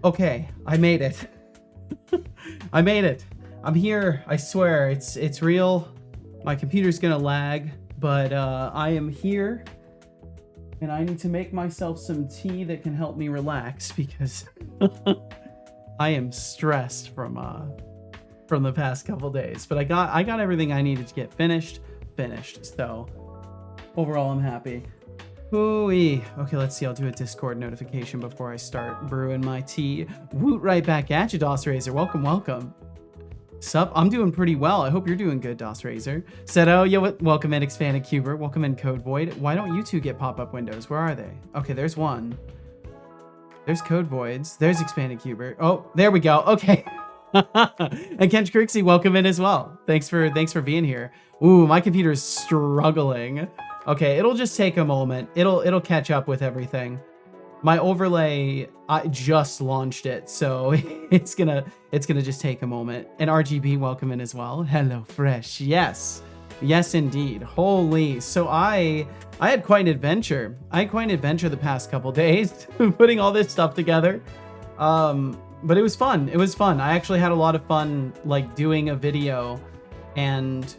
Okay, I made it. I made it. I'm here. I swear, it's real. My computer's gonna lag, but I am here, and I need to make myself some tea that can help me relax because I am stressed from the past couple days. But I got everything I needed to get finished. So overall, I'm happy. Ooh-wee. Okay, let's see. I'll do a Discord notification before I start brewing my tea. Woot right back at you, DOS Razor. Welcome. Sup? I'm doing pretty well. I hope you're doing good, DOS Razor. Seto, yo, welcome in Expanded Cuber. Welcome in Code Void. Why don't you two get pop-up windows? Where are they? Okay, there's one. There's Code Voids. There's Expanded Cuber. Oh, there we go. Okay. And Kench Crixie, welcome in as well. Thanks for being here. Ooh, my computer's struggling. Okay, it'll just take a moment. It'll catch up with everything. My overlay, I just launched it, so it's gonna just take a moment. And RGB, welcome in as well. HelloFresh, yes indeed. Holy, so I had quite an adventure. The past couple days putting all this stuff together. But it was fun. I actually had a lot of fun like doing a video, and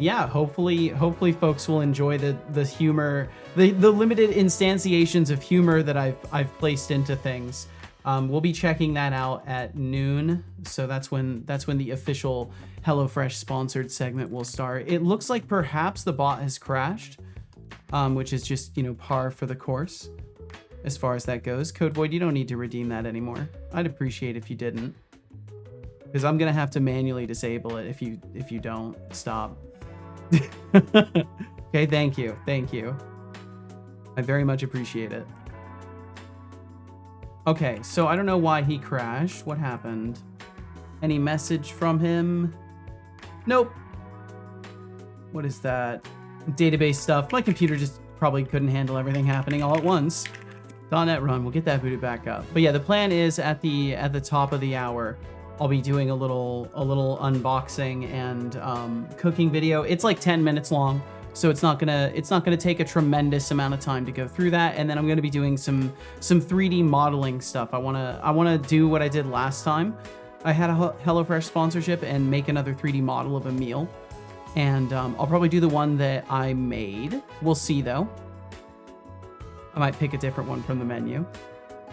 yeah, hopefully folks will enjoy the humor, the limited instantiations of humor that I've placed into things. We'll be checking that out at noon, so that's when the official HelloFresh sponsored segment will start. It looks like perhaps the bot has crashed, which is just, par for the course as far as that goes. Code Void, you don't need to redeem that anymore. I'd appreciate if you didn't, because I'm gonna have to manually disable it if you don't stop. Okay, thank you. I very much appreciate it. Okay, so I don't know why he crashed. What happened? Any message from him? Nope. What is that? Database stuff. My computer just probably couldn't handle everything happening all at once. .NET run. We'll get that booted back up. But yeah, the plan is at the top of the hour, I'll be doing a little unboxing and cooking video. It's like 10 minutes long, so it's not gonna take a tremendous amount of time to go through that. And then I'm gonna be doing some 3D modeling stuff. I wanna do what I did last time. I had a HelloFresh sponsorship and make another 3D model of a meal. And I'll probably do the one that I made. We'll see though. I might pick a different one from the menu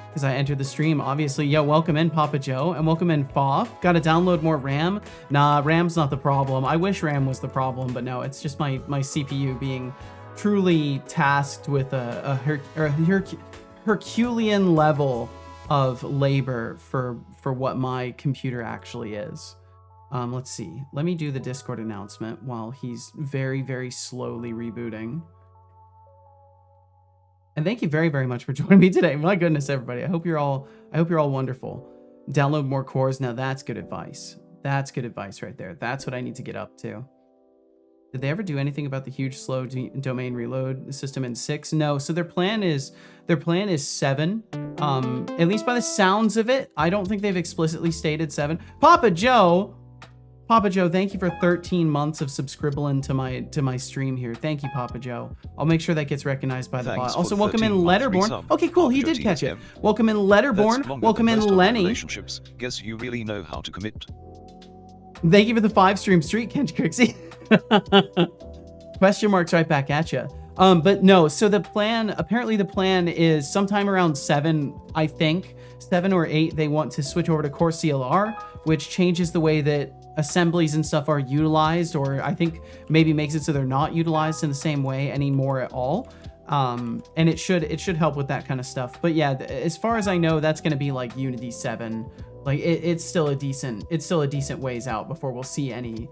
because I entered the stream, obviously. Yo, welcome in, Papa Joe, and welcome in, Foff. Gotta download more RAM? Nah, RAM's not the problem. I wish RAM was the problem, but no, it's just my CPU being truly tasked with a Herculean level of labor for what my computer actually is. Let's see. Let me do the Discord announcement while he's very, very slowly rebooting. And thank you very, very much for joining me today. My goodness, everybody. I hope you're all wonderful. Download more cores. Now that's good advice. That's good advice right there. That's what I need to get up to. Did they ever do anything about the huge slow domain reload system in 6? No. So their plan is 7. At least by the sounds of it. I don't think they've explicitly stated 7. Papa Joe, thank you for 13 months of subscribing to my stream here. Thank you, Papa Joe. I'll make sure that gets recognized by the bot. Also, welcome in Letterborn. Okay, cool. He did catch it. Welcome in Letterborn. Welcome in Lenny. Relationships. Guess you really know how to commit. Thank you for the 5-stream streak, Kench Crixie. Question marks right back at you. But no, so apparently the plan is sometime around 7, I think, 7 or 8, they want to switch over to Core CLR, which changes the way that assemblies and stuff are utilized, or I think maybe makes it so they're not utilized in the same way anymore at all. And it should help with that kind of stuff. But yeah, as far as I know, that's going to be like Unity 7. Like it's still a decent ways out before we'll see any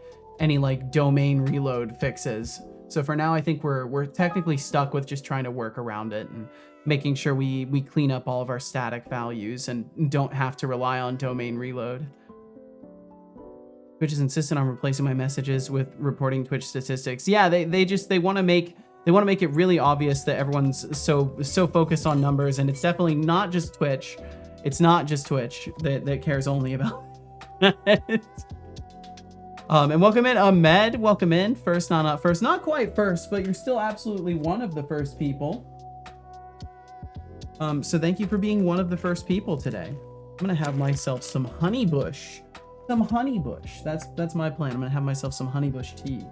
like domain reload fixes. So for now, I think we're technically stuck with just trying to work around it and making sure we clean up all of our static values and don't have to rely on domain reload. Twitch is insistent on replacing my messages with reporting Twitch statistics. Yeah, they want to make it really obvious that everyone's so focused on numbers, and it's definitely not just Twitch. It's not just Twitch that cares only about it. And welcome in, Ahmed. Welcome in. First, not first. Not quite first, but you're still absolutely one of the first people. So thank you for being one of the first people today. I'm gonna have myself some honeybush. Some honeybush. That's my plan. I'm gonna have myself some honeybush tea.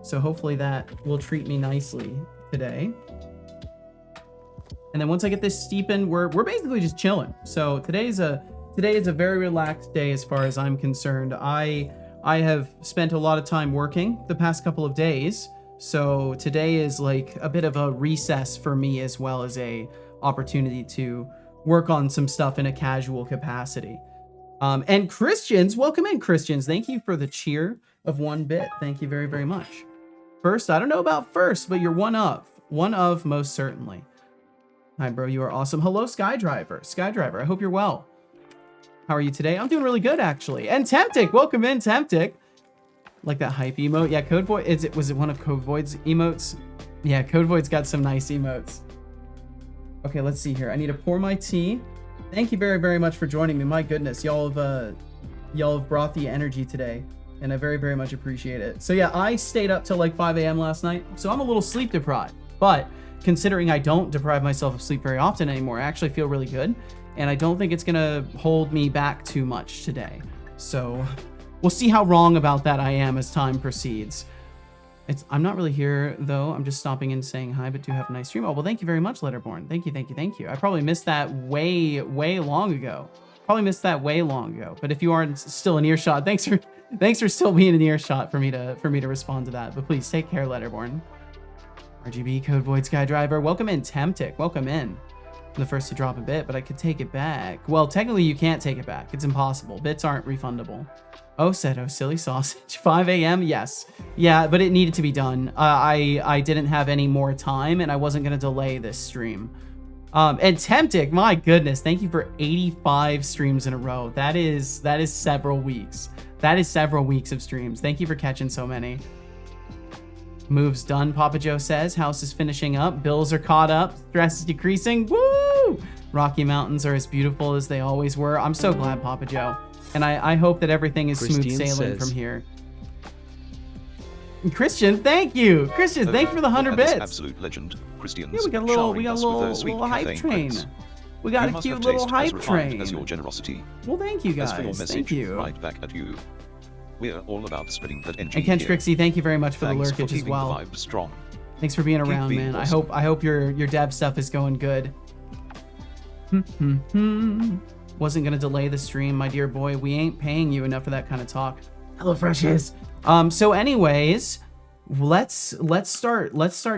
So hopefully that will treat me nicely today. And then once I get this steepened, we're basically just chilling. So today is a very relaxed day as far as I'm concerned. I have spent a lot of time working the past couple of days. So today is like a bit of a recess for me, as well as a opportunity to work on some stuff in a casual capacity. And Christians, welcome in, Christians. Thank you for the cheer of 1 bit. Thank you very, very much. First, I don't know about first, but you're one of most certainly. Hi, bro. You are awesome. Hello, Skydriver. Skydriver, I hope you're well. How are you today? I'm doing really good, actually. And Temptic, welcome in, Temptic. Like that hype emote. Yeah, Code Void. Was it one of Code Void's emotes? Yeah, Code Void's got some nice emotes. Okay, let's see here. I need to pour my tea. Thank you very, very much for joining me. My goodness, y'all have brought the energy today, and I very, very much appreciate it. So yeah, I stayed up till like 5 a.m. last night, so I'm a little sleep deprived. But considering I don't deprive myself of sleep very often anymore, I actually feel really good, and I don't think it's gonna hold me back too much today. So we'll see how wrong about that I am as time proceeds. I'm not really here though. I'm just stopping in saying hi, but do have a nice stream. Oh, well, thank you very much, Letterborn. Thank you, thank you, thank you. I probably missed that way long ago. But if you aren't still in earshot, thanks for still being in earshot for me to respond to that. But please take care, Letterborn. RGB, Code Void, Skydriver. Welcome in, Temptic. Welcome in. I'm the first to drop a bit, but I could take it back. Well, technically you can't take it back. It's impossible. Bits aren't refundable. Oh, said, oh, silly sausage. 5 a.m. Yes. Yeah, but it needed to be done. I didn't have any more time, and I wasn't going to delay this stream. And Temptic, my goodness, thank you for 85 streams in a row. That is several weeks. That is several weeks of streams. Thank you for catching so many. Moves done, Papa Joe says. House is finishing up. Bills are caught up. Stress is decreasing. Woo! Rocky Mountains are as beautiful as they always were. I'm so glad, Papa Joe. And I hope that everything is smooth sailing from here. Christian, thank you. Christian, thank you for the 100 bits. Absolute legend, Christians. Yeah, we got a little hype train. We got a cute little hype train. As your generosity. Well, thank you guys. As for your message, thank you. Right back at you. We're all about spreading that energy. And Ken Trixie, thank you very much for Thanks the lurkage as well. The vibe strong. Thanks for being around, man. Awesome. I hope your dev stuff is going good. Wasn't gonna delay the stream, my dear boy. We ain't paying you enough for that kind of talk. HelloFresh is. So anyways, let's start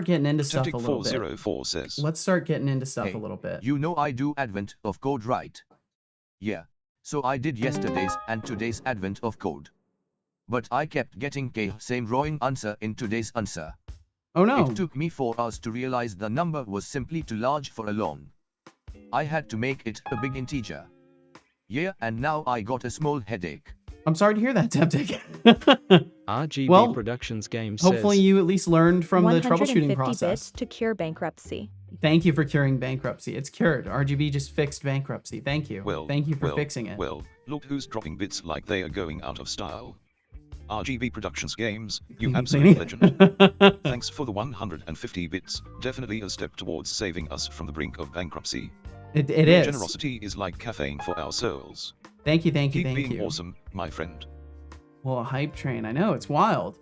getting into stuff a little bit. 404 says. Let's start getting into stuff a little bit. You know I do Advent of Code, right? Yeah. So I did yesterday's and today's Advent of Code. But I kept getting the same wrong answer in today's answer. Oh no. It took me 4 hours to realize the number was simply too large for a long. I had to make it a big integer. Yeah, and now I got a small headache. I'm sorry to hear that, Temptic. RGB Productions Game says, hopefully you at least learned from the troubleshooting process. Bits to cure bankruptcy. Thank you for curing bankruptcy. It's cured. RGB just fixed bankruptcy. Thank you. Thank you for fixing it. Well, look who's dropping bits like they are going out of style. RGB Productions Games, you absolute legend. Thanks for the 150 bits. Definitely a step towards saving us from the brink of bankruptcy. It is. Generosity is like caffeine for our souls. Thank you, thank you, Keep thank you. being awesome, my friend. Well, a hype train. I know, it's wild.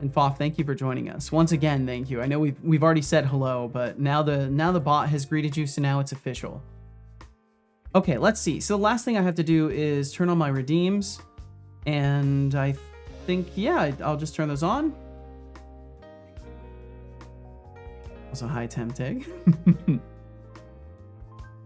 And Foff, thank you for joining us. Once again, thank you. I know we've already said hello, but now the bot has greeted you, so now it's official. Okay, let's see. So the last thing I have to do is turn on my redeems. And I think, yeah, I'll just turn those on. Also, hi, Temptig.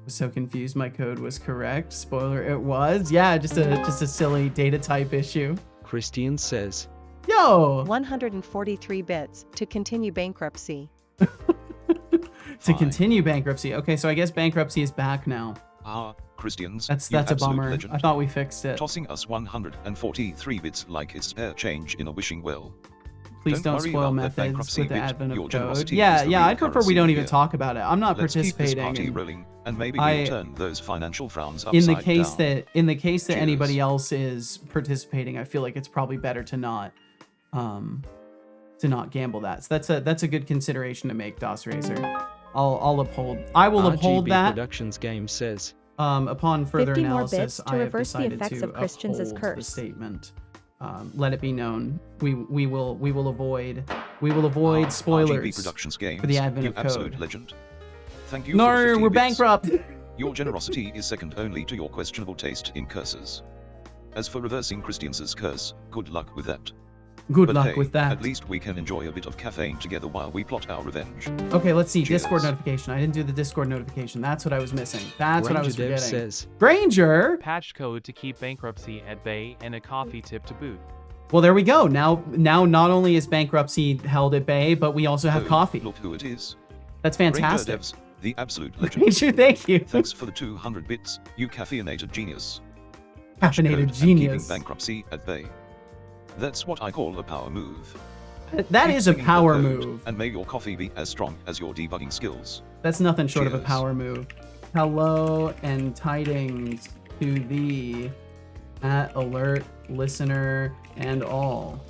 Was so confused my code was correct. Spoiler, it was. Yeah, just a silly data type issue. Christian says, yo! 143 bits to continue bankruptcy. To continue bankruptcy. Okay, so I guess bankruptcy is back now. Christians. That's a bummer. Legend. I thought we fixed it. Tossing us 143 bits like it's spare change in a wishing well. Please don't spoil methods with the advent of code. Yeah, I'd prefer we don't even talk about it. I'm not participating. Keep this party rolling, and maybe we'll turn those financial frowns upside in the case down. In the case that anybody else is participating, I feel like it's probably better to not gamble that. So that's a good consideration to make, DOS Razor. I'll uphold. I will uphold RGB that. Productions Game says, Upon further 50 more analysis, bits to I have reverse the decided effects to of Christians' uphold the curse. statement. Let it be known. We will avoid RGB spoilers Productions Games, for the advent you of absolute code. legend. Thank you for the No, 50 we're bits. bankrupt. Your generosity is second only to your questionable taste in curses. As for reversing Christians' curse, good luck with that. Good But luck hey, with that. At least we can enjoy a bit of caffeine together while we plot our revenge. Okay, let's see. Cheers. Discord notification. I didn't do the Discord notification. That's what I was missing. That's what I was Granger Dev forgetting. says, Granger. Patch code to keep bankruptcy at bay and a coffee tip to boot. Well, there we go. Now not only is bankruptcy held at bay, but we also have Oh, coffee. Look who it is. That's Ranger fantastic. Devs, the absolute legend. Granger, thank you. Thanks for the 200 bits, you caffeinated genius. Code Caffeinated and genius. Keeping bankruptcy at bay. That's what I call a power move. That Keep is a swinging power the code, move. And may your coffee be as strong as your debugging skills. That's nothing short of a Cheers. power move. Hello and tidings to thee, at alert listener and all.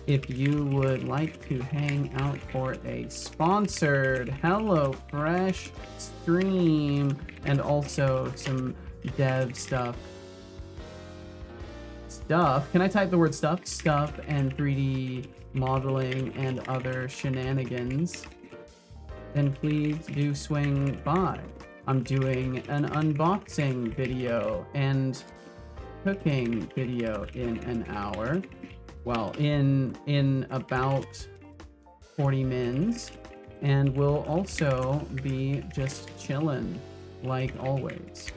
If you would like to hang out for a sponsored HelloFresh stream and also some dev stuff. Can I type the word stuff? Stuff and 3D modeling and other shenanigans. Then please do swing by. I'm doing an unboxing video and cooking video in an hour. Well, in about 40 mins. And we'll also be just chilling like always.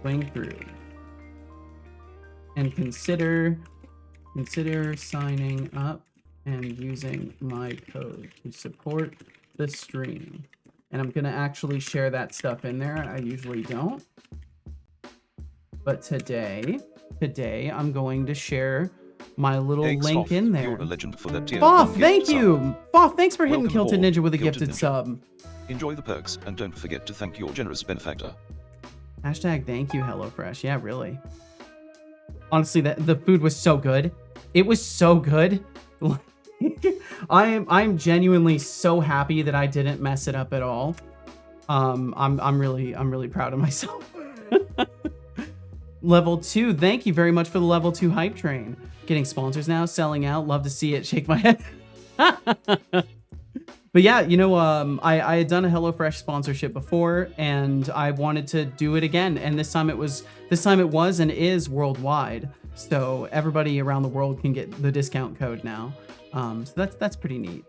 Swing through. And consider signing up and using my code to support the stream. And I'm gonna actually share that stuff in there. I usually don't. But today I'm going to share my little Thanks, link Foff. in there. You're a legend for that tier. Boff, one thank gift sub. you! Boff, thanks for hitting Welcome Kilted aboard, Ninja with a Kilted gifted Ninja. sub. Enjoy the perks and don't forget to thank your generous benefactor. Hashtag thank you, HelloFresh. Yeah, really. Honestly, the food was so good. It was so good. I'm genuinely so happy that I didn't mess it up at all. I'm really proud of myself. Level 2, thank you very much for the level 2 hype train. Getting sponsors now, selling out. Love to see it. Shake my head. But yeah, you know, I had done a HelloFresh sponsorship before, and I wanted to do it again. And this time it was and is worldwide, so everybody around the world can get the discount code now. So that's pretty neat.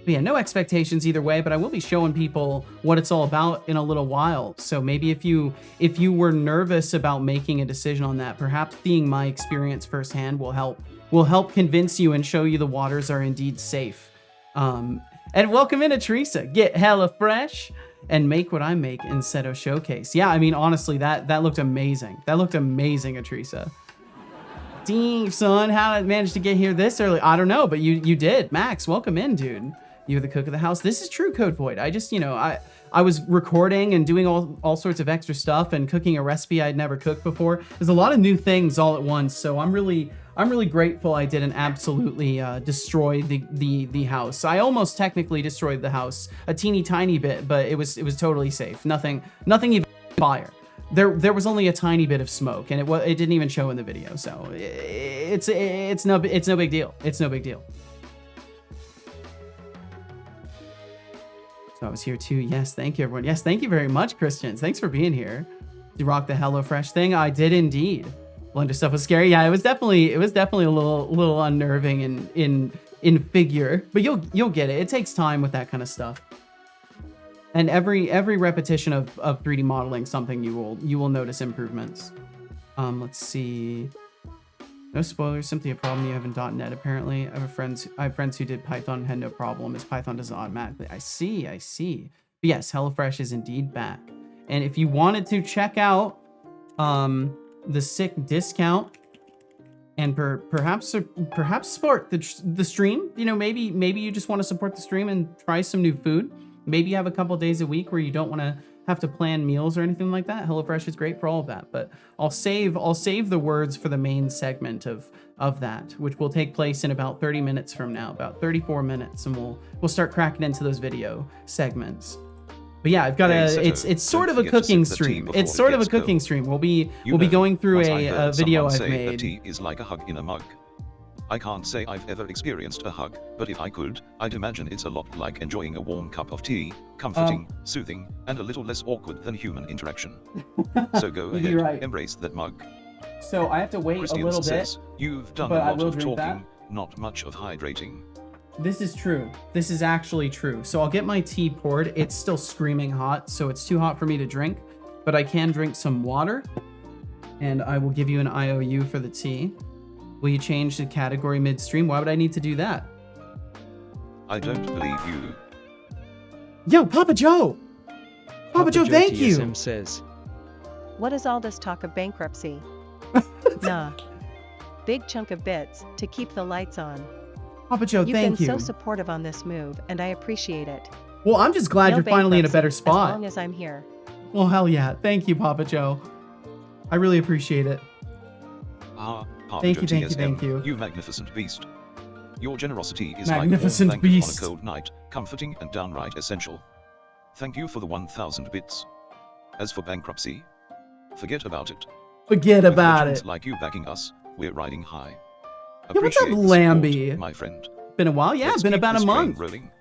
But yeah, no expectations either way, but I will be showing people what it's all about in a little while. So maybe if you were nervous about making a decision on that, perhaps seeing my experience firsthand will help convince you and show you the waters are indeed safe. And welcome in, Teresa. Get HelloFresh and make what I make in Seto Showcase. Yeah, I mean, honestly, that looked amazing. That looked amazing, Teresa. Dang, son, how did I manage to get here this early? I don't know, but you did. Max, welcome in, dude. You're the cook of the house. This is true, Code Void. I just, I was recording and doing all sorts of extra stuff and cooking a recipe I'd never cooked before. There's a lot of new things all at once, so I'm really grateful I didn't absolutely destroy the house. I almost technically destroyed the house a teeny tiny bit, but it was totally safe. Nothing even fire. There was only a tiny bit of smoke, and it didn't even show in the video. So it's no big deal. It's no big deal. So I was here too. Yes, thank you, everyone. Yes, thank you very much, Christians. Thanks for being here. Did you rock the HelloFresh thing? I did indeed. Blender stuff was scary. Yeah, it was definitely a little unnerving in figure, but you'll get it. It takes time with that kind of stuff. And every repetition of 3D modeling something, you will notice improvements. Let's see. No spoilers, simply a problem you have in .NET apparently. I have friends who did Python and had no problem, as Python does it automatically. I see. But yes, HelloFresh is indeed back. And if you wanted to check out the sick discount and perhaps support the stream, maybe you just want to support the stream and try some new food. Maybe you have a couple days a week where you don't want to have to plan meals or anything like that, HelloFresh is great for all of that. But I'll save the words for the main segment of that, which will take place in about 30 minutes from now, about 34 minutes, and we'll start cracking into those video segments. But yeah, I've got it's sort of a cooking stream. It's sort of a cooking stream. We'll be going through a video I've made. That tea is like a hug in a mug. I can't say I've ever experienced a hug, but if I could, I'd imagine it's a lot like enjoying a warm cup of tea, comforting, soothing, and a little less awkward than human interaction. So go ahead, right. Embrace that mug. So I have to wait Christian a little says, bit. You've done but a I lot will of drink talking, that. not much of hydrating. This is true. This is actually true. So I'll get my tea poured. It's still screaming hot, so it's too hot for me to drink, but I can drink some water, and I will give you an IOU for the tea. Will you change the category midstream? Why would I need to do that? I don't believe you. Yo, Papa Joe! Papa Joe, thank you! TSM says, What is all this talk of bankruptcy? Nah. Big chunk of bits to keep the lights on. Papa Joe, You've thank been you. so supportive on this move, and I appreciate it. Well, I'm just glad No you're finally in a bankruptcy, better spot. As long as I'm here. Well, hell yeah. Thank you, Papa Joe. I really appreciate it. Papa Thank Joe you, thank you, TSM, thank you. You magnificent beast. Your generosity is Magnificent like a warm blanket beast. on a cold night, comforting and downright essential. Thank you for the 1,000 bits. As for bankruptcy, forget about it. Forget With about legends it. like you backing us, we're riding high. Yo, what's up, Appreciate the support, Lambie? my friend. Been a while? Yeah, Let's been keep about a this train month. rolling.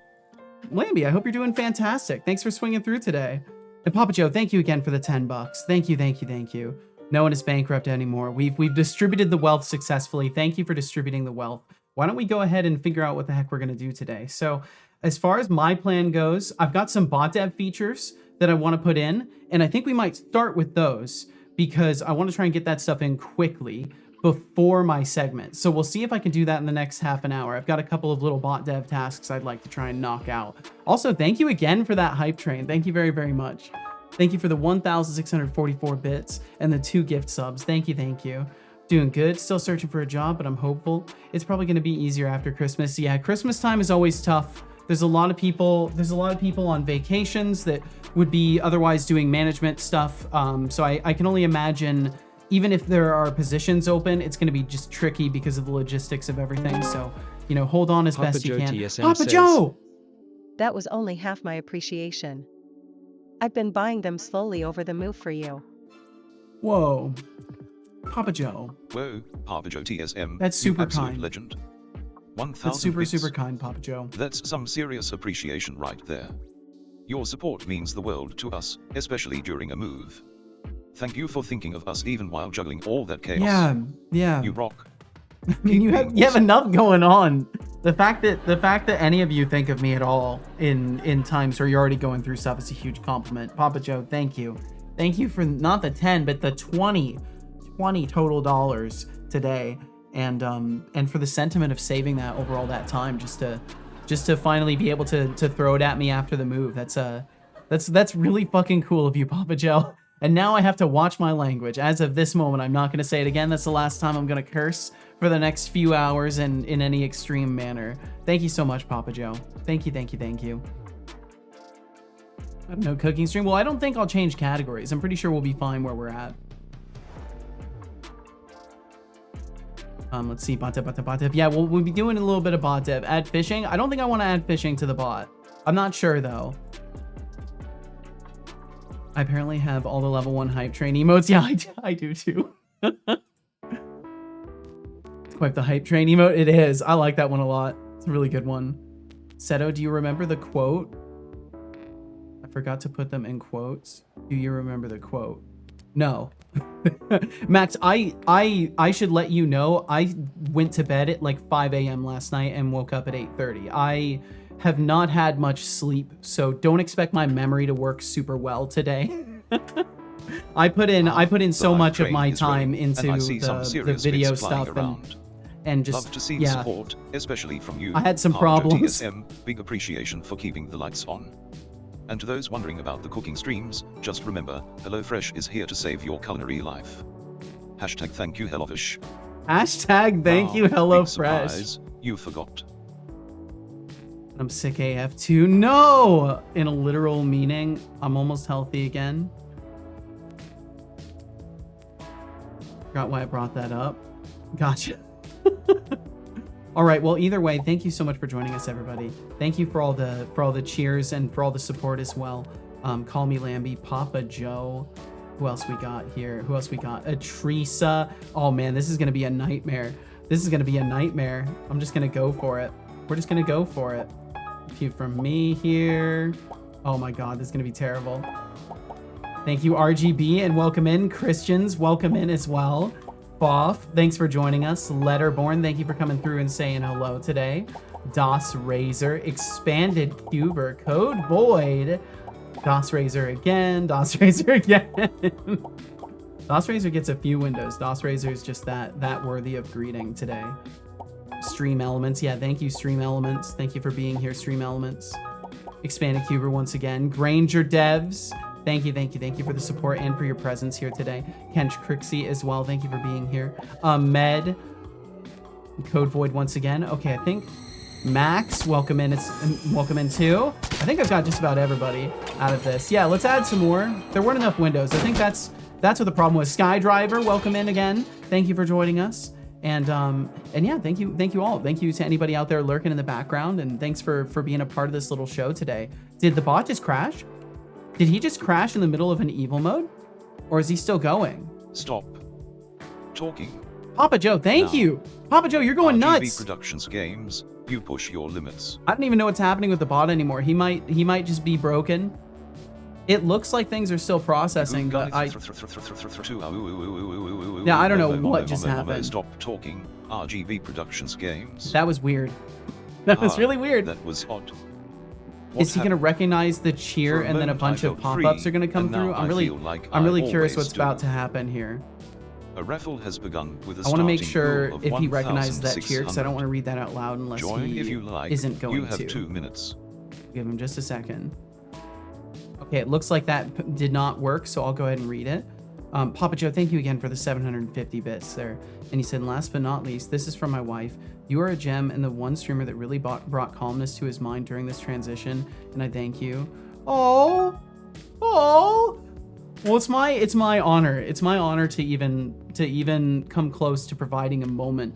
Lambie, I hope you're doing fantastic. Thanks for swinging through today. And Papa Joe, thank you again for the 10 bucks. Thank you, thank you, thank you. No one is bankrupt anymore. We've distributed the wealth successfully. Thank you for distributing the wealth. Why don't we go ahead and figure out what the heck we're going to do today? So as far as my plan goes, I've got some bot dev features that I want to put in, and I think we might start with those because I want to try and get that stuff in quickly before my segment. So we'll see if I can do that in the next half an hour. I've got a couple of little bot dev tasks I'd like to try and knock out. Also, thank you again for that hype train. Thank you very, very much. Thank you for the 1,644 bits and the 2 gift subs. Thank you, thank you. Doing good. Still searching for a job, but I'm hopeful. It's probably going to be easier after Christmas. Yeah, Christmas time is always tough. There's a lot of people on vacations that would be otherwise doing management stuff. So I can only imagine, even if there are positions open, it's going to be just tricky because of the logistics of everything. So, you know, hold on as best you can. TSM Papa says, Joe! That was only half my appreciation. I've been buying them slowly over the move for you. Whoa. Papa Joe. Whoa, Papa Joe TSM. That's you super absolute kind. legend. 1,000 That's super, bits. super kind, Papa Joe. That's some serious appreciation right there. Your support means the world to us, especially during a move. Thank you for thinking of us even while juggling all that chaos. Yeah. You rock. I mean, you have enough going on. The fact that any of you think of me at all in times where you're already going through stuff is a huge compliment. Papa Joe, thank you. Thank you for not the 10, but the 20 total dollars today. And for the sentiment of saving that over all that time just to finally be able to throw it at me after the move. That's really fucking cool of you, Papa Joe. And now I have to watch my language. As of this moment, I'm not going to say it again. That's the last time I'm going to curse for the next few hours and in any extreme manner. Thank you so much, Papa Joe. Thank you, thank you, thank you. No cooking stream? Well, I don't think I'll change categories. I'm pretty sure we'll be fine where we're at. Let's see, bot dev. Yeah, we'll be doing a little bit of bot dev. Add fishing? I don't think I want to add fishing to the bot. I'm not sure, though. I apparently have all the level 1 hype train emotes. Yeah, I do too. It's quite the hype train emote. It is. I like that one a lot. It's a really good one. Seto, do you remember the quote? I forgot to put them in quotes. Do you remember the quote? No. Max, I should let you know, I went to bed at like 5 a.m. last night and woke up at 8:30. I have not had much sleep, so don't expect my memory to work super well today. I put in so much of my time into the video stuff and just love to see the support, especially from you. I had some Papa Joe problems. TSM, big appreciation for keeping the lights on. And to those wondering about the cooking streams, just remember, HelloFresh is here to save your culinary life. Hashtag thank you HelloFresh. Hashtag thank you Big HelloFresh. surprise, you forgot. I'm sick AF too. No! In a literal meaning, I'm almost healthy again. Forgot why I brought that up. Gotcha. All right, well, either way, thank you so much for joining us, everybody. Thank you for all the cheers and for all the support as well. Call me Lambie, Papa Joe. Who else we got here? Who else we got? Teresa. Oh man, this is gonna be a nightmare. This is gonna be a nightmare. I'm just gonna go for it. We're just gonna go for it. A few from me here. Oh my God, this is gonna be terrible. Thank you, RGB, and welcome in. Christians, welcome in as well. Boff, thanks for joining us. Letterborn, thank you for coming through and saying hello today. DOS Razor, Expanded Cuber, Code Void. DOS Razor again, DOS Razor again. DOS Razor gets a few windows. DOS Razor is just that worthy of greeting today. Stream Elements, yeah, thank you, Stream Elements. Thank you for being here, Stream Elements. Expanded Cuber once again. Granger Devs, thank you for the support and for your presence here today. Kench Crixie as well, thank you for being here. Med, Code Void once again. Okay, I think Max, welcome in too. I think I've got just about everybody out of this. Yeah, let's add some more. There weren't enough windows. I think that's what the problem was. Skydriver, welcome in again. Thank you for joining us. And yeah, thank you all. Thank you to anybody out there lurking in the background, and thanks for being a part of this little show today. Did the bot just crash? Did he just crash in the middle of an evil mode? Or is he still going? Stop talking. Papa Joe, thank you. Papa Joe, you're going RGB nuts. Productions games, you push your limits. I don't even know what's happening with the bot anymore. He might just be broken. It looks like things are still processing, but I don't know what just happened. Stop talking. RGB Productions games. That was weird. That was really weird. That was odd. Is he gonna recognize the cheer and then a bunch of pop-ups are gonna come through? I'm really curious what's about to happen here. A raffle has begun with a I want to make sure starting pool if of he recognizes that cheer, because I don't 1,600. want to read that out loud unless Join he if you like. isn't going You have to. 2 minutes. Give him just a second. Okay, it looks like that did not work, so I'll go ahead and read it. Papa Joe, thank you again for the 750 bits there. And he said, last but not least, this is from my wife. You are a gem and the one streamer that really brought calmness to his mind during this transition, and I thank you. Oh. Well, it's my honor. It's my honor to even come close to providing a moment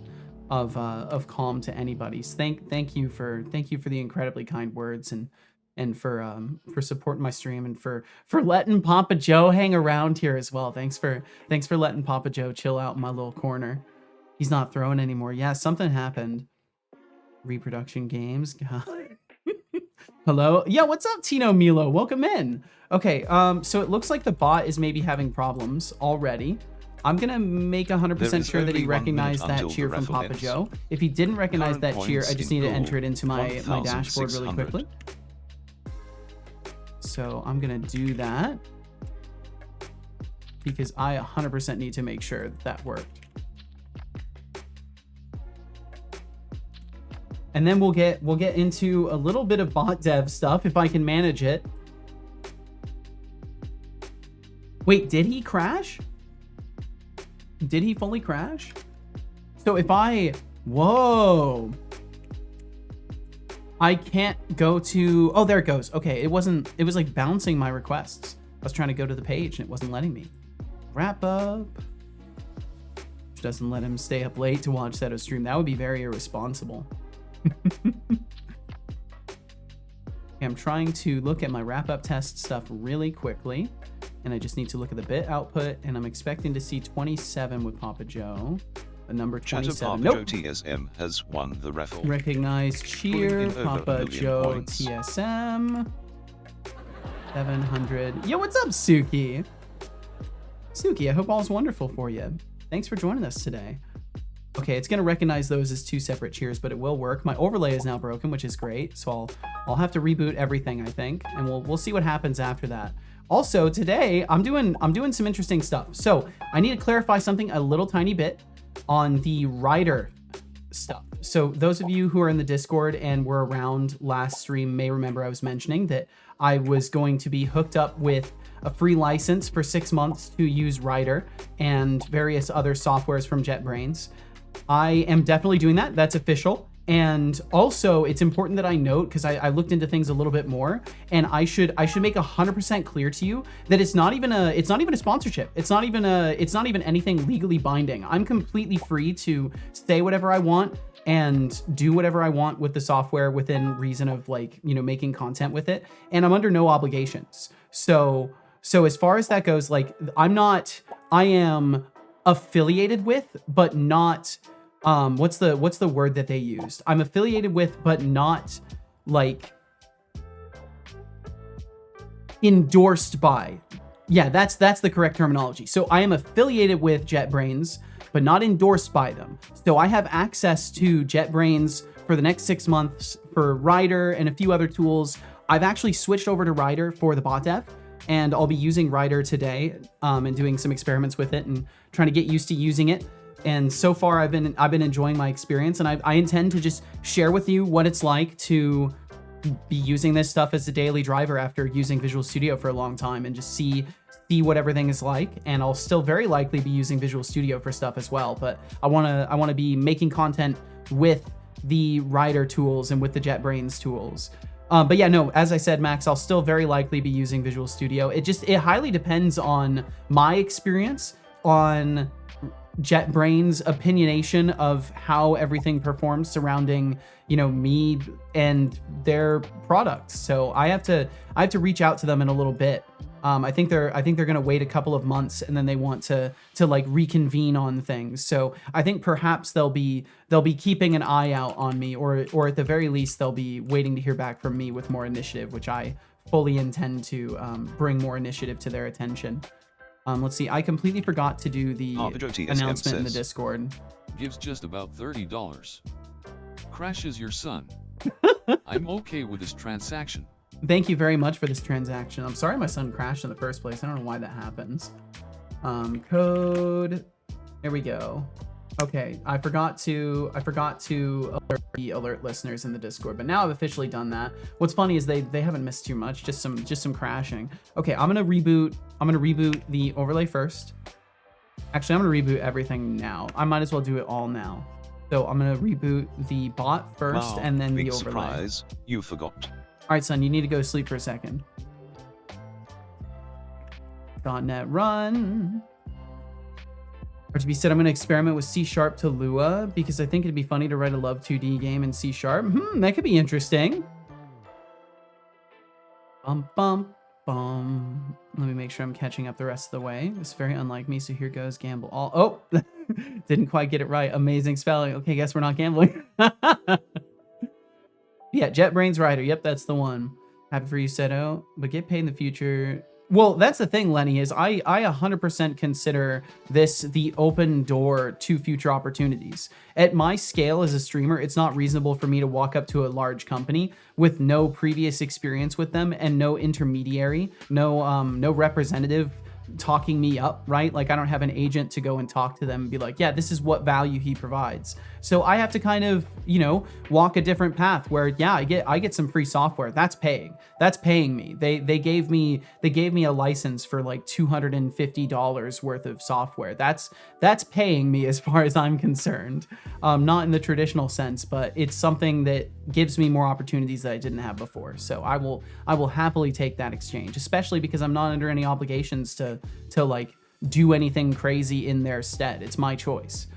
of calm to anybody. So thank you for the incredibly kind words and for supporting my stream and for letting Papa Joe hang around here as well. Thanks for letting Papa Joe chill out in my little corner. He's not throwing anymore. Yeah, something happened. Reproduction games. God. Hello. Yeah, what's up, Tino Milo? Welcome in. Okay, so it looks like the bot is maybe having problems already. I'm gonna make 100% sure that he recognized that cheer from Papa Joe. If he didn't recognize that cheer, I just need to enter it into my dashboard really quickly. So I'm gonna do that because I 100% need to make sure that worked. And then we'll get into a little bit of bot dev stuff if I can manage it. Wait, did he crash? Did he fully crash? So if whoa. I can't go to, oh, there it goes. Okay, it was like bouncing my requests. I was trying to go to the page and it wasn't letting me. Wrap up. Which doesn't let him stay up late to watch Seto stream. That would be very irresponsible. Okay, I'm trying to look at my wrap-up test stuff really quickly, and I just need to look at the bit output, and I'm expecting to see 27 with Papa Joe. The number 27. Nope. Joe TSM has won the raffle. Recognize cheer. Pulling in over Papa 1 million Joe points. TSM. 700. Yo, what's up, Suki? Suki, I hope all's wonderful for you. Thanks for joining us today. Okay, it's gonna recognize those as 2 separate cheers, but it will work. My overlay is now broken, which is great. So I'll have to reboot everything, I think, and we'll see what happens after that. Also, today I'm doing some interesting stuff. So I need to clarify something a little tiny bit on the writer stuff. So those of you who are in the Discord and were around last stream may remember I was mentioning that I was going to be hooked up with a free license for 6 months to use Writer and various other softwares from JetBrains. I am definitely doing that. That's official. And also, it's important that I note, because I looked into things a little bit more, and I should make 100% clear to you that it's not even a sponsorship. It's not even anything legally binding. I'm completely free to say whatever I want and do whatever I want with the software within reason of, like, you know, making content with it, and I'm under no obligations. So as far as that goes, like, I am affiliated with, but not, what's the word that they used? I'm affiliated with, but not, like, endorsed by. Yeah, that's the correct terminology. So I am affiliated with JetBrains, but not endorsed by them. So I have access to JetBrains for the next 6 months for Rider and a few other tools. I've actually switched over to Rider for the bot dev, and I'll be using Rider today, and doing some experiments with it and trying to get used to using it. And so far, I've been enjoying my experience, and I intend to just share with you what it's like to be using this stuff as a daily driver after using Visual Studio for a long time, and just see what everything is like. And I'll still very likely be using Visual Studio for stuff as well, but I want to be making content with the Rider tools and with the JetBrains tools. But yeah, no, as I said, Max, I'll still very likely be using Visual Studio. It highly depends on my experience, on JetBrains' opinionation of how everything performs surrounding, you know, me and their products. So I have to reach out to them in a little bit. I think they're gonna wait a couple of months, and then they want to like reconvene on things. So I think perhaps they'll be keeping an eye out on me, or at the very least they'll be waiting to hear back from me with more initiative, which I fully intend to bring more initiative to their attention. Let's see. I completely forgot to do the announcement in the Discord. Gives just about $30. Crashes your son. I'm okay with this transaction. Thank you very much for this transaction. I'm sorry my son crashed in the first place. I don't know why that happens. Code. There we go. Okay, I forgot to alert the alert listeners in the Discord, but now I've officially done that. What's funny is they haven't missed too much, just some crashing. Okay, I'm gonna reboot the overlay first. Actually, I'm gonna reboot everything now. I might as well do it all now. So I'm gonna reboot the bot first, Wow, and then big the overlay. surprise, you forgot. All right, son, you need to go to sleep for a second. .NET run. RGB said, I'm going to experiment with C# to Lua because I think it'd be funny to write a Love 2D game in C#. That could be interesting. Bum, bum, bum. Let me make sure I'm catching up the rest of the way. It's very unlike me, so here goes gamble all. Oh, didn't quite get it right. Amazing spelling. Okay, guess we're not gambling. Yeah, JetBrains Rider. Yep, that's the one. Happy for you, Seto. But get paid in the future. Well, that's the thing, Lenny, is I 100% consider this the open door to future opportunities. At my scale as a streamer, it's not reasonable for me to walk up to a large company with no previous experience with them and no intermediary, no representative talking me up, right? Like, I don't have an agent to go and talk to them and be like, yeah, this is what value he provides. So I have to kind of, you know, walk a different path where, yeah, I get some free software. That's paying me. They gave me a license for like $250 worth of software. That's paying me as far as I'm concerned. Not in the traditional sense, but it's something that gives me more opportunities that I didn't have before. So I will happily take that exchange, especially because I'm not under any obligations to like do anything crazy in their stead. It's my choice.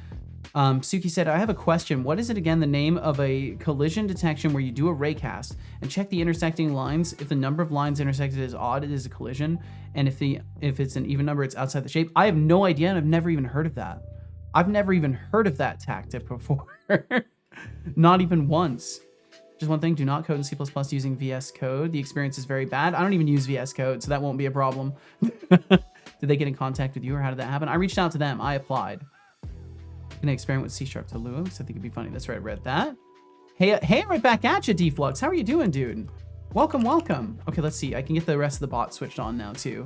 Suki said, I have a question. What is it again, the name of a collision detection where you do a raycast and check the intersecting lines? If the number of lines intersected is odd, it is a collision. And if it's an even number, it's outside the shape. I have no idea, and I've never even heard of that. I've never even heard of that tactic before. Not even once. Just one thing, do not code in C++ using VS Code. The experience is very bad. I don't even use VS Code, so that won't be a problem. Did they get in contact with you, or how did that happen? I reached out to them. I applied. Gonna experiment with C# to Lua, because I think it'd be funny. That's right, I read that. Hey, right back at you, Deflux. How are you doing, dude? Welcome. Okay, let's see. I can get the rest of the bot switched on now, too.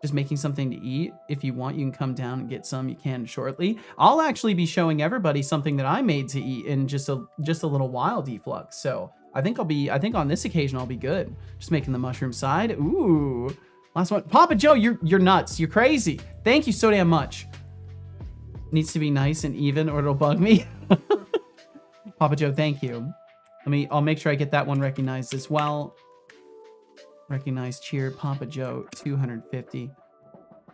Just making something to eat. If you want, you can come down and get some. You can shortly. I'll actually be showing everybody something that I made to eat in just a little while, Deflux. So I think on this occasion I'll be good. Just making the mushroom side. Ooh. Last one. Papa Joe, you're nuts. You're crazy. Thank you so damn much. Needs to be nice and even or it'll bug me. Papa Joe, thank you. I'll make sure I get that one recognized as well. Recognize cheer, Papa Joe, 250.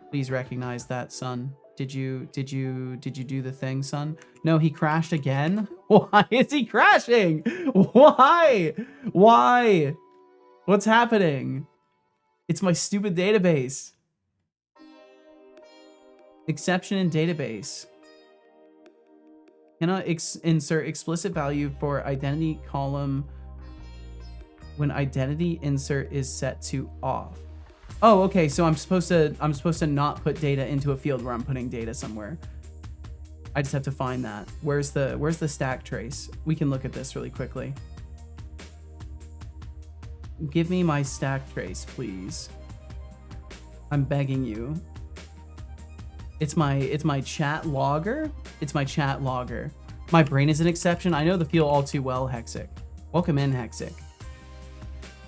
Please recognize that, son. Did you do the thing, son? No, he crashed again. Why is he crashing? Why? Why? What's happening? It's my stupid database. Exception in database. Cannot insert explicit value for identity column when identity insert is set to off. Oh, okay. So I'm supposed to not put data into a field where I'm putting data somewhere. I just have to find that. Where's the stack trace? We can look at this really quickly. Give me my stack trace, please. I'm begging you. It's my chat logger. It's my chat logger. My brain is an exception. I know the feel all too well, Hexic. Welcome in, Hexic.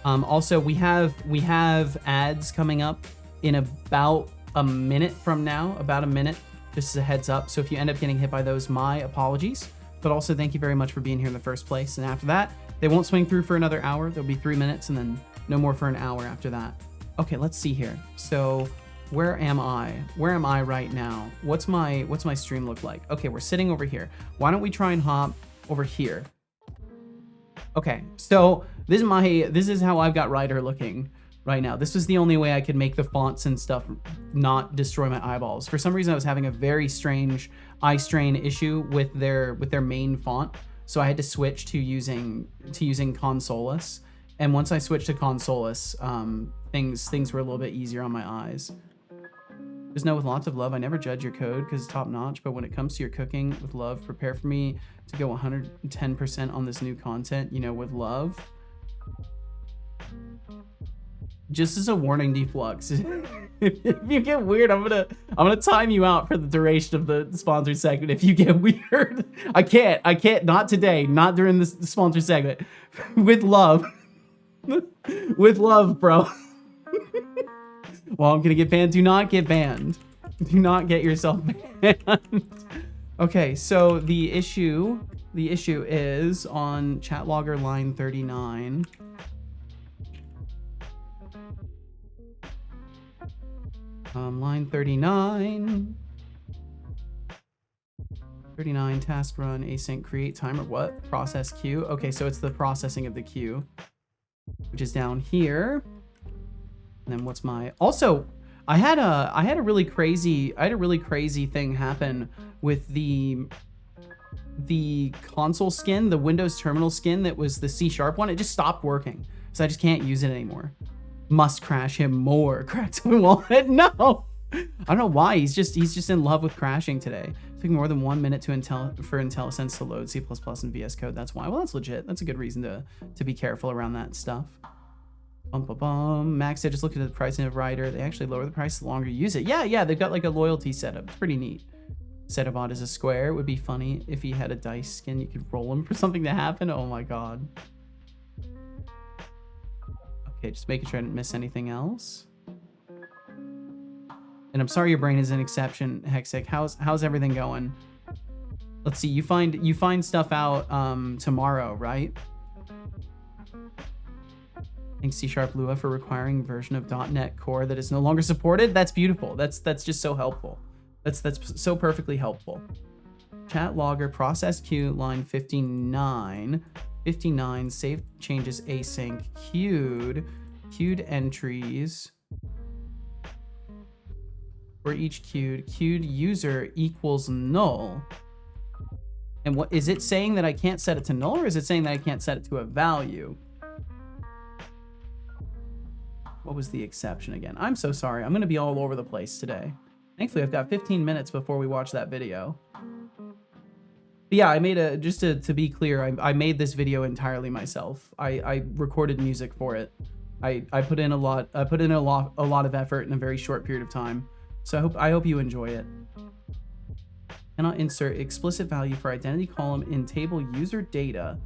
Also, we have ads coming up in about a minute from now. About a minute, just as a heads up. So if you end up getting hit by those, my apologies. But also, thank you very much for being here in the first place. And after that, they won't swing through for another hour. There'll be 3 minutes, and then no more for an hour after that. Okay, let's see here. So where am I? Where am I right now? What's my stream look like? Okay, we're sitting over here. Why don't we try and hop over here? Okay, so this is how I've got Ryder looking right now. This was the only way I could make the fonts and stuff not destroy my eyeballs. For some reason, I was having a very strange eye strain issue with their main font, so I had to switch to using Consolus. And once I switched to Consolus, things were a little bit easier on my eyes. Just know with lots of love, I never judge your code because it's top notch, but when it comes to your cooking with love, prepare for me to go 110% on this new content, you know, with love. Just as a warning, Deflux, if you get weird, I'm gonna time you out for the duration of the sponsored segment. If you get weird, I can't, not today, not during this sponsored segment. With love. With love, bro. Well, I'm gonna get banned. Do not get banned. Do not get yourself banned. Okay, so the issue is on chat logger line 39. Line 39. 39 task run async create timer. What? Process queue. Okay, so it's the processing of the queue, which is down here. And then what's my, also, I had a really crazy thing happen with the console skin, the Windows terminal skin that was the C# one. It just stopped working. So I just can't use it anymore. Must crash him more. Cracked my wallet. No. I don't know why. He's just in love with crashing today. It took more than 1 minute for IntelliSense to load C++ and VS Code. That's why. Well, that's legit. That's a good reason to be careful around that stuff. Max, I just looked at the pricing of Ryder. They actually lower the price the longer you use it. Yeah, they've got like a loyalty setup. It's pretty neat. Setobot is a square. It would be funny if he had a dice skin. You could roll him for something to happen. Oh my god. Okay, just making sure I didn't miss anything else. And I'm sorry your brain is an exception, Hexic. How's everything going? Let's see. You find stuff out tomorrow, right? Thanks C# Lua for requiring version of .NET Core that is no longer supported. That's beautiful. That's just so helpful. That's so perfectly helpful. Chat logger process queue line 59. 59 save changes async queued entries for each queued user equals null. And what is it saying that I can't set it to null, or is it saying that I can't set it to a value? What was the exception again? I'm so sorry. I'm going to be all over the place today. Thankfully, I've got 15 minutes before we watch that video. But yeah, I made just to be clear, I made this video entirely myself. I recorded music for it. I put in a lot of effort in a very short period of time. So I hope you enjoy it. Cannot insert explicit value for identity column in table user data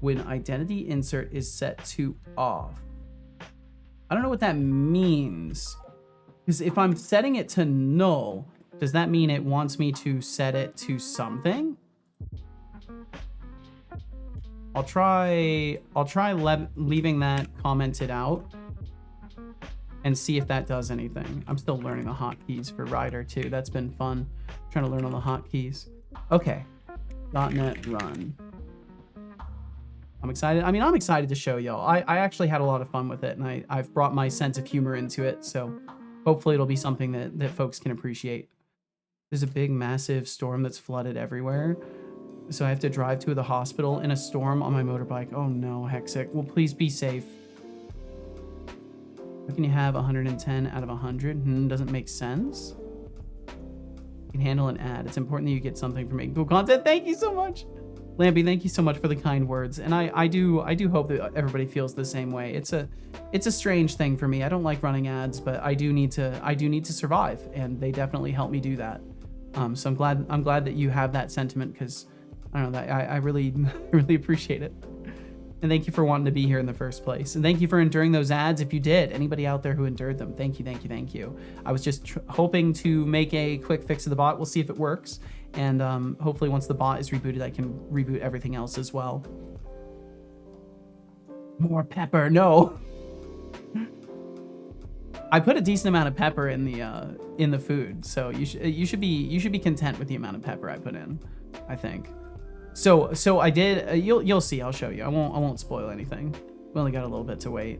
when identity insert is set to off. I don't know what that means. Because if I'm setting it to null, does that mean it wants me to set it to something? I'll try leaving that commented out and see if that does anything. I'm still learning the hotkeys for Rider too. That's been fun. Trying to learn all the hotkeys. Okay. .NET Run. I'm excited. I mean, I'm excited to show y'all. I actually had a lot of fun with it, and I've brought my sense of humor into it, so hopefully it'll be something that folks can appreciate. There's a big, massive storm that's flooded everywhere, so I have to drive to the hospital in a storm on my motorbike. Oh no, Hexic. Well, please be safe. How can you have 110 out of 100? Doesn't make sense. You can handle an ad. It's important that you get something from making cool content. Thank you so much. Lampy, thank you so much for the kind words, and I do hope that everybody feels the same way. It's a strange thing for me. I don't like running ads, but I do need to survive, and they definitely help me do that. So I'm glad that you have that sentiment, because I don't know, that I really really appreciate it. And thank you for wanting to be here in the first place, and thank you for enduring those ads. If you did, anybody out there who endured them, thank you. I was just hoping to make a quick fix of the bot. We'll see if it works. And hopefully once the bot is rebooted, I can reboot everything else as well. More pepper, no. I put a decent amount of pepper in the food, so you should be content with the amount of pepper I put in, I think. So I did. You'll see. I'll show you. I won't spoil anything. We only got a little bit to wait.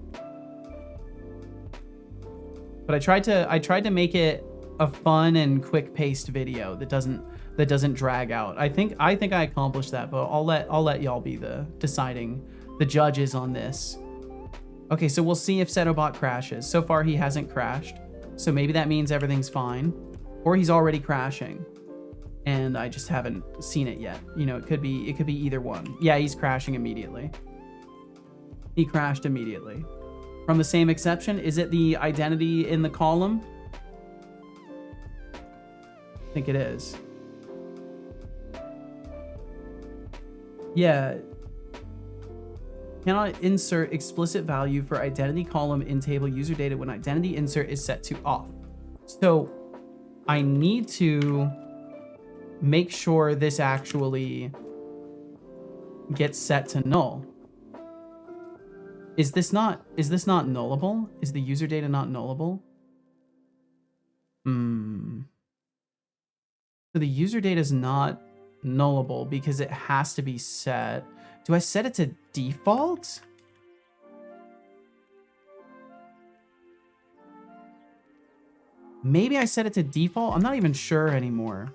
But I tried to make it a fun and quick-paced video that doesn't drag out. I think I accomplished that, but I'll let y'all be the judges on this. Okay, so we'll see if Setobot crashes. So far he hasn't crashed, so maybe that means everything's fine, or he's already crashing, and I just haven't seen it yet. You know, it could be either one. Yeah, he's crashing immediately. He crashed immediately. From the same exception, is it the identity in the column? I think it is. Yeah. Cannot insert explicit value for identity column in table user data when identity insert is set to off. So I need to make sure this actually gets set to null. Is this not nullable? Is the user data not nullable? So the user data is not nullable because it has to be set. Do I set it to default? Maybe I set it to default. I'm not even sure anymore.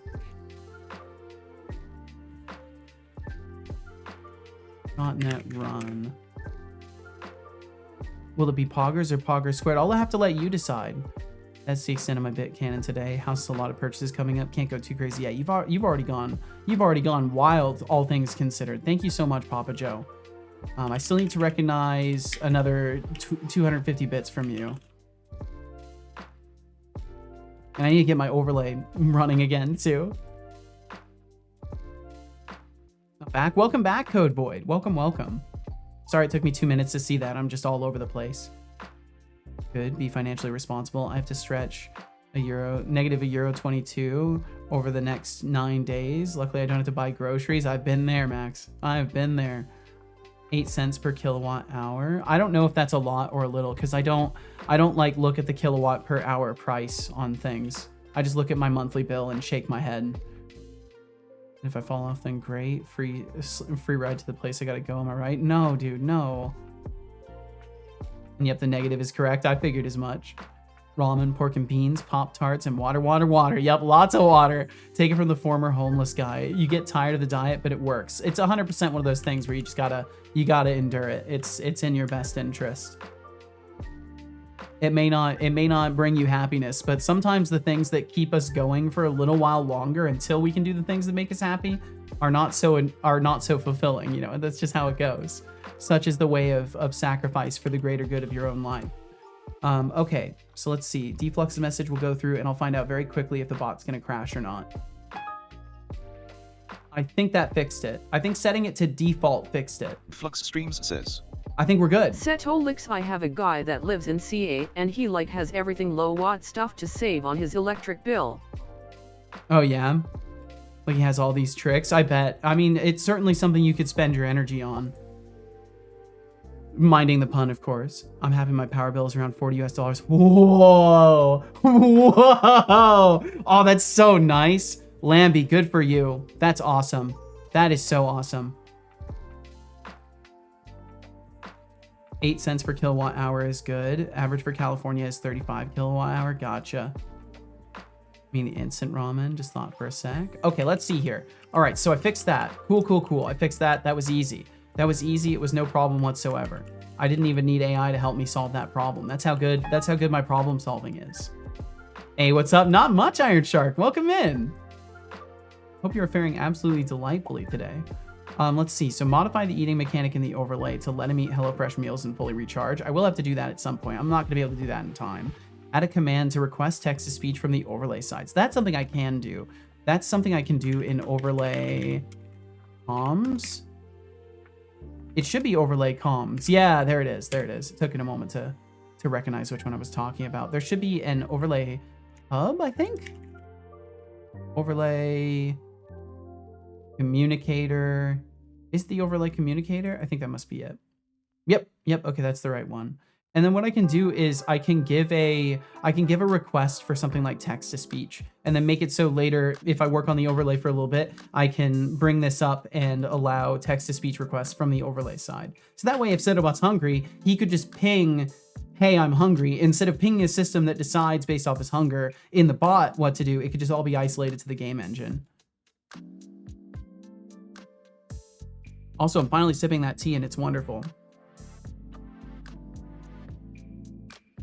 .NET Run. Will it be poggers or poggers squared? I'll have to let you decide. That's the extent of my bit canon today. House a lot of purchases coming up. Can't go too crazy. Yeah, you've already gone wild, all things considered. Thank you so much, Papa Joe. I still need to recognize another 250 bits from you. And I need to get my overlay running again too. Back. Welcome back, Code Void. Welcome. Sorry it took me 2 minutes to see that. I'm just all over the place. Good. Be financially responsible. I have to stretch negative €22 over the next 9 days. Luckily, I don't have to buy groceries. I've been there, Max. I've been there. 8 cents per kilowatt hour. I don't know if that's a lot or a little, because I don't like look at the kilowatt per hour price on things. I just look at my monthly bill and shake my head. If I fall off, then great. Free ride to the place I gotta go. Am I right? No, dude, no. And yep, the negative is correct. I figured as much. Ramen, pork and beans, Pop-Tarts, and water. Yep, lots of water. Take it from the former homeless guy. You get tired of the diet, but it works. It's 100% one of those things where you just gotta endure it. It's in your best interest. It may not bring you happiness, but sometimes the things that keep us going for a little while longer until we can do the things that make us happy are not so fulfilling. You know, and that's just how it goes. Such is the way of sacrifice for the greater good of your own life. Okay, so let's see. Deflux's message will go through, and I'll find out very quickly if the bot's gonna crash or not. I think that fixed it. I think setting it to default fixed it. Flux Streams says, I think we're good. Setolix, I have a guy that lives in CA and he has everything low watt stuff to save on his electric bill. Oh yeah? Like he has all these tricks, I bet. I mean, it's certainly something you could spend your energy on. Minding the pun, of course. I'm having my power bill is around $40 US. Whoa. Whoa. Oh, that's so nice. Lambie, good for you. That's awesome. That is so awesome. 8 cents per kilowatt hour is good. Average for California is 35 kilowatt hour. Gotcha. I mean the instant ramen, just thought for a sec. Okay, let's see here. All right, so I fixed that. Cool, cool, cool. I fixed that. That was easy. That was easy. It was no problem whatsoever. I didn't even need AI to help me solve that problem. That's how good my problem solving is. Hey, what's up? Not much, Iron Shark. Welcome in. Hope you're faring absolutely delightfully today. Let's see. So modify the eating mechanic in the overlay to let him eat HelloFresh meals and fully recharge. I will have to do that at some point. I'm not going to be able to do that in time. Add a command to request text-to-speech from the overlay side. So that's something I can do. That's something I can do in overlay comms. It should be overlay comms. Yeah, there it is. There it is. It took it a moment to recognize which one I was talking about. There should be an overlay hub, I think. Overlay communicator. Is the overlay communicator? I think that must be it. Yep. Okay, that's the right one. And then what I can do is I can give a request for something like text to speech, and then make it so later, if I work on the overlay for a little bit, I can bring this up and allow text to speech requests from the overlay side. So that way, if Setobot's hungry, he could just ping, hey, I'm hungry, instead of pinging a system that decides based off his hunger in the bot what to do. It could just all be isolated to the game engine. Also, I'm finally sipping that tea and it's wonderful.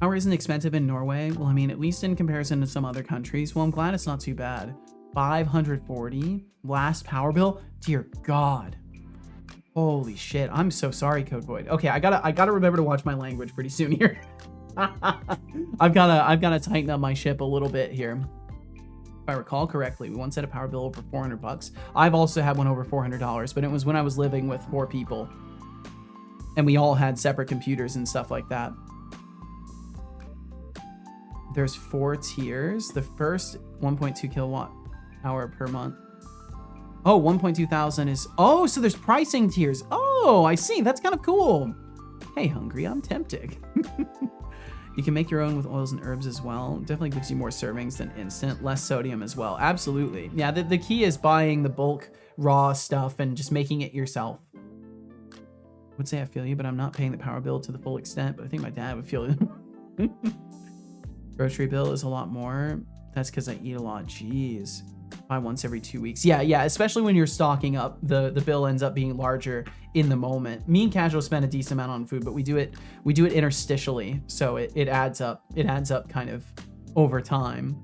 Power isn't expensive in Norway. Well, I mean, at least in comparison to some other countries. Well, I'm glad it's not too bad. 540 last power bill. Dear God. Holy shit. I'm so sorry, Code Void. Okay, I gotta remember to watch my language pretty soon here. I've gotta tighten up my ship a little bit here. If I recall correctly, we once had a power bill over $400. I've also had one over $400, but it was when I was living with 4 people. And we all had separate computers and stuff like that. There's 4 tiers. The first 1.2 kilowatt hour per month. Oh, 1.2 thousand is, oh, so there's pricing tiers. Oh, I see. That's kind of cool. Hey, hungry, I'm tempted. You can make your own with oils and herbs as well. Definitely gives you more servings than instant. Less sodium as well. Absolutely. Yeah, the key is buying the bulk raw stuff and just making it yourself. I would say I feel you, but I'm not paying the power bill to the full extent, but I think my dad would feel it. Grocery bill is a lot more. That's because I eat a lot. Jeez. Buy once every 2 weeks. Yeah, especially when you're stocking up, the bill ends up being larger in the moment. Me and Casual spend a decent amount on food, but we do it interstitially, so it adds up. It adds up kind of over time.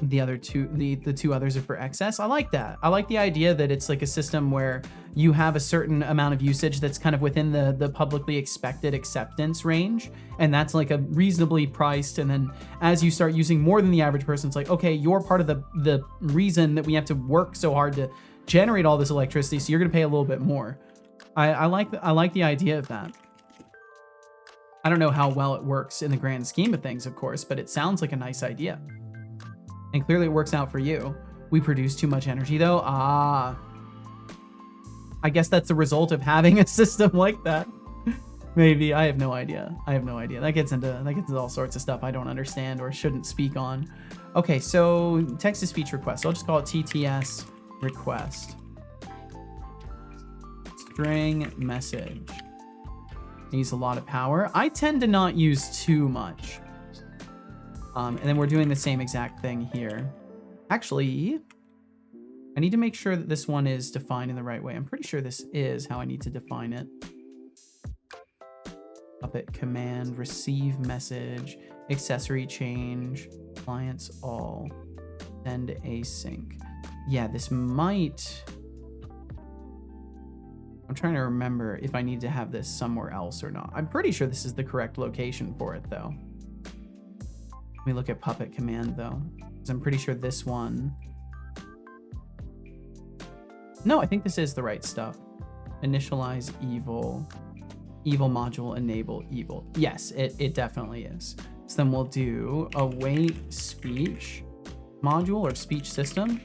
The other two, the 2 others are for excess. I like that. I like the idea that it's like a system where you have a certain amount of usage that's kind of within the publicly expected acceptance range, and that's like a reasonably priced. And then as you start using more than the average person, it's like, okay, you're part of the reason that we have to work so hard to generate all this electricity, so you're gonna pay a little bit more. I like the idea of that. I don't know how well it works in the grand scheme of things, of course, but it sounds like a nice idea. And clearly it works out for you. We produce too much energy though. I guess that's the result of having a system like that. Maybe. I have no idea. That gets into all sorts of stuff I don't understand or shouldn't speak on. Okay, so text-to-speech request. So I'll just call it TTS request. String message. Needs a lot of power. I tend to not use too much. And then we're doing the same exact thing here. Actually, I need to make sure that this one is defined in the right way. I'm pretty sure this is how I need to define it. Puppet command, receive message, accessory change, clients all, send async. Yeah, this might... I'm trying to remember if I need to have this somewhere else or not. I'm pretty sure this is the correct location for it, though. Let me look at puppet command, though, because I'm pretty sure this one... No, I think this is the right stuff. Initialize evil. Evil module, enable evil. Yes, it definitely is. So then we'll do await speech module or speech system.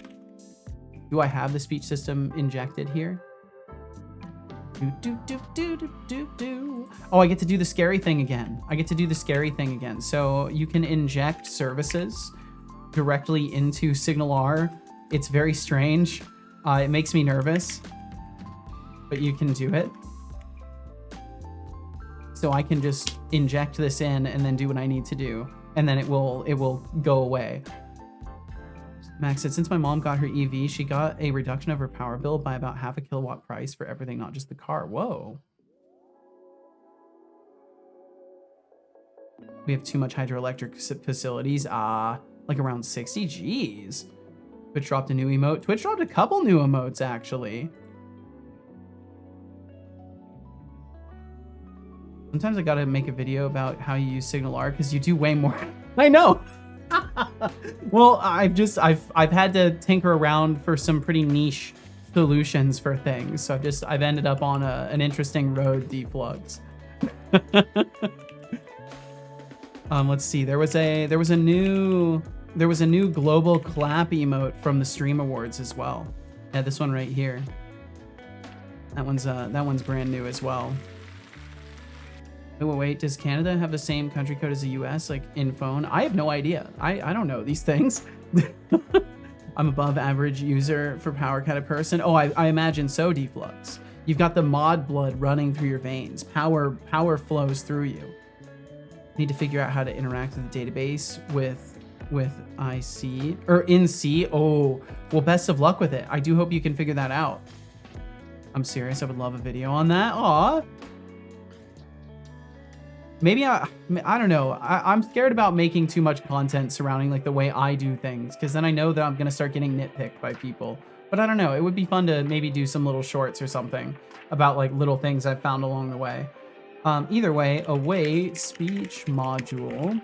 Do I have the speech system injected here? Oh, I get to do the scary thing again. So you can inject services directly into Signal R. It's very strange. It makes me nervous, but you can do it. So I can just inject this in and then do what I need to do, and then it will go away. Max said, since my mom got her EV, she got a reduction of her power bill by about half a kilowatt price for everything, not just the car. Whoa. We have too much hydroelectric facilities. Like around 60. Jeez. Twitch dropped a new emote. Twitch dropped a couple new emotes, actually. Sometimes I gotta make a video about how you use Signal R because you do way more. I know. Well, I've had to tinker around for some pretty niche solutions for things. So I've ended up on an interesting road, Deflux. Let's see. There was a new global clap emote from the Stream Awards as well. Yeah, this one right here. That one's brand new as well. Wait, does Canada have the same country code as the US, like in phone? I have no idea. I don't know these things. I'm above average user for power kind of person. Oh, I imagine so, Deflux. You've got the mod blood running through your veins. Power flows through you. Need to figure out how to interact with the database with IC or in C. Oh, well, best of luck with it. I do hope you can figure that out. I'm serious. I would love a video on that. Aw. Maybe I don't know. I'm scared about making too much content surrounding like the way I do things, because then I know that I'm gonna start getting nitpicked by people. But I don't know. It would be fun to maybe do some little shorts or something about like little things I've found along the way. Either way, await speech module,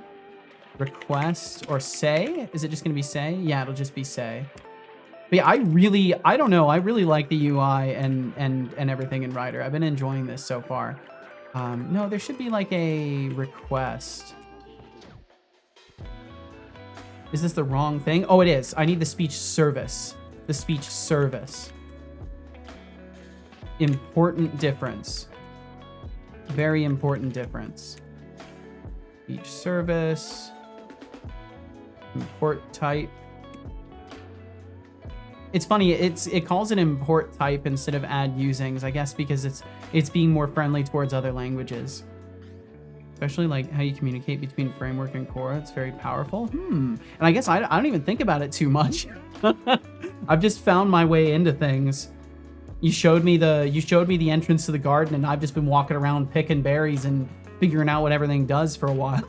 request, or say. Is it just gonna be say? Yeah, it'll just be say. But yeah, I don't know. I really like the UI and everything in Rider. I've been enjoying this so far. No, there should be like a request. Is this the wrong thing? Oh, it is. I need the speech service. The speech service. Important difference. Very important difference. Speech service. Import type. It's funny, it calls it import type instead of add usings, I guess because it's being more friendly towards other languages. Especially like how you communicate between framework and core. It's very powerful. And I guess I don't even think about it too much. I've just found my way into things. You showed me the entrance to the garden, and I've just been walking around picking berries and figuring out what everything does for a while.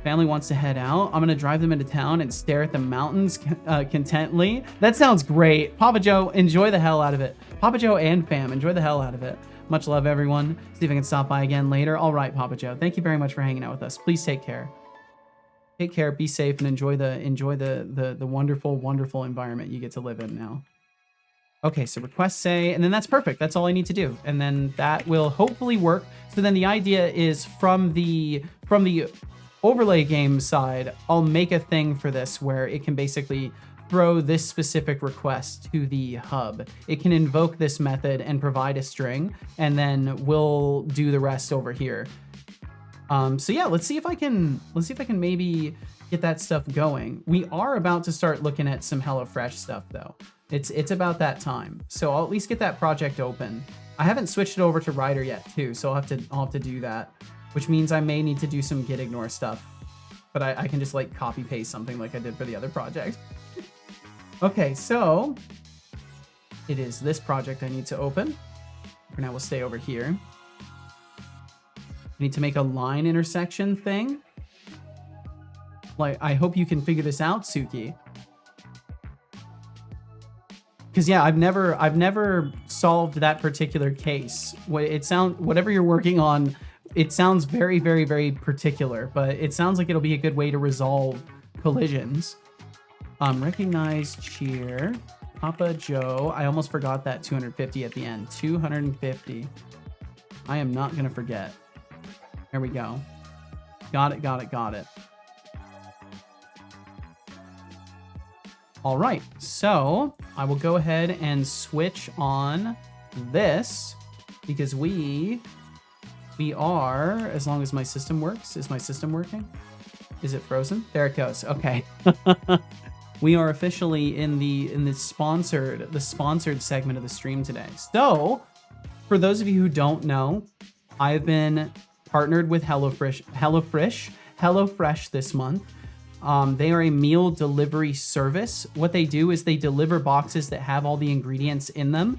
Family wants to head out. I'm gonna drive them into town and stare at the mountains contently. That sounds great. Papa Joe, enjoy the hell out of it. Papa Joe and fam, enjoy the hell out of it. Much love, everyone. See if I can stop by again later. All right, Papa Joe. Thank you very much for hanging out with us. Please take care. Take care, be safe, and enjoy the wonderful, wonderful environment you get to live in now. Okay, so request say, and then that's perfect. That's all I need to do. And then that will hopefully work. So then the idea is from the overlay game side, I'll make a thing for this where it can basically throw this specific request to the hub. It can invoke this method and provide a string, and then we'll do the rest over here. So yeah, let's see if I can maybe get that stuff going. We are about to start looking at some HelloFresh stuff though. It's about that time. So I'll at least get that project open. I haven't switched it over to Rider yet too, so I'll have to do that. Which means I may need to do some git ignore stuff. But I can just like copy paste something like I did for the other project. Okay, so it is this project I need to open. For now, we'll stay over here. I need to make a line intersection thing. Like, I hope you can figure this out, Suki. Because yeah, I've never solved that particular case. Whatever you're working on, it sounds very, very, very particular, but it sounds like it'll be a good way to resolve collisions. Recognize cheer. Papa Joe. I almost forgot that 250 at the end. 250. I am not going to forget. There we go. Got it. All right. So I will go ahead and switch on this because we are, as long as my system works. Is my system working? Is it frozen? There it goes. Okay. We are officially in the sponsored segment of the stream today. So, for those of you who don't know, I've been partnered with HelloFresh this month. They are a meal delivery service. What they do is they deliver boxes that have all the ingredients in them,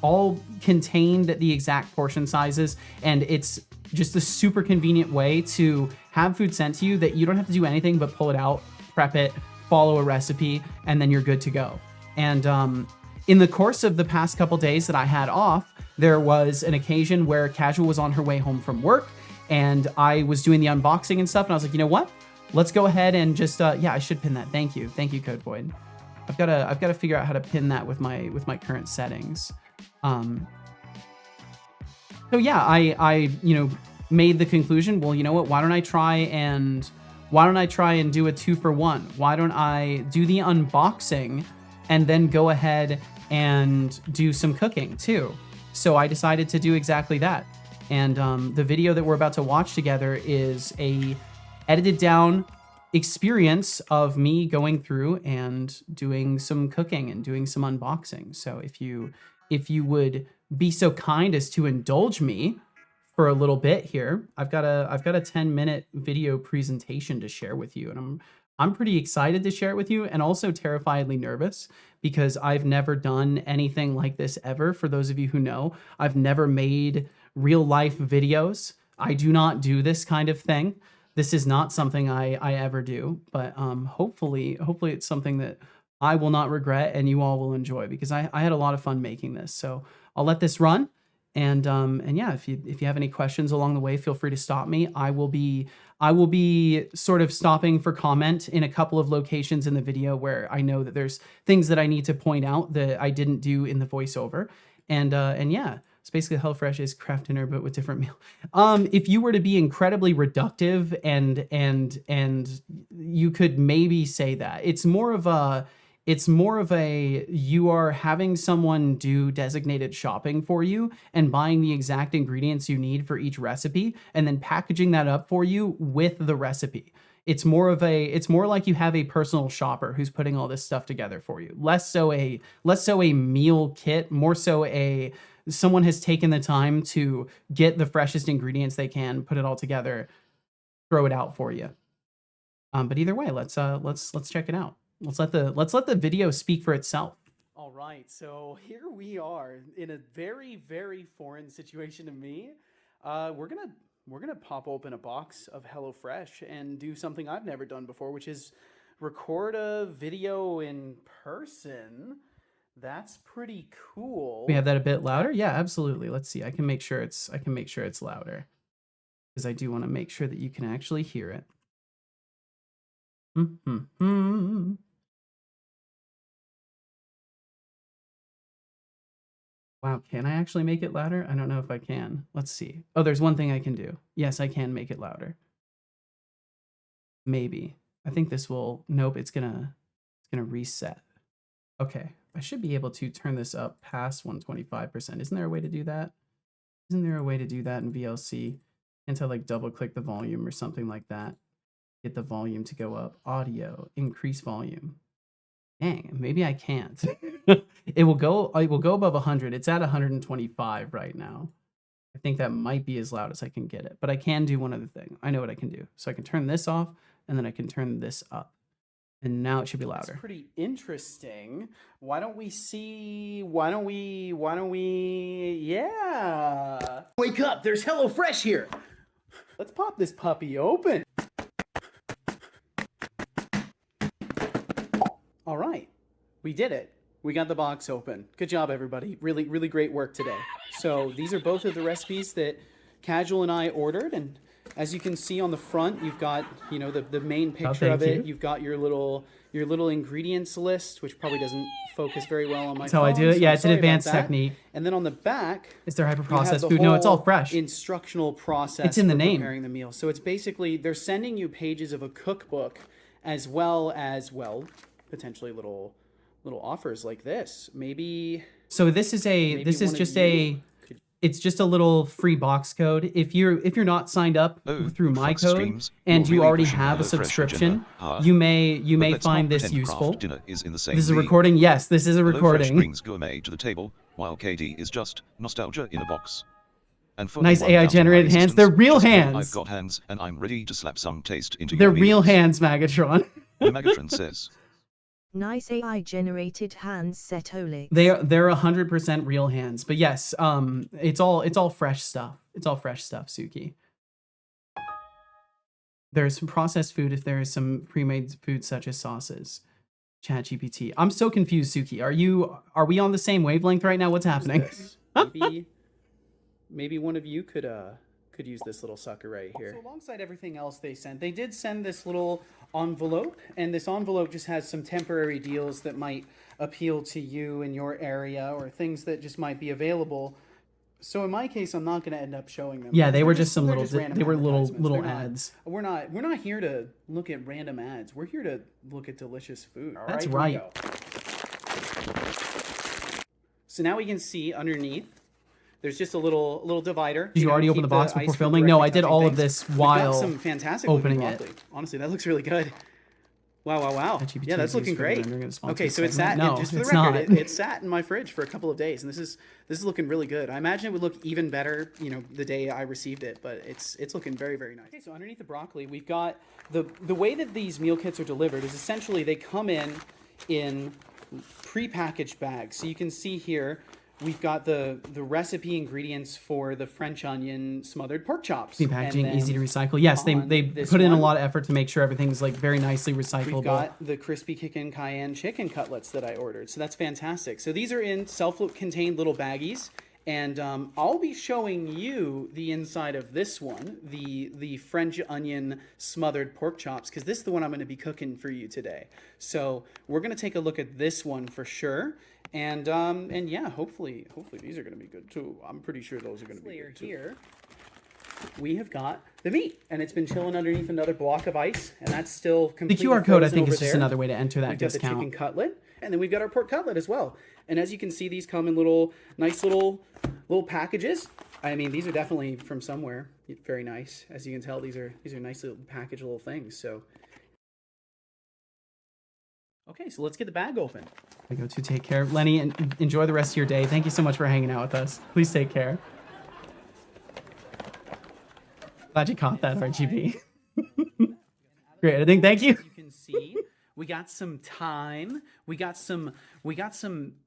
all contained at the exact portion sizes, and it's just a super convenient way to have food sent to you that you don't have to do anything but pull it out, prep it, follow a recipe, and then you're good to go. And in the course of the past couple days that I had off, there was an occasion where Casual was on her way home from work, and I was doing the unboxing and stuff, and I was like, you know what? Let's go ahead and just yeah, I should pin that. Thank you, Code Void. I've got to figure out how to pin that with my current settings. So yeah, I made the conclusion. Well, you know what? Why don't I try and do a 2-for-1? Why don't I do the unboxing and then go ahead and do some cooking too? So I decided to do exactly that. And the video that we're about to watch together is a edited down experience of me going through and doing some cooking and doing some unboxing. So if you would be so kind as to indulge me for a little bit here, I've got a 10-minute video presentation to share with you, and I'm pretty excited to share it with you, and also terrifiedly nervous because I've never done anything like this ever. For those of you who know, I've never made real life videos. I do not do this kind of thing. This is not something I ever do, but hopefully it's something that I will not regret and you all will enjoy, because I had a lot of fun making this. So I'll let this run. And yeah, if you have any questions along the way, feel free to stop me. I will be sort of stopping for comment in a couple of locations in the video where I know that there's things that I need to point out that I didn't do in the voiceover. And yeah, it's basically HelloFresh is craft dinner but with different meal. If you were to be incredibly reductive and you could maybe say that it's more of a you are having someone do designated shopping for you and buying the exact ingredients you need for each recipe and then packaging that up for you with the recipe. It's more like you have a personal shopper who's putting all this stuff together for you. Less so a meal kit, more so someone has taken the time to get the freshest ingredients they can, put it all together, throw it out for you. But either way, let's check it out. Let's let the video speak for itself. All right, so here we are in a very, very foreign situation to me. We're gonna pop open a box of HelloFresh and do something I've never done before, which is record a video in person. That's pretty cool. We have that a bit louder? Yeah, absolutely. Let's see. I can make sure it's louder, because I do want to make sure that you can actually hear it. Wow, can I actually make it louder? I don't know if I can. Let's see. Oh, there's one thing I can do. Yes, I can make it louder. Maybe. I think this will, nope, it's gonna reset. Okay, I should be able to turn this up past 125%. Isn't there a way to do that? Isn't there a way to do that in VLC? Can't I like double click the volume or something like that? Get the volume to go up. Audio, increase volume. Dang, maybe I can't. It will go above 100. It's at 125 right now. I think that might be as loud as I can get it, but I can do one other thing. I know what I can do. So I can turn this off and then I can turn this up. And now it should be louder. That's pretty interesting. Why don't we, yeah. Wake up, there's HelloFresh here. Let's pop this puppy open. All right, we did it. We got the box open. Good job, everybody. Really, really great work today. So these are both of the recipes that Casual and I ordered, and as you can see on the front, you've got, you know, the main picture of it. You've got your little ingredients list, which probably doesn't focus very well on my phone. That's how I do it. Yeah, it's an advanced technique. And then on the back, is there hyper-processed food? No, it's all fresh. Instructional process. It's in the name. Preparing the meal. So it's basically they're sending you pages of a cookbook, as well as, well, potentially little little offers like this. Maybe. So this is it's just a little free box code. If you're not signed up through my code streams, and you really already pushing have a HelloFresh subscription, agenda. you may But let's find not this pretend useful. Craft dinner is in the same This is a league. recording. Yes, this is a HelloFresh recording. brings gourmet to the table, while KD is just nostalgia in a box. And for Nice the 1,000 AI-generated hands. They're real just know hands. I've got hands, and I'm ready to slap some taste into They're your real meals. hands, Magatron. Megatron says. Nice AI-generated hands, Setolix. They're 100% real hands. But yes, it's all fresh stuff. It's all fresh stuff, Suki. There's some processed food if there is some pre-made food such as sauces. ChatGPT. I'm so confused, Suki. Are we on the same wavelength right now? What's happening? Maybe one of you could use this little sucker right here. So alongside everything else they sent, they did send this little envelope, and this envelope just has some temporary deals that might appeal to you in your area or things that just might be available. So in my case, I'm not going to end up showing them. Yeah, they were just some little ads. We're not here to look at random ads. We're here to look at delicious food. That's right. So now we can see underneath. There's just a little divider. Did you already open the box before filming? No, I did all of this while some fantastic opening it. Honestly, that looks really good. Wow. Yeah, that's looking great. Okay, so it's sat. No, just for the record, it sat in my fridge for a couple of days, and this is looking really good. I imagine it would look even better, the day I received it, but it's looking very, very nice. Okay, so underneath the broccoli, we've got the way that these meal kits are delivered is essentially they come in pre-packaged bags. So you can see here. We've got the recipe ingredients for the French onion smothered pork chops. Clean packaging, easy to recycle. Yes, they put in a lot of effort to make sure everything's like very nicely recyclable. We've got the crispy chicken cayenne chicken cutlets that I ordered, so that's fantastic. So these are in self-contained little baggies, and I'll be showing you the inside of this one, the French onion smothered pork chops, because this is the one I'm going to be cooking for you today. So we're going to take a look at this one for sure. And yeah, hopefully these are going to be good too. I'm pretty sure those are going to be good too. Here, we have got the meat, and it's been chilling underneath another block of ice, and that's still completely frozen. The QR code, I think, is just another way to enter that discount. We've got the chicken cutlet, and then we've got our pork cutlet as well. And as you can see, these come in nice little packages. I mean, these are definitely from somewhere. Very nice. As you can tell, these are nice little package little things. So. Okay, so let's get the bag open. I go to take care. Lenny, and enjoy the rest of your day. Thank you so much for hanging out with us. Please take care. Glad you caught that, RGB. Great editing, thank you. You can see we got some thyme. We got some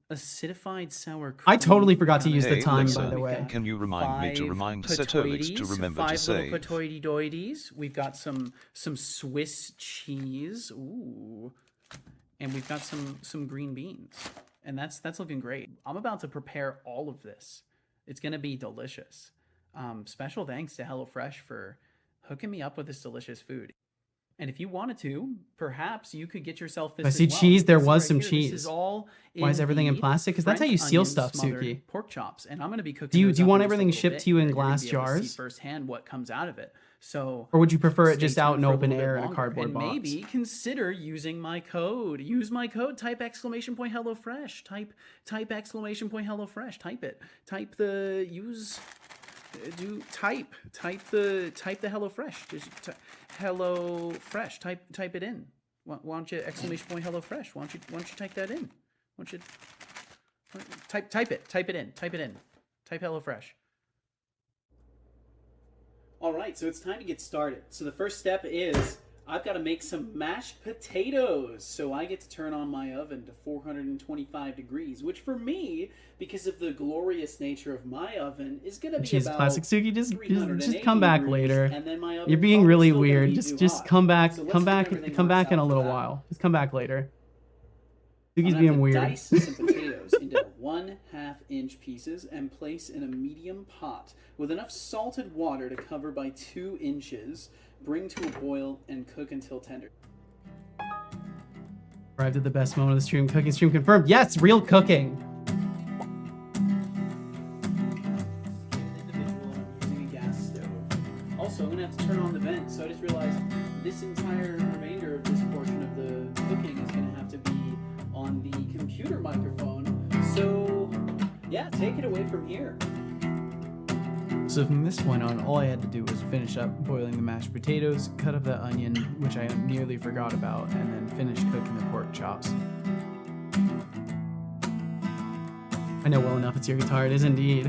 acidified sour cream. I totally forgot to use the thyme, by the way. Can you remind me to remind Setolix to remember to say? 5 little patoides. We've got some Swiss cheese. Ooh. And we've got some green beans, and that's looking great. I'm about to prepare all of this. It's gonna be delicious. Special thanks to HelloFresh for hooking me up with this delicious food. And if you wanted to, perhaps you could get yourself this. I see cheese. There was some cheese. Why is everything in plastic? Because that's how you seal stuff, Suki. Pork chops, and I'm gonna be cooking. Do you want everything shipped to you in glass jars? See firsthand what comes out of it. So, or would you prefer it just out in open air in a cardboard box? Maybe consider using my code. Use my code. Type !HelloFresh. Type !HelloFresh. Type it. Type the HelloFresh. Just HelloFresh. Type it in. Why don't you !HelloFresh? Why don't you type that in? Why don't you type it? Type it in. Type HelloFresh. All right, so it's time to get started. So the first step is I've got to make some mashed potatoes. So I get to turn on my oven to 425 degrees, which for me, because of the glorious nature of my oven, is going to be about plastic. Suki, just come back later. And then my oven, you're being really weird. Just come back. So come back in a little while. Just come back later. Suki's being weird. Dice some potatoes into 1/2 inch pieces and place in a medium pot with enough salted water to cover by 2 inches. Bring to a boil and cook until tender. Arrived at the best moment of the stream. Cooking stream confirmed. Yes, real cooking. Using a gas stove. Also, I'm gonna have to turn on the vent. So I just realized this entire remainder of this portion of the cooking is gonna have to be on on the computer microphone. So yeah, take it away from here. So from this point on, all I had to do was finish up boiling the mashed potatoes, cut up that onion, which I nearly forgot about, and then finish cooking the pork chops. I know well enough it's your guitar, it is indeed.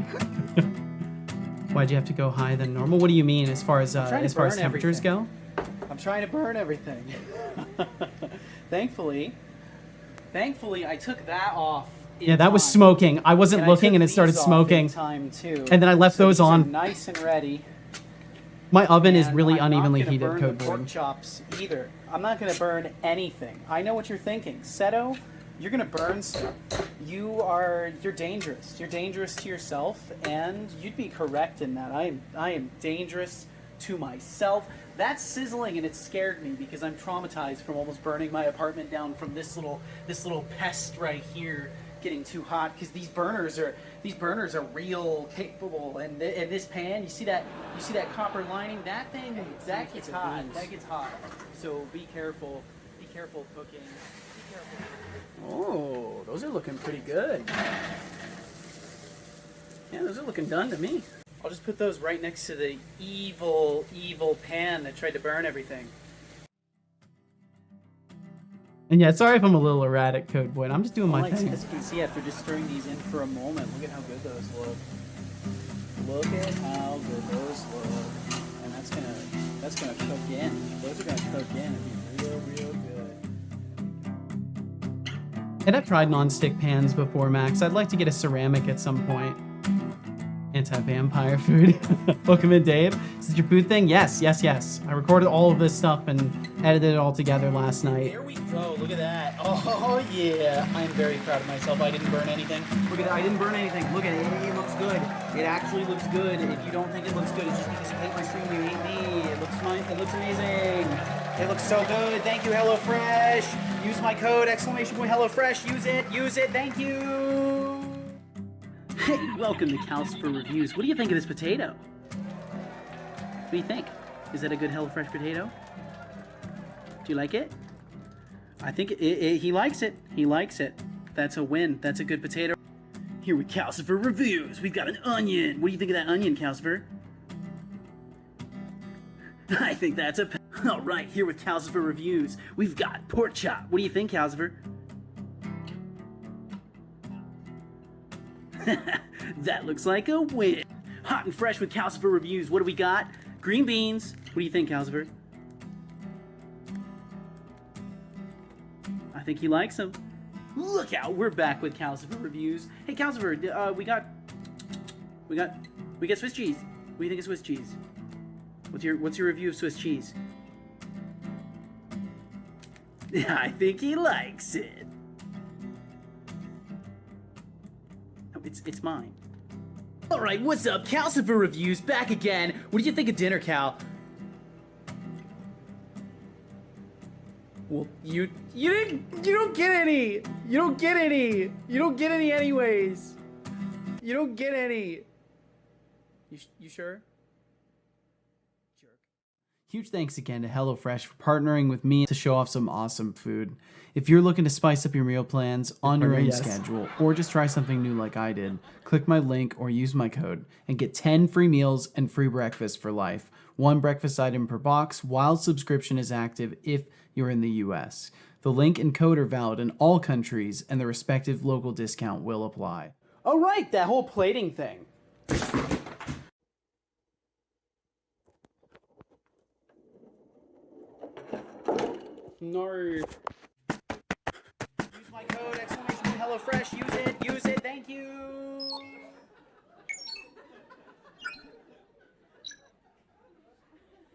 Why'd you have to go higher than normal? What do you mean as far as temperatures go? I'm trying to burn everything. Thankfully, I took that off. Yeah, that was smoking. I wasn't looking and it started smoking. And then I left those on. Nice and ready. My oven is really unevenly heated. I'm not gonna burn the pork chops either. I'm not gonna burn anything. I know what you're thinking. Seto, you're gonna burn stuff. You're dangerous. You're dangerous to yourself, and you'd be correct in that. I am dangerous to myself. That's sizzling, and it scared me because I'm traumatized from almost burning my apartment down from this little pest right here getting too hot, because these burners are real capable. And this pan, you see that copper lining, that gets hot. So be careful cooking. Be careful. Oh, those are looking pretty good. Yeah, those are looking done to me. I'll just put those right next to the evil pan that tried to burn everything. And yeah, sorry if I'm a little erratic, Code Boy. I'm just doing my thing. As you can see, after just stirring these in for a moment, look at how good those look. Look at how good those look. And that's gonna cook in. Those are gonna cook in and be real good. And I've tried non-stick pans before, Max. I'd like to get a ceramic at some point. Anti-vampire food. Welcome in, Dave. Is it your food thing? Yes. I recorded all of this stuff and edited it all together last night. There we go. Look at that. Oh, yeah. I'm very proud of myself. I didn't burn anything. Look at that. I didn't burn anything. Look at it. It looks good. It actually looks good. If you don't think it looks good, it's just because you hate my stream. You hate me. It looks amazing. It looks so good. Thank you, HelloFresh. Use my code, !HelloFresh. Use it. Thank you. Hey, welcome to Calcifer Reviews. What do you think of this potato? What do you think? Is that a good HelloFresh potato? Do you like it? I think he likes it. He likes it. That's a win. That's a good potato. Here with Calcifer Reviews, we've got an onion. What do you think of that onion, Calcifer? I think that's a... All right, here with Calcifer Reviews, we've got pork chop. What do you think, Calcifer? That looks like a win. Hot and fresh with Calcifer Reviews. What do we got? Green beans. What do you think, Calcifer? I think he likes them. Look out, we're back with Calcifer Reviews. Hey, Calcifer, we got Swiss cheese. What do you think of Swiss cheese? What's your review of Swiss cheese? I think he likes it. It's mine. All right, what's up? Calcifer Reviews back again. What did you think of dinner, Cal? Well, you don't get any. You don't get any. You don't get any anyways. You don't get any. You sure? Jerk. Huge thanks again to HelloFresh for partnering with me to show off some awesome food. If you're looking to spice up your meal plans on your own schedule, or just try something new like I did, click my link or use my code and get 10 free meals and free breakfast for life. 1 breakfast item per box while subscription is active if you're in the US. The link and code are valid in all countries and the respective local discount will apply. Oh right, that whole plating thing. No. Use my code, !HelloFresh. Use it, thank you.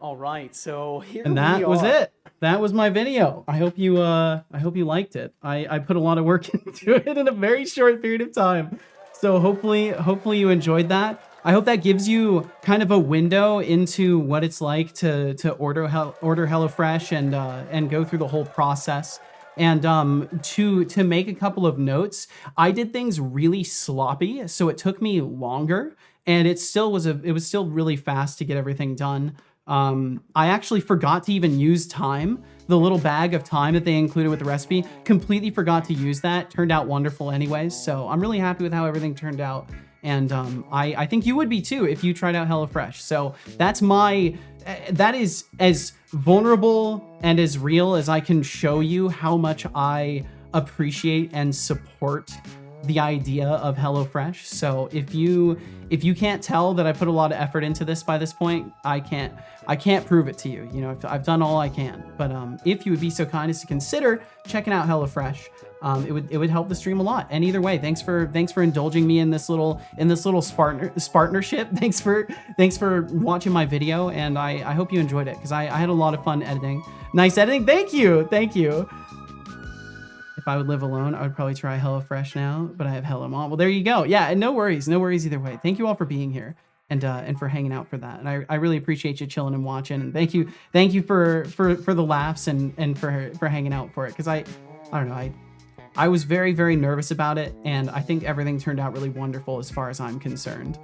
All right, so here we are. And that was it. That was my video. I hope you liked it. I put a lot of work into it in a very short period of time. So hopefully you enjoyed that. I hope that gives you kind of a window into what it's like to order HelloFresh and go through the whole process. And to make a couple of notes, I did things really sloppy, so it took me longer, and it was still really fast to get everything done. I actually forgot to even use thyme. The little bag of thyme that they included with the recipe, completely forgot to use that. Turned out wonderful anyways. So I'm really happy with how everything turned out. And I think you would be too if you tried out HelloFresh. So that's that is as vulnerable and as real as I can show you how much I appreciate and support the idea of HelloFresh. So if you can't tell that I put a lot of effort into this by this point, I can't prove it to you. You know, I've done all I can. But if you would be so kind as to consider checking out HelloFresh, it would help the stream a lot. And either way, thanks for indulging me in this little partnership. Thanks for watching my video, and I hope you enjoyed it because I had a lot of fun editing. Nice editing. Thank you. If I would live alone, I would probably try HelloFresh now, but I have Hello Mom. Well, there you go. Yeah, and no worries either way. Thank you all for being here and for hanging out for that. And I really appreciate you chilling and watching. And thank you for the laughs and for hanging out for it. Because I don't know, I was very, very nervous about it, and I think everything turned out really wonderful as far as I'm concerned.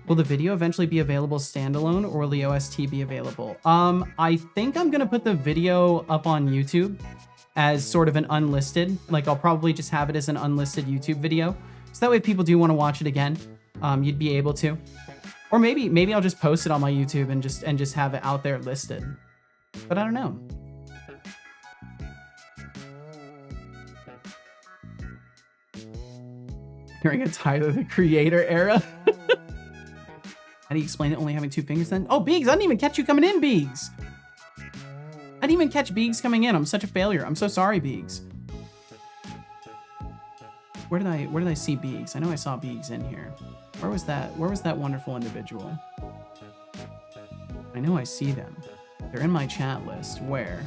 Will the video eventually be available standalone, or will the OST be available? I think I'm gonna put the video up on YouTube as sort of an unlisted. Like, I'll probably just have it as an unlisted YouTube video, so that way if people do want to watch it again, you'd be able to. Or maybe I'll just post it on my YouTube and just have it out there listed. But I don't know. Hearing a Tyler the Creator era. How do you explain it only having 2 fingers then? Oh, Beegs, I didn't even catch you coming in, Beegs. I didn't even catch Beegs coming in. I'm such a failure. I'm so sorry, Beegs. Where did I see Beegs? I know I saw Beegs in here. Where was that wonderful individual? I know I see them. They're in my chat list. Where?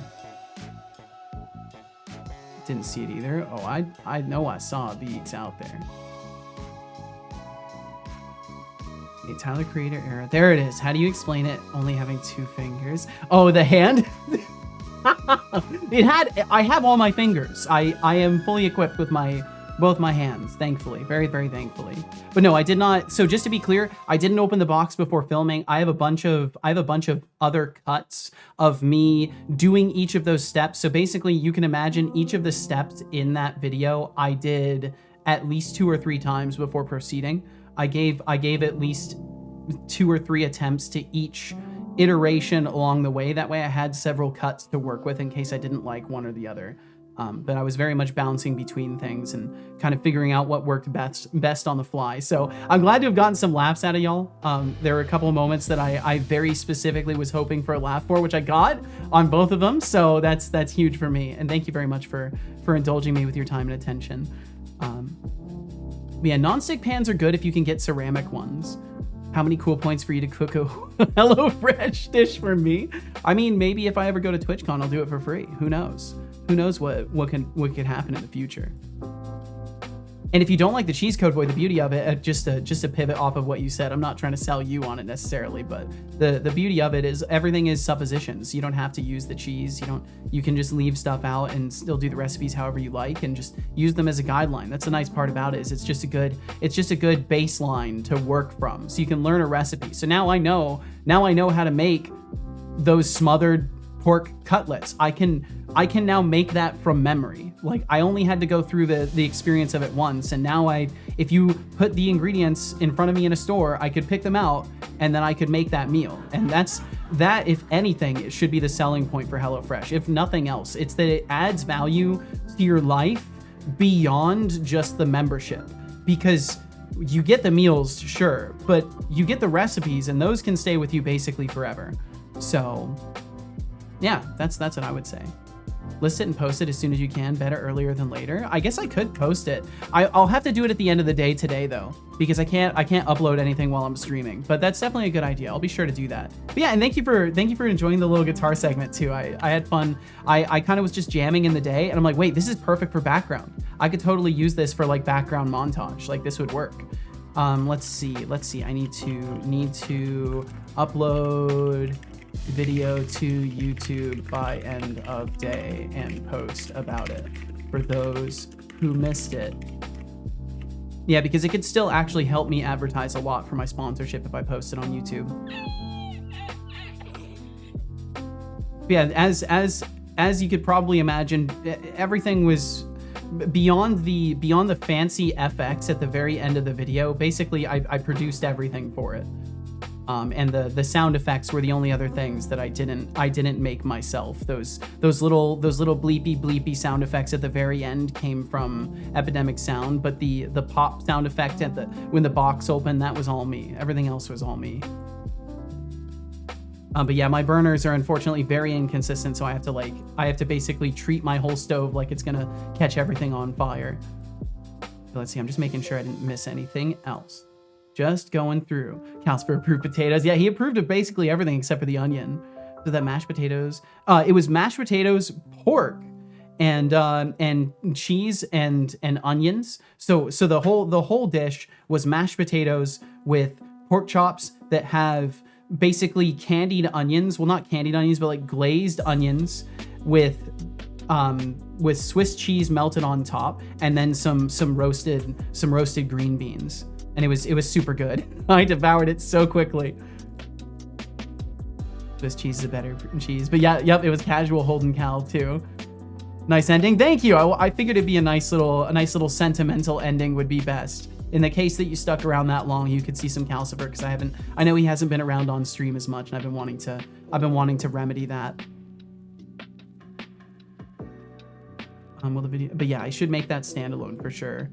Didn't see it either. Oh, I know I saw Beegs out there. Okay, Tyler Creator era. There it is. How do you explain it only having 2 fingers? Oh, the hand? I have all my fingers. I am fully equipped with both my hands, thankfully. Very, very thankfully. But no, I did not. So just to be clear, I didn't open the box before filming. I have a bunch of other cuts of me doing each of those steps. So basically you can imagine each of the steps in that video I did at least 2 or 3 times before proceeding. I gave at least 2 or 3 attempts to each iteration along the way. That way I had several cuts to work with in case I didn't like one or the other. But I was very much bouncing between things and kind of figuring out what worked best on the fly. So I'm glad to have gotten some laughs out of y'all. There were a couple of moments that I very specifically was hoping for a laugh for, which I got on both of them. So that's huge for me. And thank you very much for indulging me with your time and attention. Yeah, non-stick pans are good if you can get ceramic ones. How many cool points for you to cook a HelloFresh dish for me? I mean, maybe if I ever go to TwitchCon, I'll do it for free. Who knows? Who knows what could happen in the future? And if you don't like the cheese code, boy, the beauty of it, just to pivot off of what you said, I'm not trying to sell you on it necessarily, but the beauty of it is everything is suppositions. You don't have to use the cheese. You can just leave stuff out and still do the recipes however you like and just use them as a guideline. That's the nice part about it, is it's just a good baseline to work from. So you can learn a recipe. So now I know how to make those smothered pork cutlets. I can now make that from memory. Like, I only had to go through the experience of it once, and now if you put the ingredients in front of me in a store, I could pick them out and then I could make that meal. And that, if anything, it should be the selling point for HelloFresh. If nothing else, it's that it adds value to your life beyond just the membership, because you get the meals, sure, but you get the recipes, and those can stay with you basically forever. So yeah, that's what I would say. List it and post it as soon as you can. Better earlier than later. I guess I could post it. I'll have to do it at the end of the day today though, because I can't upload anything while I'm streaming. But that's definitely a good idea. I'll be sure to do that. But yeah, and thank you for enjoying the little guitar segment too. I had fun. I kind of was just jamming in the day, and I'm like, wait, this is perfect for background. I could totally use this for like background montage. Like, this would work. Let's see. I need to upload video to YouTube by end of day and post about it for those who missed it. Yeah, because it could still actually help me advertise a lot for my sponsorship if I post it on YouTube. Yeah, as you could probably imagine, everything was beyond the fancy FX at the very end of the video. Basically, I produced everything for it. And the sound effects were the only other things that I didn't make myself. Those little bleepy sound effects at the very end came from Epidemic Sound, but the pop sound effect at when the box opened, that was all me. Everything else was all me. But yeah, my burners are unfortunately very inconsistent, so I have to basically treat my whole stove like it's gonna catch everything on fire. So let's see, I'm just making sure I didn't miss anything else. Just going through. Casper approved potatoes. Yeah, he approved of basically everything except for the onion. So that mashed potatoes. It was mashed potatoes, pork, and cheese and onions. So the whole dish was mashed potatoes with pork chops that have basically candied onions. Well, not candied onions, but like glazed onions with Swiss cheese melted on top, and then some roasted green beans. And it was super good. I devoured it so quickly. Swiss cheese is a better cheese, but yeah, yep, it was casual Holden Cal too. Nice ending. Thank you. I figured it'd be a nice little sentimental ending would be best. In the case that you stuck around that long, you could see some Calcifer, because I know he hasn't been around on stream as much, and I've been wanting to remedy that. Well, the video, but yeah, I should make that standalone for sure.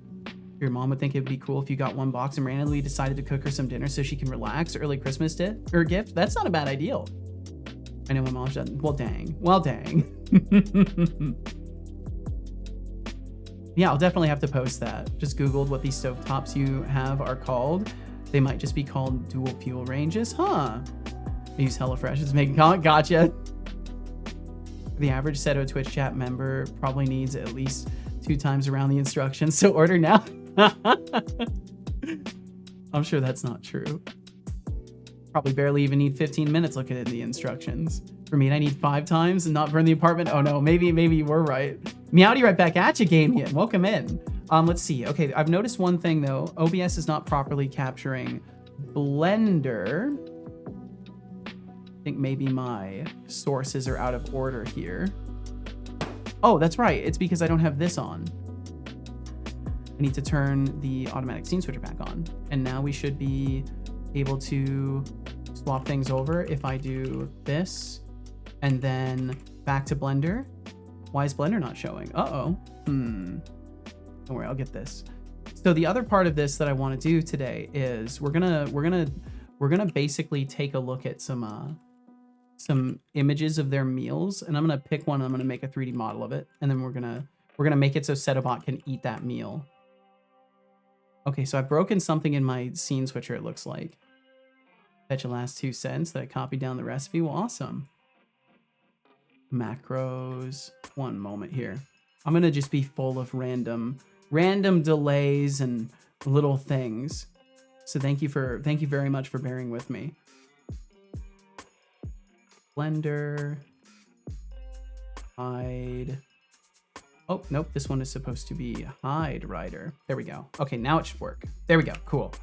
Your mom would think it would be cool if you got one box and randomly decided to cook her some dinner so she can relax. Early Christmas gift. That's not a bad idea. I know my mom's done. Well, dang. Yeah, I'll definitely have to post that. Just Googled what these stovetops you have are called. They might just be called dual fuel ranges. Huh. I use HelloFresh. It's making comment. Gotcha. The average Seto Twitch chat member probably needs at least 2 times around the instructions. So order now. I'm sure that's not true. Probably barely even need 15 minutes looking at the instructions. For me, I need 5 times and not burn the apartment. Oh no, maybe you were right. Meowdy right back at you, Gamian. Welcome in. Let's see. Okay, I've noticed one thing though. OBS is not properly capturing Blender. I think maybe my sources are out of order here. Oh, that's right. It's because I don't have this on. I need to turn the automatic scene switcher back on. And now we should be able to swap things over if I do this and then back to Blender. Why is Blender not showing? Uh-oh. Don't worry, I'll get this. So the other part of this that I want to do today is we're gonna basically take a look at some images of their meals, and I'm gonna pick one and I'm gonna make a 3D model of it, and then we're gonna make it so Setobot can eat that meal. Okay, so I've broken something in my scene switcher, it looks like. Fetch the last 2 cents that I copied down the recipe. Well, awesome. Macros. One moment here. I'm gonna just be full of random delays and little things. So thank you very much for bearing with me. Blender. Hide. Oh, nope, this one is supposed to be hide Rider. There we go. Okay, now it should work. There we go, cool.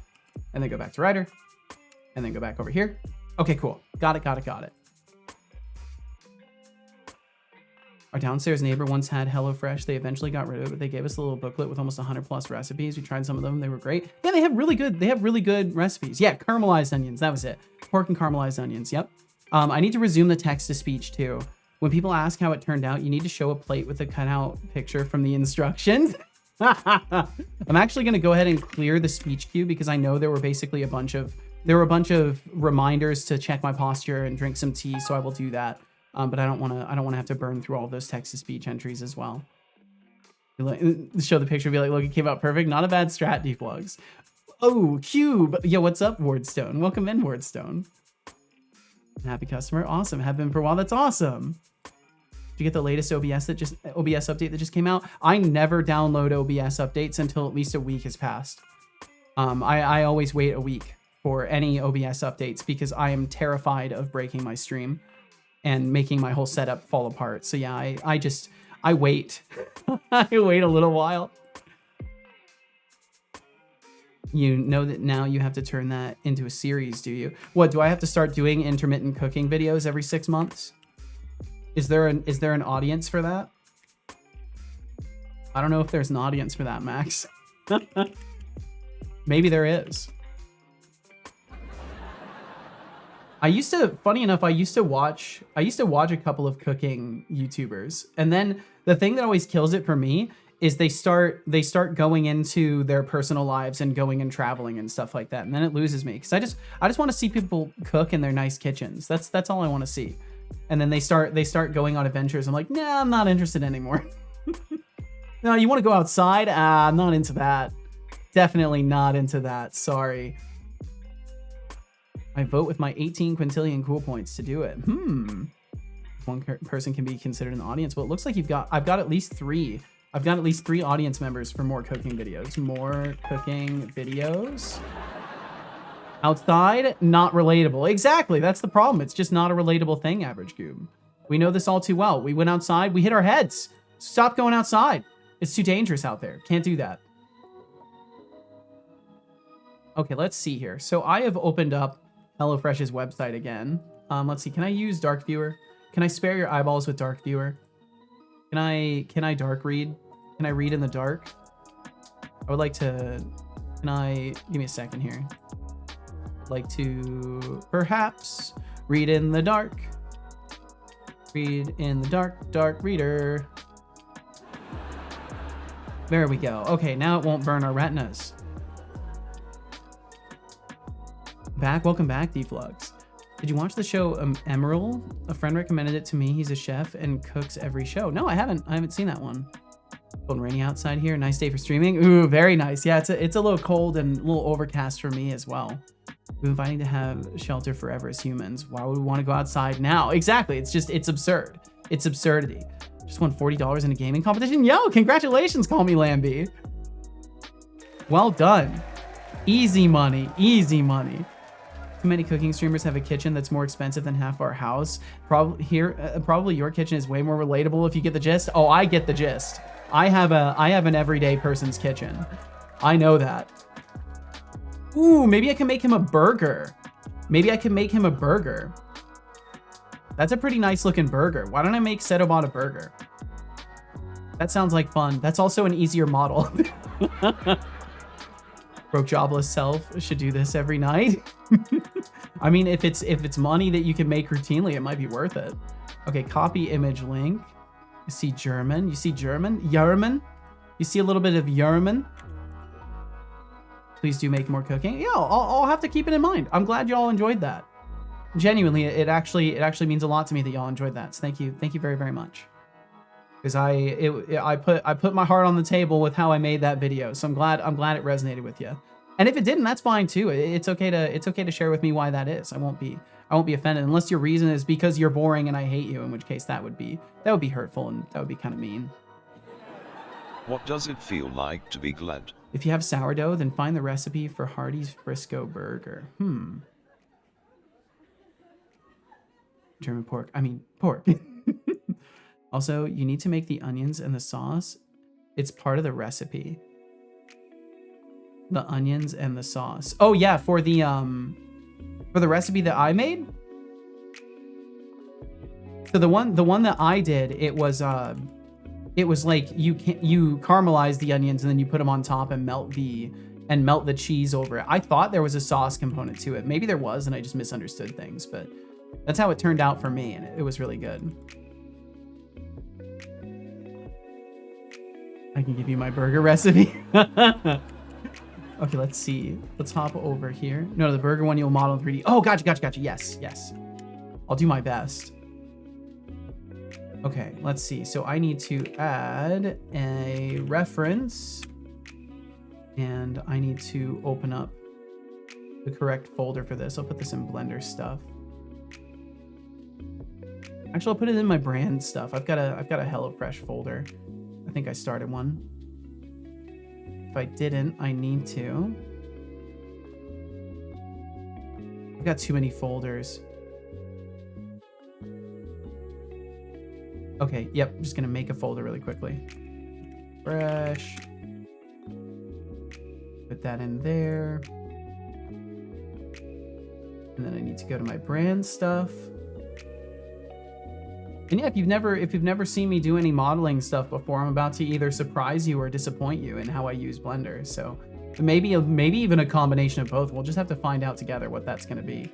And then go back to Rider. And then go back over here. Okay, cool. Got it. Our downstairs neighbor once had HelloFresh. They eventually got rid of it, but they gave us a little booklet with almost 100+ recipes. We tried some of them. They were great. Yeah, they have really good recipes. Yeah, caramelized onions. That was it. Pork and caramelized onions. Yep. I need to resume the text-to-speech too. When people ask how it turned out, you need to show a plate with a cutout picture from the instructions. I'm actually going to go ahead and clear the speech queue because I know there were basically a bunch of reminders to check my posture and drink some tea, so I will do that. But I don't want to have to burn through all those text-to-speech entries as well. Show the picture, be like, look, it came out perfect. Not a bad strat, Deflogs. Oh, Cube. Yo, what's up, Wardstone? Welcome in, Wardstone. Happy customer. Awesome. Have been for a while. That's awesome. Did you get the latest OBS update that just came out? I never download OBS updates until at least a week has passed. I always wait a week for any OBS updates because I am terrified of breaking my stream and making my whole setup fall apart. So yeah, I wait. I wait a little while. You know that now you have to turn that into a series, do you? What, do I have to start doing intermittent cooking videos every 6 months? Is there an audience for that? I don't know if there's an audience for that, Max. Maybe there is. Funny enough, I used to watch a couple of cooking YouTubers, and then the thing that always kills it for me is they start going into their personal lives and going and traveling and stuff like that, and then it loses me because I just want to see people cook in their nice kitchens. That's all I want to see. And then they start going on adventures. I'm like, nah, I'm not interested anymore. No, you want to go outside? I'm not into that. Definitely not into that. Sorry. I vote with my 18 quintillion cool points to do it. One person can be considered an audience. Well, it looks like I've got at least 3. I've got at least 3 audience members for more cooking videos. More cooking videos. Outside, not relatable. Exactly, that's the problem. It's just not a relatable thing, Average Goob. We know this all too well. We went outside, we hit our heads. Stop going outside. It's too dangerous out there. Can't do that. Okay, let's see here. So I have opened up HelloFresh's website again. Let's see, can I use Dark Viewer? Can I spare your eyeballs with Dark Viewer? Can I dark read? Can I read in the dark? I would like to, give me a second here. I'd like to perhaps read in the dark. Read in the dark reader. There we go. Okay, now it won't burn our retinas. Welcome back, D-Vlogs. Did you watch the show Emerald? A friend recommended it to me. He's a chef and cooks every show. No, I haven't seen that one. Cold and rainy outside here. Nice day for streaming. Ooh, very nice. Yeah, it's a little cold and a little overcast for me as well. We've been fighting to have shelter forever as humans. Why would we want to go outside now? Exactly. It's absurd. It's absurdity. Just won $40 in a gaming competition. Yo, congratulations, Call Me Lambie. Well done. Easy money. Easy money. Too many cooking streamers have a kitchen that's more expensive than half our house. Probably your kitchen is way more relatable if you get the gist. Oh, I get the gist. I have an everyday person's kitchen. I know that. Ooh, maybe I can make him a burger. Maybe I can make him a burger. That's a pretty nice looking burger. Why don't I make Setobot a burger? That sounds like fun. That's also an easier model. Broke jobless self should do this every night. I mean, if it's money that you can make routinely, it might be worth it. Okay, copy image link. You see German. You see German? German? You see a little bit of German? Please do make more cooking. Yeah, I'll have to keep it in mind. I'm glad y'all enjoyed that. Genuinely, it actually means a lot to me that y'all enjoyed that. So thank you very, very much. Because I put my heart on the table with how I made that video. So I'm glad it resonated with you. And if it didn't, that's fine too. It's okay to share with me why that is. I won't be offended unless your reason is because you're boring and I hate you, in which case that would be hurtful and that would be kind of mean. What does it feel like to be glad? If you have sourdough, then find the recipe for Hardee's Frisco Burger. German pork. I mean, pork. Also, you need to make the onions and the sauce. It's part of the recipe. The onions and the sauce. Oh yeah, for the recipe that I made. So the one that I did, it was like you caramelize the onions and then you put them on top and melt the cheese over it. I thought there was a sauce component to it. Maybe there was and I just misunderstood things, but that's how it turned out for me and it was really good. I can give you my burger recipe. Okay, let's see. Let's hop over here. No, the burger one you'll model in 3D. Oh, gotcha. Yes. I'll do my best. Okay, let's see. So I need to add a reference and I need to open up the correct folder for this. I'll put this in Blender stuff. Actually, I'll put it in my brand stuff. I've got a HelloFresh folder. I think I started one. If I didn't, I need to. I've got too many folders. Okay, yep, I'm just gonna make a folder really quickly. Fresh. Put that in there. And then I need to go to my brand stuff. And yeah, if you've never seen me do any modeling stuff before, I'm about to either surprise you or disappoint you in how I use Blender. So maybe even a combination of both. We'll just have to find out together what that's going to be.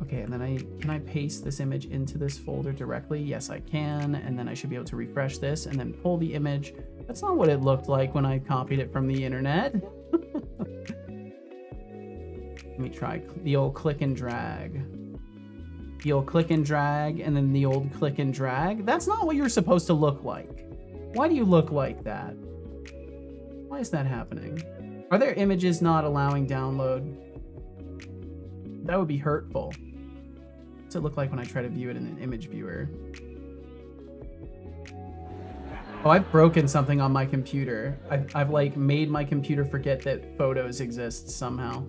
Okay, and then can I paste this image into this folder directly? Yes, I can. And then I should be able to refresh this and then pull the image. That's not what it looked like when I copied it from the internet. Let me try the old click and drag. The old click and drag, and then the old click and drag. That's not what you're supposed to look like. Why do you look like that? Why is that happening? Are there images not allowing download? That would be hurtful. What's it look like when I try to view it in an image viewer? Oh, I've broken something on my computer. I've like made my computer forget that photos exist somehow.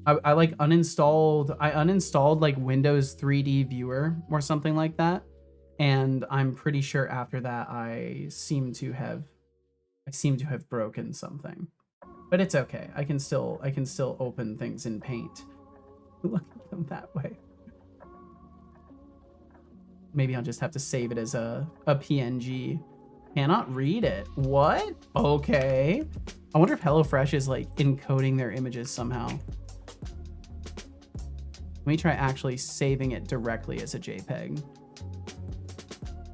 I like uninstalled like Windows 3D viewer or something like that. And I'm pretty sure after that I seem to have broken something. But it's okay. I can still open things in Paint. Look at them that way. Maybe I'll just have to save it as a PNG. Cannot read it. What? Okay. I wonder if HelloFresh is like encoding their images somehow. Let me try actually saving it directly as a JPEG.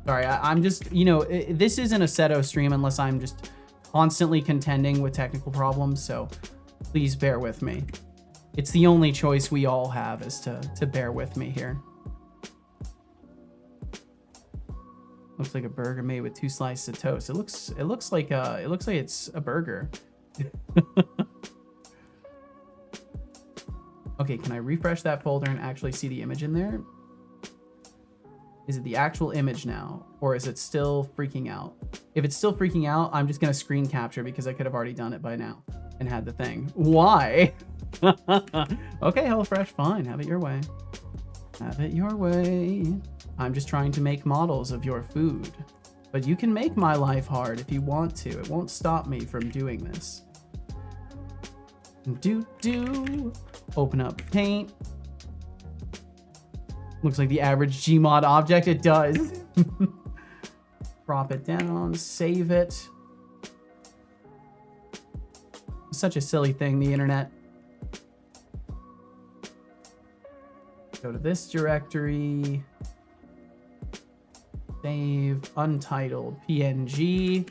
Sorry, I'm just, you know, this isn't a Seto stream unless I'm just constantly contending with technical problems, so please bear with me. It's the only choice we all have is to bear with me here. Looks like a burger made with 2 slices of toast. It looks like it's a burger. Okay, can I refresh that folder and actually see the image in there? Is it the actual image now, or is it still freaking out? If it's still freaking out, I'm just gonna screen capture because I could have already done it by now and had the thing. Why? Okay, HelloFresh, fine, have it your way. Have it your way. I'm just trying to make models of your food. But you can make my life hard if you want to. It won't stop me from doing this. Open up Paint. Looks like the average Gmod object. It does. Drop it down, save it. Such a silly thing, the internet. Go to this directory. Save untitled PNG.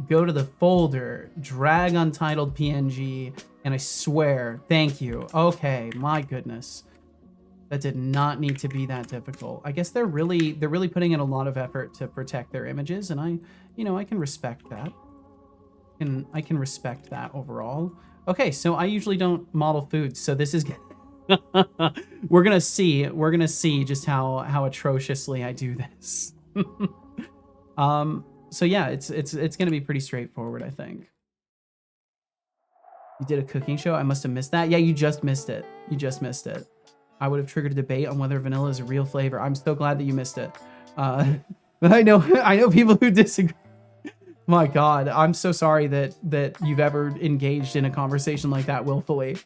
Go to the folder, drag untitled PNG, and I swear, thank you. Okay, my goodness. That did not need to be that difficult. I guess they're really putting in a lot of effort to protect their images, and I can respect that. And I can respect that overall. Okay, so I usually don't model foods, so this is we're gonna see just how atrociously I do this. So yeah, it's gonna be pretty straightforward, I think. You did a cooking show? I must have missed that. Yeah, you just missed it. I would have triggered a debate on whether vanilla is a real flavor. I'm so glad that you missed it. But I know people who disagree. My God, I'm so sorry that you've ever engaged in a conversation like that willfully.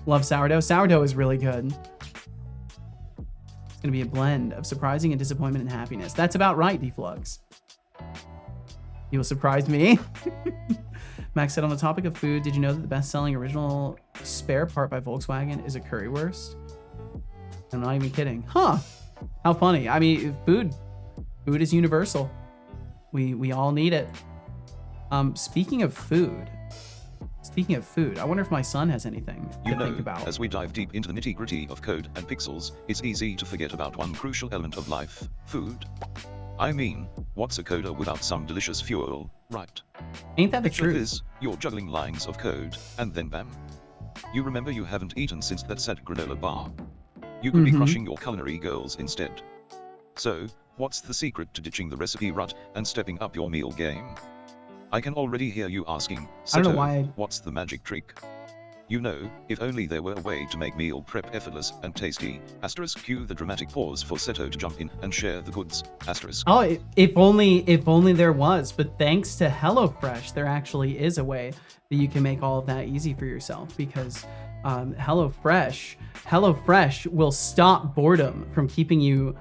Love sourdough. Sourdough is really good. It's gonna be a blend of surprising and disappointment and happiness. That's about right, Deflux. You will surprise me. Max said, on the topic of food, did you know that the best-selling original spare part by Volkswagen is a currywurst? I'm not even kidding. Huh. How funny. I mean, food is universal. We all need it. Speaking of food, I wonder if my son has anything to think about. As we dive deep into the nitty-gritty of code and pixels, it's easy to forget about one crucial element of life, food. I mean, what's a coder without some delicious fuel, right? Ain't that the truth? Is, you're juggling lines of code, and then bam. You remember you haven't eaten since that sad granola bar. You could be crushing your culinary goals instead. So, what's the secret to ditching the recipe rut and stepping up your meal game? I can already hear you asking, I don't know why. What's the magic trick? You know, if only there were a way to make meal prep effortless and tasty. Asterisk cue the dramatic pause for Seto to jump in and share the goods. Asterisk. Oh, if only there was. But thanks to HelloFresh, there actually is a way that you can make all of that easy for yourself. Because HelloFresh. HelloFresh will stop boredom from keeping you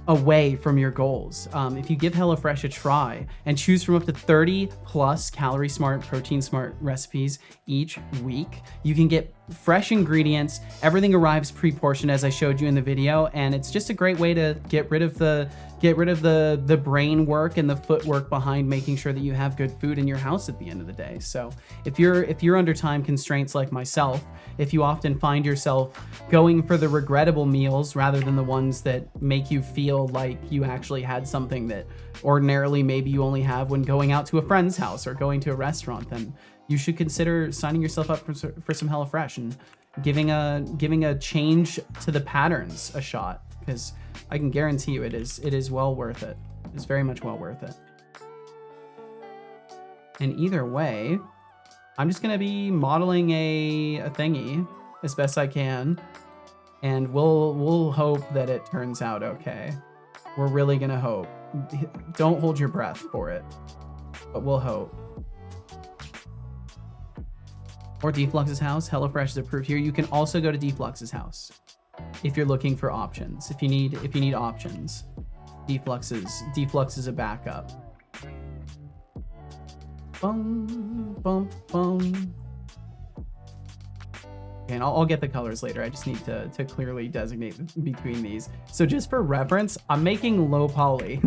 away from your goals. If you give HelloFresh a try and choose from up to 30 plus calorie smart, protein smart recipes each week, you can get fresh ingredients. Everything arrives pre-portioned as I showed you in the video, and it's just a great way to get rid of the brain work and the footwork behind making sure that you have good food in your house at the end of the day. So if you're under time constraints like myself, if you often find yourself going for the regrettable meals rather than the ones that make you feel like you actually had something that ordinarily maybe you only have when going out to a friend's house or going to a restaurant, then you should consider signing yourself up for some HelloFresh and giving a change to the patterns a shot, because I can guarantee you it is well worth it. It's very much well worth it. And either way, I'm just gonna be modeling a thingy as best I can, and we'll hope that it turns out okay. We're really gonna hope. Don't hold your breath for it, but we'll hope. Or Deflux's house. HelloFresh is approved here. You can also go to Deflux's house if you're looking for options. If you need options, Deflux is a backup. Boom, boom, boom. And I'll get the colors later. I just need to clearly designate between these. So just for reference, I'm making low poly.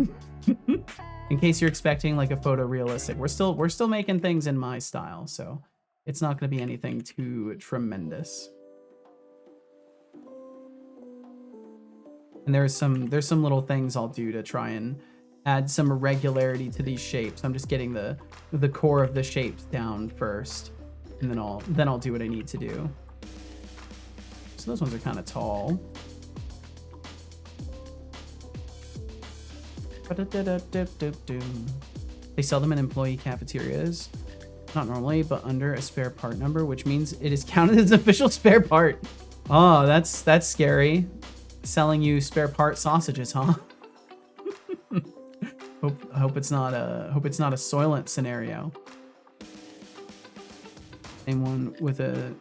In case you're expecting like a photorealistic, we're still making things in my style, so it's not going to be anything too tremendous. And there's some little things I'll do to try and add some irregularity to these shapes. I'm just getting the core of the shapes down first, and then I'll do what I need to do. So those ones are kind of tall. They sell them in employee cafeterias. Not normally, but under a spare part number, which means it is counted as an official spare part. Oh, that's scary. Selling you spare part sausages, huh? hope it's not a Soylent scenario. Same one with a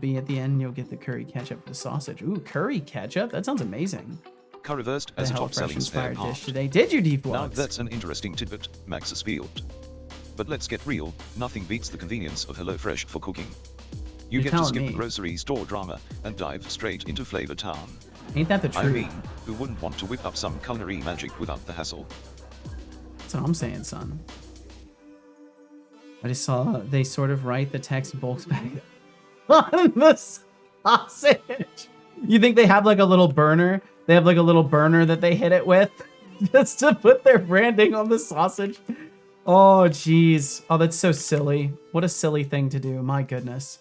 B at the end. You'll get the curry ketchup for the sausage. Ooh, curry ketchup? That sounds amazing. Currywurst as a top-selling spare part. Dish today. Did you Deflux? Now that's an interesting tidbit, Max spieled. But let's get real, nothing beats the convenience of HelloFresh for cooking. You get to skip the grocery store drama and dive straight into Flavor Town. Ain't that the truth? I mean, who wouldn't want to whip up some culinary magic without the hassle? That's what I'm saying, son. I just saw they sort of write the text bulk bag on the sausage. You think they have like a little burner? They have like a little burner that they hit it with just to put their branding on the sausage. Oh, geez. Oh, that's so silly. What a silly thing to do. My goodness.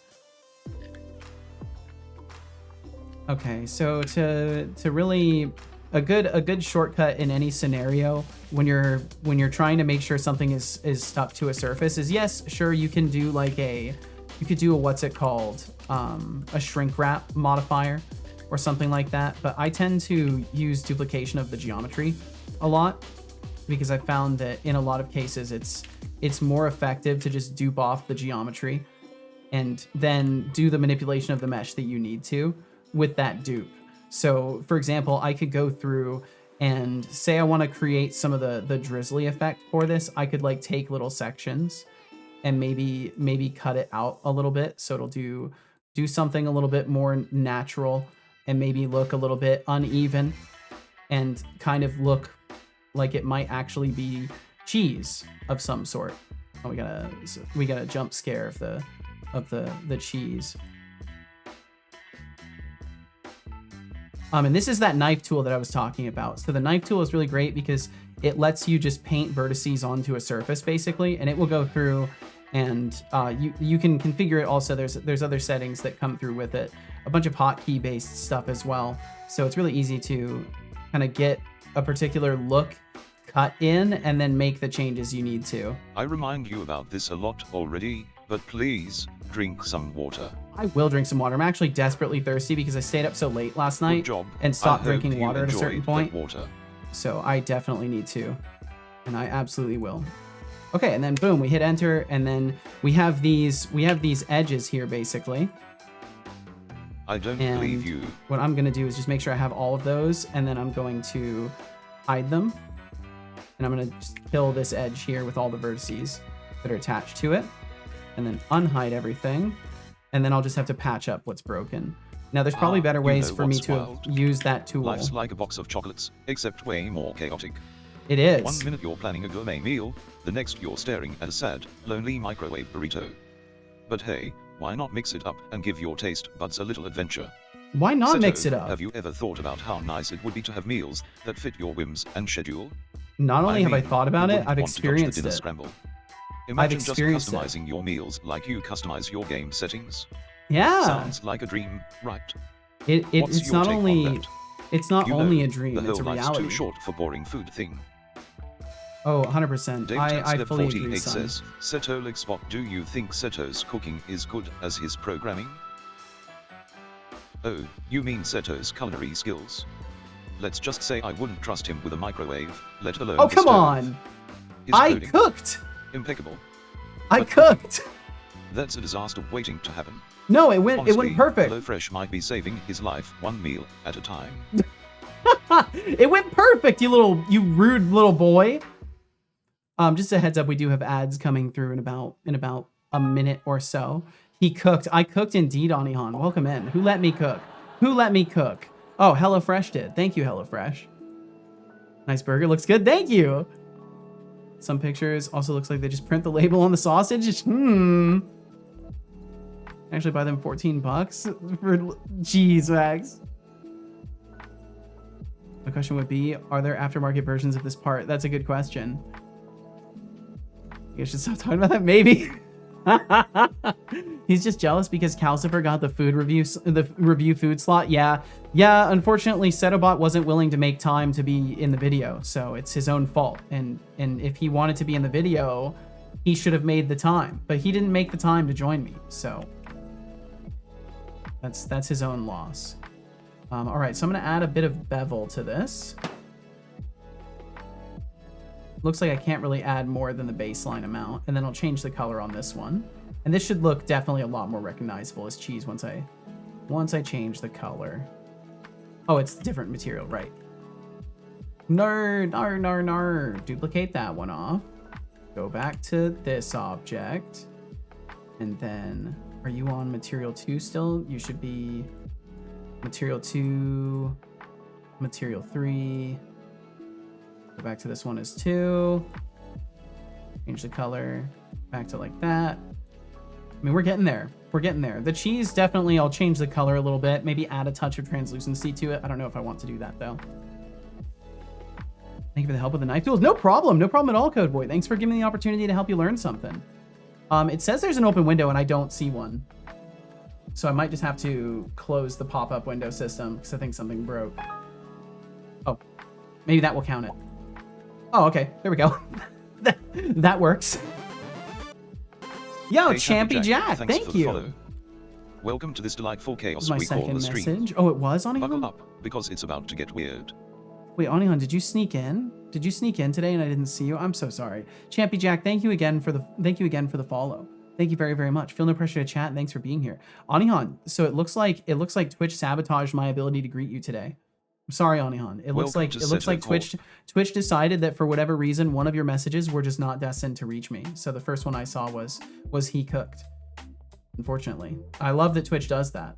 Okay, so to really a good shortcut in any scenario when you're trying to make sure something is stuck to a surface is, yes, sure, you can do like you could do a what's it called, a shrink wrap modifier or something like that. But I tend to use duplication of the geometry a lot, because I found that in a lot of cases it's more effective to just dupe off the geometry and then do the manipulation of the mesh that you need to with that dupe. So for example, I could go through and say I want to create some of the drizzly effect for this. I could like take little sections and maybe cut it out a little bit so it'll do something a little bit more natural and maybe look a little bit uneven and kind of look like it might actually be cheese of some sort. Oh, we got a jump scare of the cheese. And this is that knife tool that I was talking about. So the knife tool is really great because it lets you just paint vertices onto a surface basically, and it will go through and you can configure it also. There's other settings that come through with it, a bunch of hotkey based stuff as well. So it's really easy to kind of get a particular look cut in and then make the changes you need to. I remind you about this a lot already, but please drink some water. I will drink some water. I'm actually desperately thirsty because I stayed up so late last night and stopped drinking water at a certain point. So I definitely need to, and I absolutely will. Okay, and then boom, we hit enter, and then we have these edges here basically. I don't And believe you. what I'm going to do is just make sure I have all of those, and then I'm going to hide them. And I'm going to just kill this edge here with all the vertices that are attached to it, and then unhide everything. And then I'll just have to patch up what's broken. Now, there's probably better ways for me to use that tool. Life's like a box of chocolates, except way more chaotic. It is. 1 minute you're planning a gourmet meal, the next you're staring at a sad, lonely microwave burrito. But hey, why not mix it up and give your taste buds a little adventure? Why not Seto, mix it up? Have you ever thought about how nice it would be to have meals that fit your whims and schedule? Not only have I thought about you it, wouldn't I've want to dodge the experienced dinner it. Scramble. I've Imagine just experienced it. customizing your meals like you customize your game settings. Yeah. Sounds like a dream, right? It's your not take on only that? it's not You only know, a dream, the it's a whole life's reality. too short for boring food thing. Oh, 100%. Dave I Step fully 48 agree, son. says, Seto Spot, do you think Seto's cooking is good as his programming? Oh, you mean Seto's culinary skills? Let's just say I wouldn't trust him with a microwave, let alone Oh, the come stove. on! His I coding, cooked! impeccable. I But cooked! That's a disaster waiting to happen. No, it went Honestly, perfect. HelloFresh might be saving his life one meal at a time. It went perfect, you rude little boy. Just a heads up, we do have ads coming through in about a minute or so. He cooked. I cooked indeed, Anihan. Welcome in. Who let me cook? Who let me cook? Oh, HelloFresh did. Thank you, HelloFresh. Nice burger. Looks good. Thank you. Some pictures also looks like they just print the label on the sausage. Actually buy them $14 for jeez, Max. My question would be, are there aftermarket versions of this part? That's a good question. You should stop talking about that, maybe. He's just jealous because Calcifer got the review food slot. Yeah, unfortunately Setobot wasn't willing to make time to be in the video, so it's his own fault. And if he wanted to be in the video, he should have made the time, but he didn't make the time to join me, so that's his own loss. All right, so I'm gonna add a bit of bevel to this. Looks like I can't really add more than the baseline amount, and then I'll change the color on this one. And this should look definitely a lot more recognizable as cheese once I change the color. Oh, it's different material, right? No. Duplicate that one off. Go back to this object. And then, are you on material 2 still? You should be material 2, material 3. Go back to this one as 2. Change the color back to like that. I mean, we're getting there. We're getting there. The cheese, definitely, I'll change the color a little bit. Maybe add a touch of translucency to it. I don't know if I want to do that, though. Thank you for the help with the knife tools. No problem. No problem at all, Codeboy. Thanks for giving me the opportunity to help you learn something. It says there's an open window, and I don't see one. So I might just have to close the pop-up window system, because I think something broke. Oh, maybe that will count it. Oh, okay. There we go. That works. Yo, Hey, Champy Jack, thanks thank for the you. follow. Welcome to this delightful chaos My we call second the stream. message. Oh, it was Anihan? Buckle up, because it's about to get weird. Wait, Anihan, did you sneak in? Did you sneak in today and I didn't see you? I'm so sorry. Champy Jack, thank you again for the follow. Thank you very, very much. Feel no pressure to chat. Thanks for being here. Anihan, so it looks like Twitch sabotaged my ability to greet you today. I'm sorry, Anihan. It looks like Twitch decided that for whatever reason, one of your messages were just not destined to reach me. So the first one I saw was he cooked. Unfortunately. I love that Twitch does that.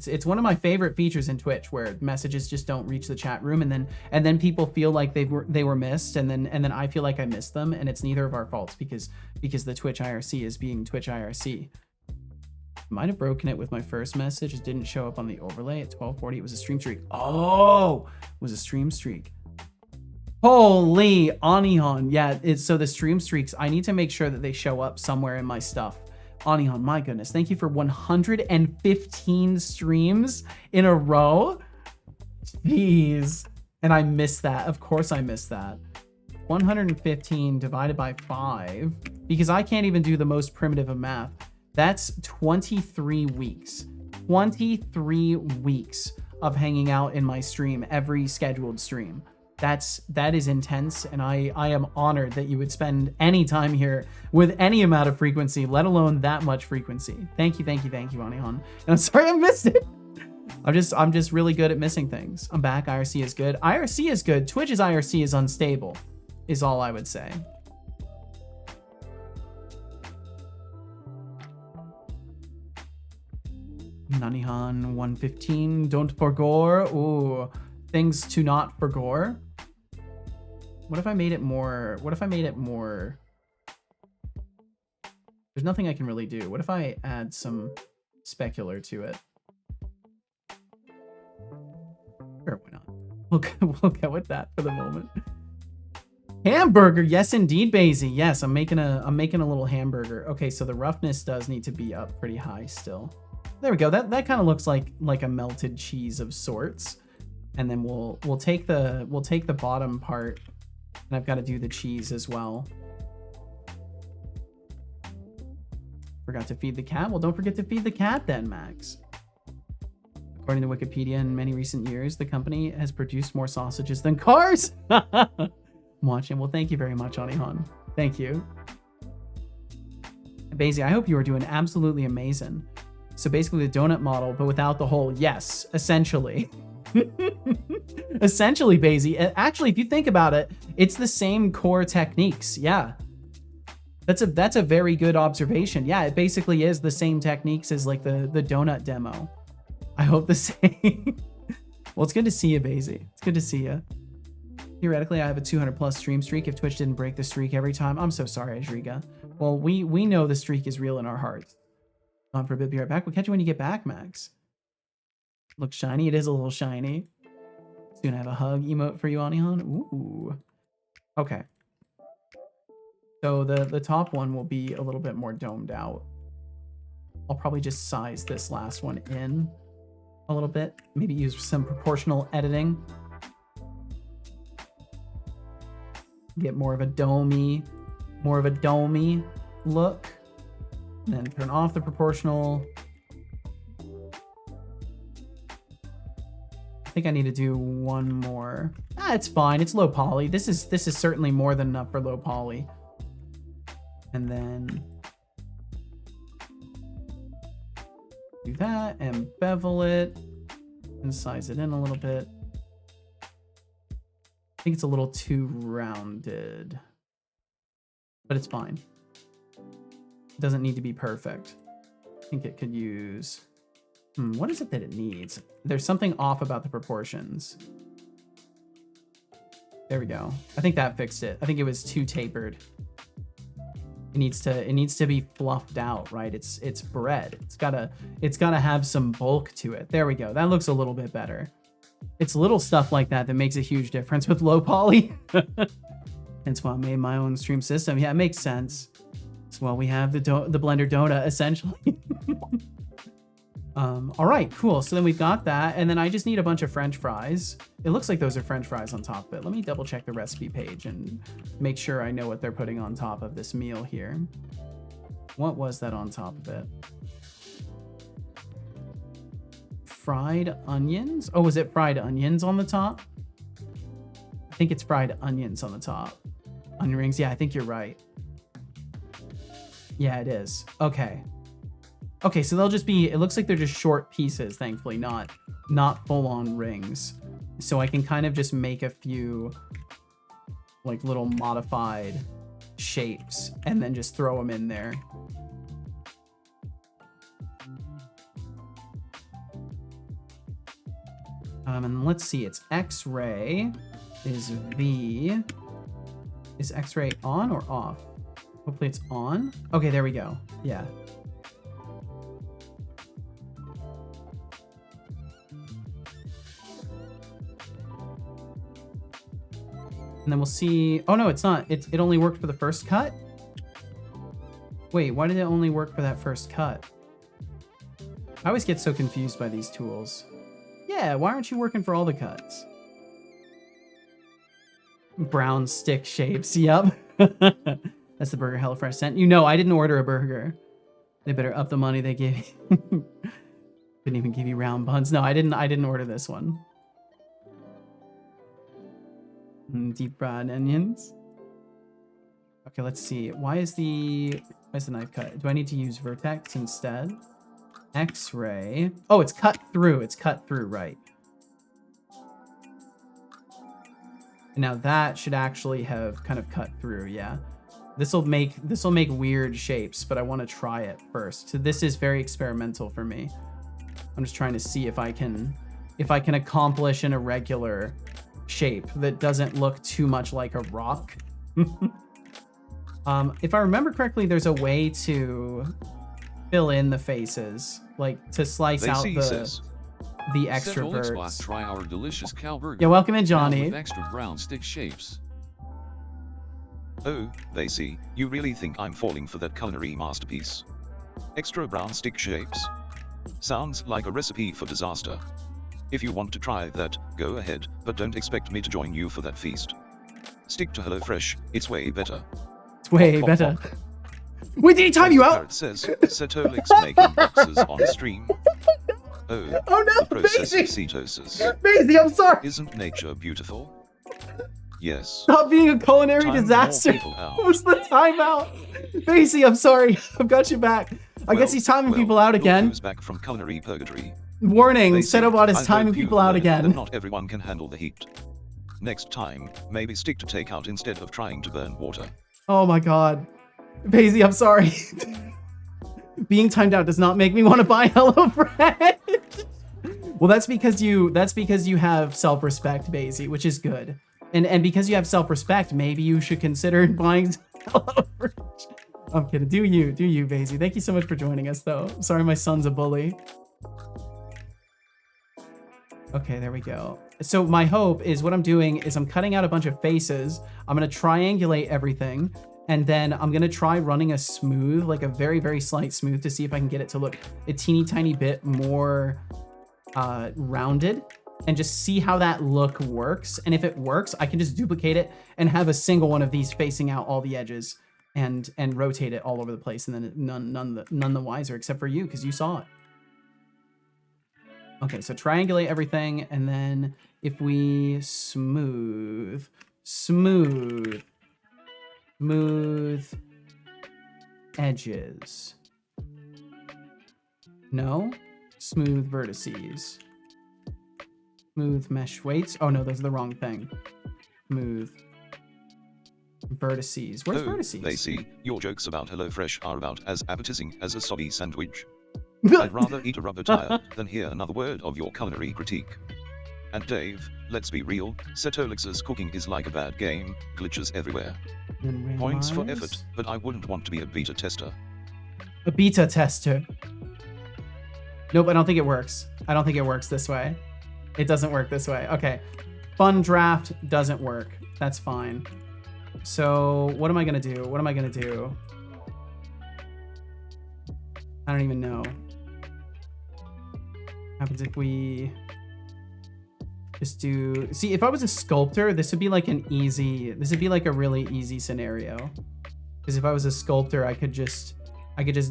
It's one of my favorite features in Twitch, where messages just don't reach the chat room, and then people feel like they were missed, and then I feel like I missed them, and it's neither of our faults because the Twitch IRC is being Twitch IRC. Might have broken it with my first message. It didn't show up on the overlay at 12:40. It was a stream streak. Oh, it was a stream streak. Holy Anihan. Yeah, so the stream streaks, I need to make sure that they show up somewhere in my stuff. Anihan, my goodness. Thank you for 115 streams in a row. Jeez. And I missed that. Of course I missed that. 115 divided by 5, because I can't even do the most primitive of math. That's 23 weeks. 23 weeks of hanging out in my stream, every scheduled stream. that is intense, and I am honored that you would spend any time here with any amount of frequency, let alone that much frequency. Thank you, Anihan. And I'm sorry I missed it. I'm just really good at missing things. I'm back. IRC is good. IRC is good. Twitch's IRC is unstable, is all I would say. Nanihan 115. Don't forgore. Ooh, things to not forgore. What if I made it more? There's nothing I can really do. What if I add some specular to it? Sure, why not? We'll go with that for the moment. Hamburger, yes indeed, Basie. Yes, I'm making a little hamburger. Okay, so the roughness does need to be up pretty high still. There we go. That kind of looks like a melted cheese of sorts. And then we'll take the bottom part, and I've got to do the cheese as well. Forgot to feed the cat. Well, don't forget to feed the cat then, Max. According to Wikipedia, in many recent years, the company has produced more sausages than cars. I'm watching. Well, thank you very much, Anihan. Thank you. Basie, I hope you are doing absolutely amazing. So basically the donut model, but without the hole. Yes, essentially. Essentially, Basie. Actually, if you think about it, it's the same core techniques. Yeah. That's a very good observation. Yeah, it basically is the same techniques as like the donut demo. I hope the same. Well, it's good to see you, Basie. It's good to see you. Theoretically, I have a 200+ stream streak if Twitch didn't break the streak every time. I'm so sorry, Ajriga. Well, we know the streak is real in our hearts. On for a bit, be right back. We'll catch you when you get back, Max. Looks shiny. It is a little shiny. Soon I have a hug emote for you, Anihan. Ooh. Okay. So the top one will be a little bit more domed out. I'll probably just size this last one in a little bit. Maybe use some proportional editing. Get more of a domey look. And then turn off the proportional. I think I need to do one more. It's fine. It's low poly. This is certainly more than enough for low poly. And then do that and bevel it and size it in a little bit. I think it's a little too rounded, but it's fine. It doesn't need to be perfect. I think it could use... what is it that it needs? There's something off about the proportions. There we go. I think that fixed it. I think it was too tapered. It needs to be fluffed out, right? It's bread. It's gotta have some bulk to it. There we go. That looks a little bit better. It's little stuff like that that makes a huge difference with low poly. That's why I made my own stream system. Yeah, it makes sense. Well, we have the Blender donut, essentially. All right, cool. So then we've got that, and then I just need a bunch of French fries. It looks like those are French fries on top of it. Let me double check the recipe page and make sure I know what they're putting on top of this meal here. What was that on top of it? Fried onions? Oh, was it fried onions on the top? I think it's fried onions on the top. Onion rings, yeah, I think you're right. Yeah, it is. Okay. Okay, so they'll just be, it looks like they're just short pieces, thankfully, not full-on rings. So I can kind of just make a few, like, little modified shapes and then just throw them in there. And let's see, it's X-ray is V. Is X-ray on or off? Hopefully it's on. Okay, there we go. Yeah. And then we'll see. Oh no, it's not. It only worked for the first cut? Wait, why did it only work for that first cut? I always get so confused by these tools. Yeah, why aren't you working for all the cuts? Brown stick shapes, yep. That's the burger HelloFresh sent. You know, I didn't order a burger. They better up the money they gave you. Didn't even give you round buns. No, I didn't order this one. Deep fried onions. Okay, let's see. Why is the knife cut? Do I need to use vertex instead? X-ray. Oh, it's cut through. It's cut through, right. And now that should actually have kind of cut through, yeah. This will make weird shapes, but I want to try it first. So this is very experimental for me. I'm just trying to see if I can accomplish an irregular shape that doesn't look too much like a rock. If I remember correctly, there's a way to fill in the faces, like to slice out the extroverts. Try our delicious cow burger. Yeah, welcome in, Johnny. With extra brown stick shapes. Oh, they see. You really think I'm falling for that culinary masterpiece? Extra brown stick shapes? Sounds like a recipe for disaster. If you want to try that, go ahead, but don't expect me to join you for that feast. Stick to HelloFresh, it's way better. It's way better. Wait, did he time you out? It says, Cetolix making boxes on stream. Oh no, the process of cetosis. Maisie, I'm sorry. Isn't nature beautiful? Yes. Stop being a culinary disaster. What's the timeout? Maisie, I'm sorry. I've got you back. I guess he's timing people out again. Back from culinary purgatory. Warning, Setobot is timing people out again. Not everyone can handle the heat. Next time, maybe stick to takeout instead of trying to burn water. Oh my god. Maisie, I'm sorry. Being timed out does not make me want to buy HelloFresh. Well, that's because you have self-respect, Maisie, which is good. And because you have self-respect, maybe you should consider buying HelloFresh. I'm kidding. Do you, Maisie. Thank you so much for joining us, though. Sorry my son's a bully. Okay, there we go. So my hope is what I'm doing is I'm cutting out a bunch of faces. I'm going to triangulate everything. And then I'm going to try running a smooth, like a very, very slight smooth to see if I can get it to look a teeny tiny bit more rounded and just see how that look works. And if it works, I can just duplicate it and have a single one of these facing out all the edges and rotate it all over the place. And then none the wiser except for you because you saw it. Okay, so triangulate everything. And then if we smooth edges. No? Smooth vertices. Smooth mesh weights. Oh no, those are the wrong thing. Smooth vertices. Where's vertices? They see. Your jokes about HelloFresh are about as appetizing as a soggy sandwich. I'd rather eat a rubber tire than hear another word of your culinary critique. And Dave, let's be real, Cetolix's cooking is like a bad game, glitches everywhere. Points for effort, but I wouldn't want to be a beta tester. A beta tester. Nope, I don't think it works. I don't think it works this way. It doesn't work this way. Okay. Fun draft doesn't work. That's fine. So what am I going to do? What am I going to do? I don't even know. What happens if we just do... See, if I was a sculptor, this would be like an easy... This would be like a really easy scenario. Because if I was a sculptor, I could just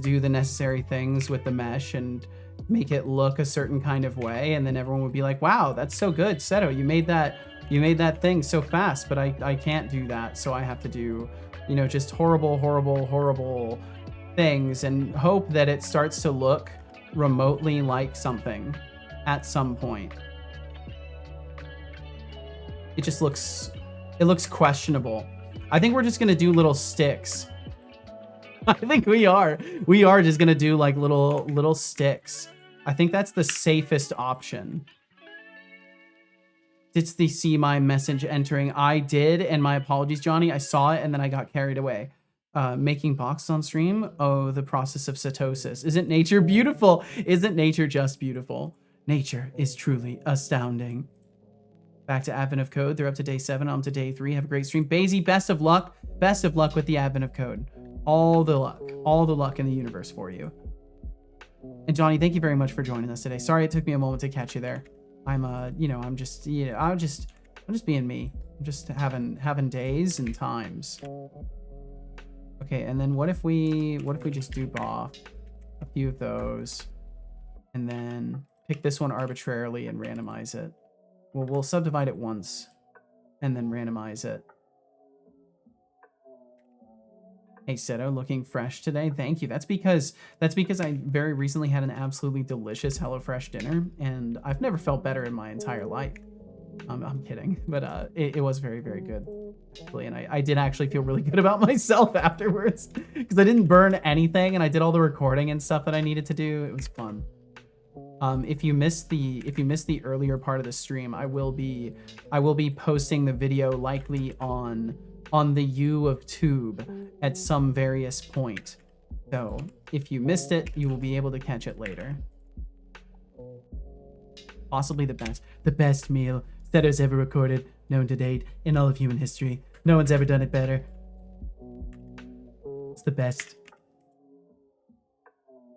do the necessary things with the mesh and make it look a certain kind of way, and then everyone would be like, wow, that's so good, Seto, you made that thing so fast. But I can't do that, so I have to do, you know, just horrible things and hope that it starts to look remotely like something at some point. It looks questionable. I think we're just gonna do little sticks. I think we are just gonna do like little sticks. I think that's the safest option. It's the see my message entering. I did, and my apologies, Johnny. I saw it and then I got carried away. Making boxes on stream. Oh, the process of cetosis. Isn't nature beautiful? Isn't nature just beautiful? Nature is truly astounding. Back to Advent of Code. They're up to day 7. I'm to day 3. Have a great stream. Basie, best of luck. Best of luck with the Advent of Code. All the luck in the universe for you. And Johnny, thank you very much for joining us today. Sorry it took me a moment to catch you there. I'm just being me. I'm just having days and times. Okay, and then what if we just dupe off a few of those and then pick this one arbitrarily and randomize it? Well, we'll subdivide it once and then randomize it. Hey Seto, looking fresh today. Thank you. That's because I very recently had an absolutely delicious HelloFresh dinner, and I've never felt better in my entire life. I'm kidding, but it was very, very good, actually, and I did actually feel really good about myself afterwards because I didn't burn anything, and I did all the recording and stuff that I needed to do. It was fun. If you missed the earlier part of the stream, I will be posting the video likely on the U of Tube at some various point. So if you missed it, you will be able to catch it later. Possibly the best meal Seto's ever recorded, known to date, in all of human history. No one's ever done it better. It's the best.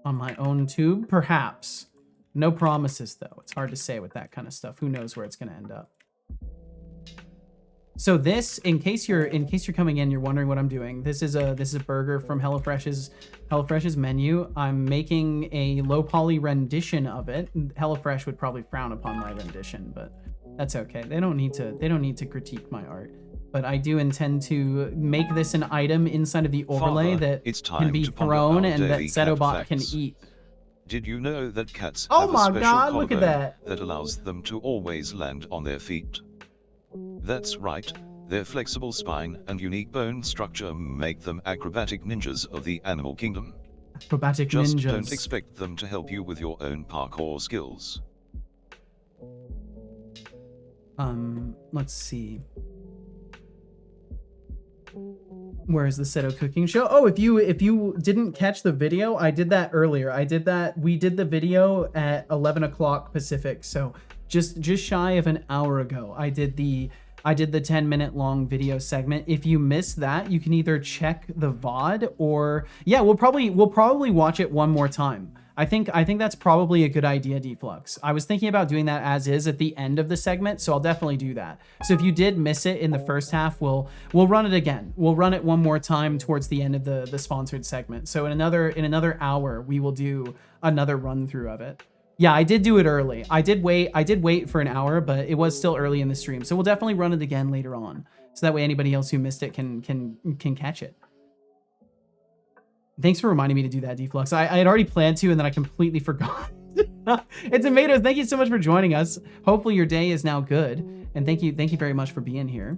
On my own tube, perhaps. No promises, though. It's hard to say with that kind of stuff. Who knows where it's going to end up. So this, in case you're coming in, you're wondering what I'm doing. This is a burger from HelloFresh's menu. I'm making a low poly rendition of it. HelloFresh would probably frown upon my rendition, but that's okay. They don't need to critique my art. But I do intend to make this an item inside of the overlay that can be thrown and that Setobot can eat. Did you know that cats have a special God, look at that allows them to always land on their feet? That's right, their flexible spine and unique bone structure make them acrobatic ninjas of the animal kingdom. Acrobatic Just ninjas. don't expect them to help you with your own parkour skills. Let's see. Where is the Seto cooking show? Oh, if you didn't catch the video, I did that earlier. We did the video at 11 o'clock Pacific, so just shy of an hour ago. I did the 10-minute long video segment. If you missed that, you can either check the VOD or yeah, we'll probably watch it one more time. I think that's probably a good idea, Deflux. I was thinking about doing that as is at the end of the segment, so I'll definitely do that. So if you did miss it in the first half, we'll run it again. We'll run it one more time towards the end of the sponsored segment. So in another hour, we will do another run through of it. Yeah, I did do it early. I did wait for an hour, but it was still early in the stream. So we'll definitely run it again later on. So that way anybody else who missed it can catch it. Thanks for reminding me to do that, Deflux. I had already planned to, and then I completely forgot. It's Tomatoes. Thank you so much for joining us. Hopefully your day is now good. And thank you very much for being here.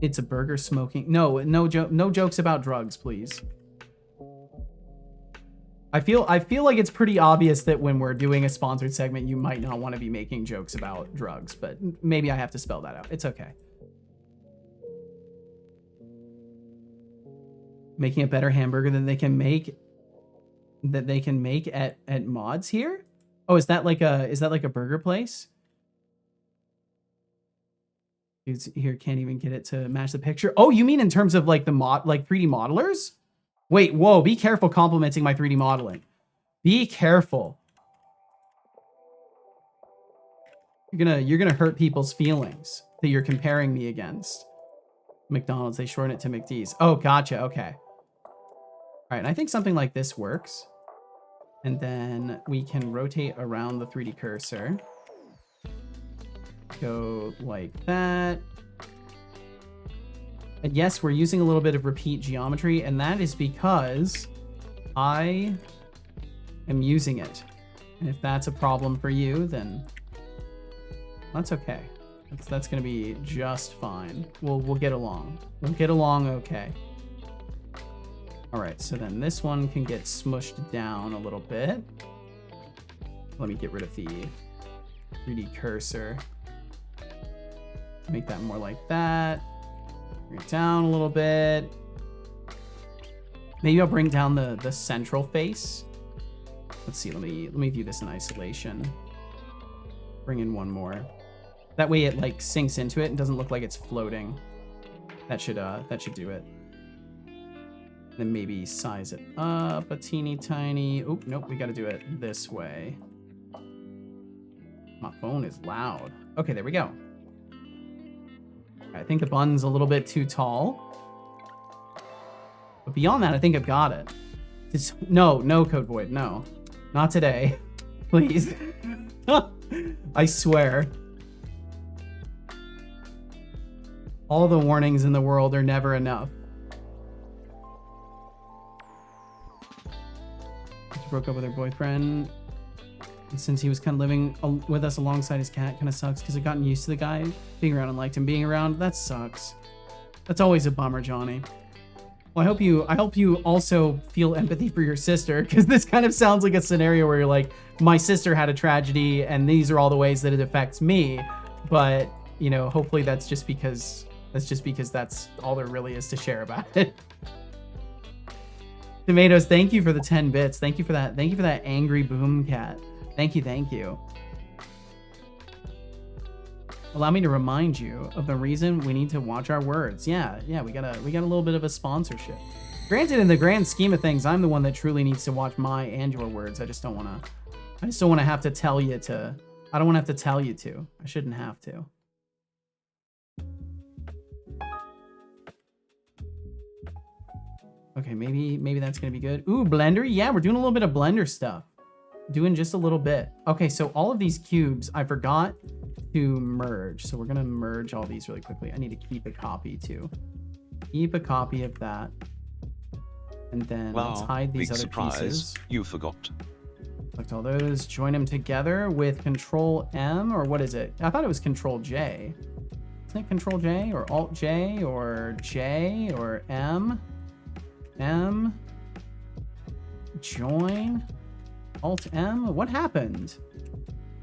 It's a burger smoking. No jokes about drugs, please. I feel like it's pretty obvious that when we're doing a sponsored segment, you might not want to be making jokes about drugs, but maybe I have to spell that out. It's okay. Making a better hamburger than they can make at mods here? Oh, is that like a burger place? Dudes here can't even get it to match the picture. Oh, you mean in terms of like the 3D modelers? Wait, whoa, be careful complimenting my 3D modeling. Be careful. You're gonna hurt people's feelings that you're comparing me against. McDonald's, they shorten it to McD's. Oh, gotcha, okay. All right, and I think something like this works. And then we can rotate around the 3D cursor. Go like that. And yes, we're using a little bit of repeat geometry, and that is because I am using it. And if that's a problem for you, then that's okay. That's gonna be just fine. We'll get along. We'll get along okay. All right, so then this one can get smushed down a little bit. Let me get rid of the 3D cursor. Make that more like that. Bring it down a little bit. Maybe I'll bring down the central face. Let's see, let me view this in isolation. Bring in one more. That way it like sinks into it and doesn't look like it's floating. That should do it. Then maybe size it up a teeny tiny. Oop, nope, we gotta do it this way. My phone is loud. Okay, there we go. I think the bun's a little bit too tall. But beyond that, I think I've got it. No, Code Void, no. Not today. Please. I swear. All the warnings in the world are never enough. She broke up with her boyfriend. And since he was kind of living with us alongside his cat, kind of sucks because I've gotten used to the guy being around and liked him being around. That sucks. That's always a bummer, Johnny. Well, I hope you also feel empathy for your sister, because this kind of sounds like a scenario where you're like, my sister had a tragedy and these are all the ways that it affects me. But, you know, hopefully that's just because that's all there really is to share about it. Tomatoes, thank you for the 10 bits. Thank you for that. Thank you for that angry boom cat. Thank you, thank you. Allow me to remind you of the reason we need to watch our words. Yeah, we got a little bit of a sponsorship. Granted, in the grand scheme of things, I'm the one that truly needs to watch my and your words. I just don't want to have to tell you to. I don't want to have to tell you to. I shouldn't have to. Okay, maybe that's gonna be good. Ooh, Blender. Yeah, we're doing a little bit of Blender stuff. Doing just a little bit. Okay, so all of these cubes, I forgot to merge. So we're gonna merge all these really quickly. I need to keep a copy too. Keep a copy of that. And then let's hide these other pieces. You forgot. Select all those, join them together with Control M, or what is it? I thought it was Control J. Isn't it Control J or Alt J or J or M? M. Join. Alt M? What happened?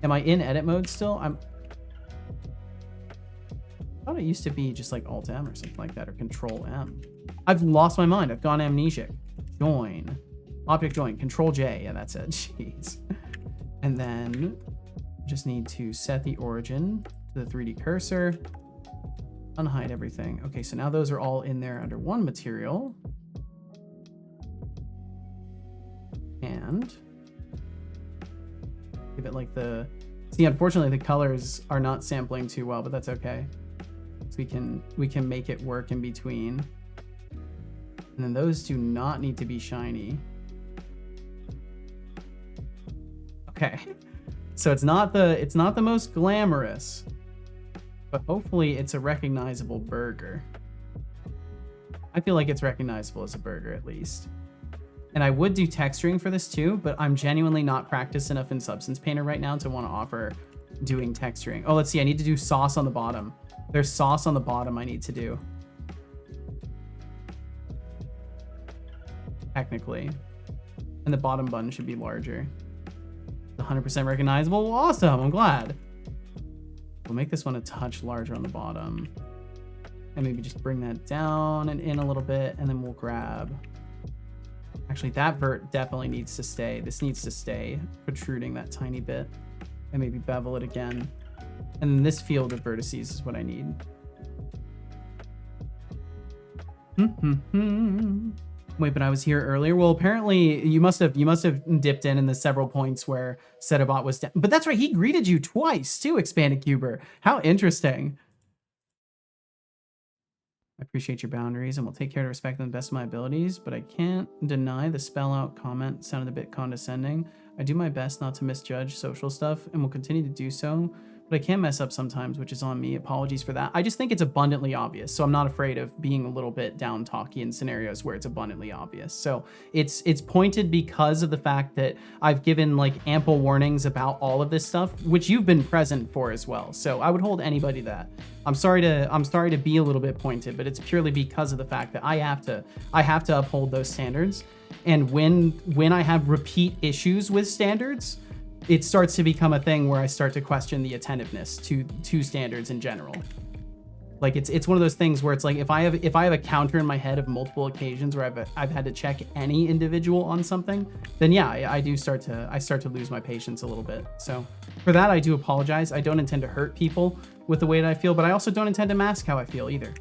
Am I in edit mode still? I thought it used to be just like Alt M or something like that, or Control M. I've lost my mind. I've gone amnesic. Join. Object join. Control J. Yeah, that's it. Jeez. And then just need to set the origin to the 3D cursor. Unhide everything. Okay, so now those are all in there under one material. And give it like the... See, unfortunately, the colors are not sampling too well, but that's okay. So we can make it work in between. And then those do not need to be shiny. Okay. So it's not the most glamorous, but hopefully it's a recognizable burger. I feel like it's recognizable as a burger at least. And I would do texturing for this too, but I'm genuinely not practiced enough in Substance Painter right now to want to offer doing texturing. Oh, let's see. I need to do sauce on the bottom. There's sauce on the bottom I need to do. Technically. And the bottom button should be larger. 100% recognizable. Awesome. I'm glad. We'll make this one a touch larger on the bottom. And maybe just bring that down and in a little bit. And then we'll grab... Actually, that vert definitely needs to stay. This needs to stay protruding that tiny bit. And maybe bevel it again. And then this field of vertices is what I need. Wait, but I was here earlier. Well, apparently you must have dipped in the several points where Setobot was down. But that's right, he greeted you twice too, Expanded Cuber. How interesting. I appreciate your boundaries and will take care to respect them to the best of my abilities, but I can't deny the spell out comment sounded a bit condescending. I do my best not to misjudge social stuff and will continue to do so, but I can mess up sometimes, which is on me. Apologies for that. I just think it's abundantly obvious, so I'm not afraid of being a little bit down talky in scenarios where it's abundantly obvious. So it's pointed because of the fact that I've given like ample warnings about all of this stuff, which you've been present for as well. So I would hold anybody that. I'm sorry to be a little bit pointed, but it's purely because of the fact that I have to uphold those standards. And when I have repeat issues with standards, it starts to become a thing where I start to question the attentiveness to standards in general. Like it's one of those things where it's like if I have a counter in my head of multiple occasions where I've had to check any individual on something, then yeah, I start to lose my patience a little bit. So for that, I do apologize. I don't intend to hurt people with the way that I feel, but I also don't intend to mask how I feel either.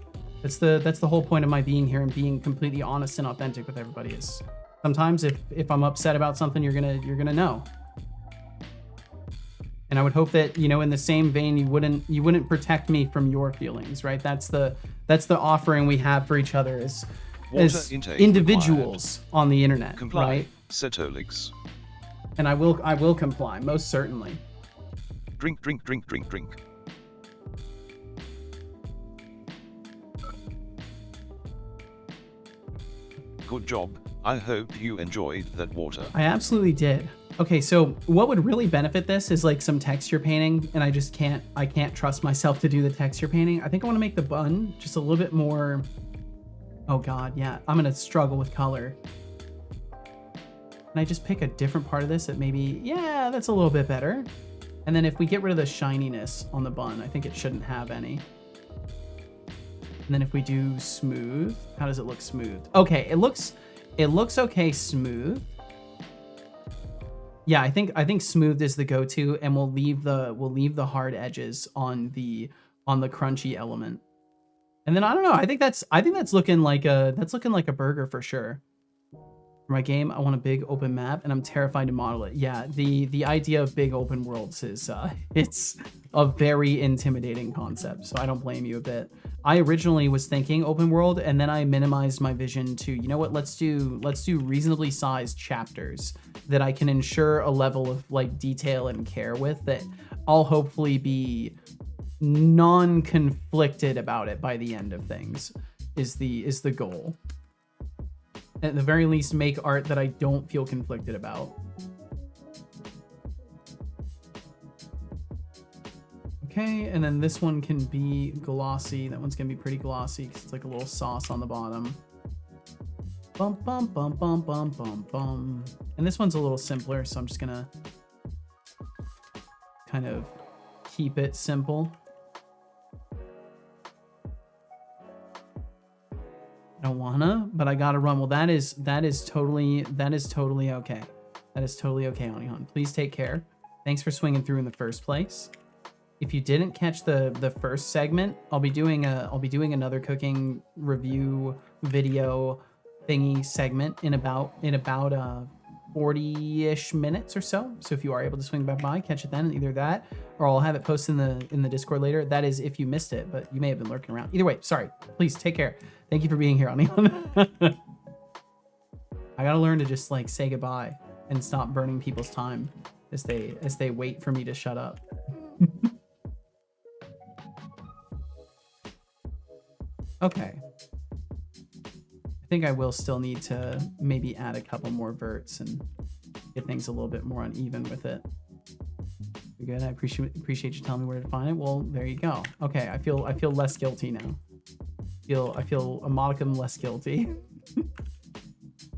That's the whole point of my being here and being completely honest and authentic with everybody. Is sometimes if I'm upset about something, you're gonna know. And I would hope that, you know, in the same vein, you wouldn't protect me from your feelings, right? That's the offering we have for each other as individuals on the internet, comply, right? Setolix. And I will comply, most certainly. Drink, drink, drink, drink, drink. Good job. I hope you enjoyed that water. I absolutely did. Okay, so what would really benefit this is like some texture painting, and I can't trust myself to do the texture painting. I think I want to make the bun just a little bit more. Oh God, yeah, I'm gonna struggle with color. Can I just pick a different part of this that maybe, yeah, that's a little bit better. And then if we get rid of the shininess on the bun, I think it shouldn't have any. And then if we do smooth, how does it look smooth? Okay, it looks okay smooth. Yeah, I think smooth is the go-to, and we'll leave the hard edges on the crunchy element. And then I don't know, I think that's looking like a burger for sure. For my game, I want a big open map, and I'm terrified to model it. Yeah, the idea of big open worlds is it's a very intimidating concept, so I don't blame you a bit. I originally was thinking open world, and then I minimized my vision to, you know what, let's do reasonably sized chapters that I can ensure a level of like detail and care with, that I'll hopefully be non-conflicted about it by the end of things, is the goal. At the very least, make art that I don't feel conflicted about. Okay, and then this one can be glossy. That one's gonna be pretty glossy because it's like a little sauce on the bottom. Bum, bum, bum, bum, bum, bum, bum. And this one's a little simpler, so I'm just gonna kind of keep it simple. I don't wanna, but I gotta run. Well, that is totally okay. That is totally okay, Onihan. Please take care. Thanks for swinging through in the first place. If you didn't catch the first segment, I'll be doing another cooking review video thingy segment in about 40-ish minutes or so. So if you are able to swing back by, catch it then, either that, or I'll have it posted in the Discord later. That is if you missed it, but you may have been lurking around. Either way, sorry. Please take care. Thank you for being here, Onion. I gotta learn to just like say goodbye and stop burning people's time as they wait for me to shut up. Okay. I think I will still need to maybe add a couple more verts and get things a little bit more uneven with it. You're good. I appreciate you telling me where to find it. Well, there you go. Okay, I feel less guilty now. I feel a modicum less guilty. Is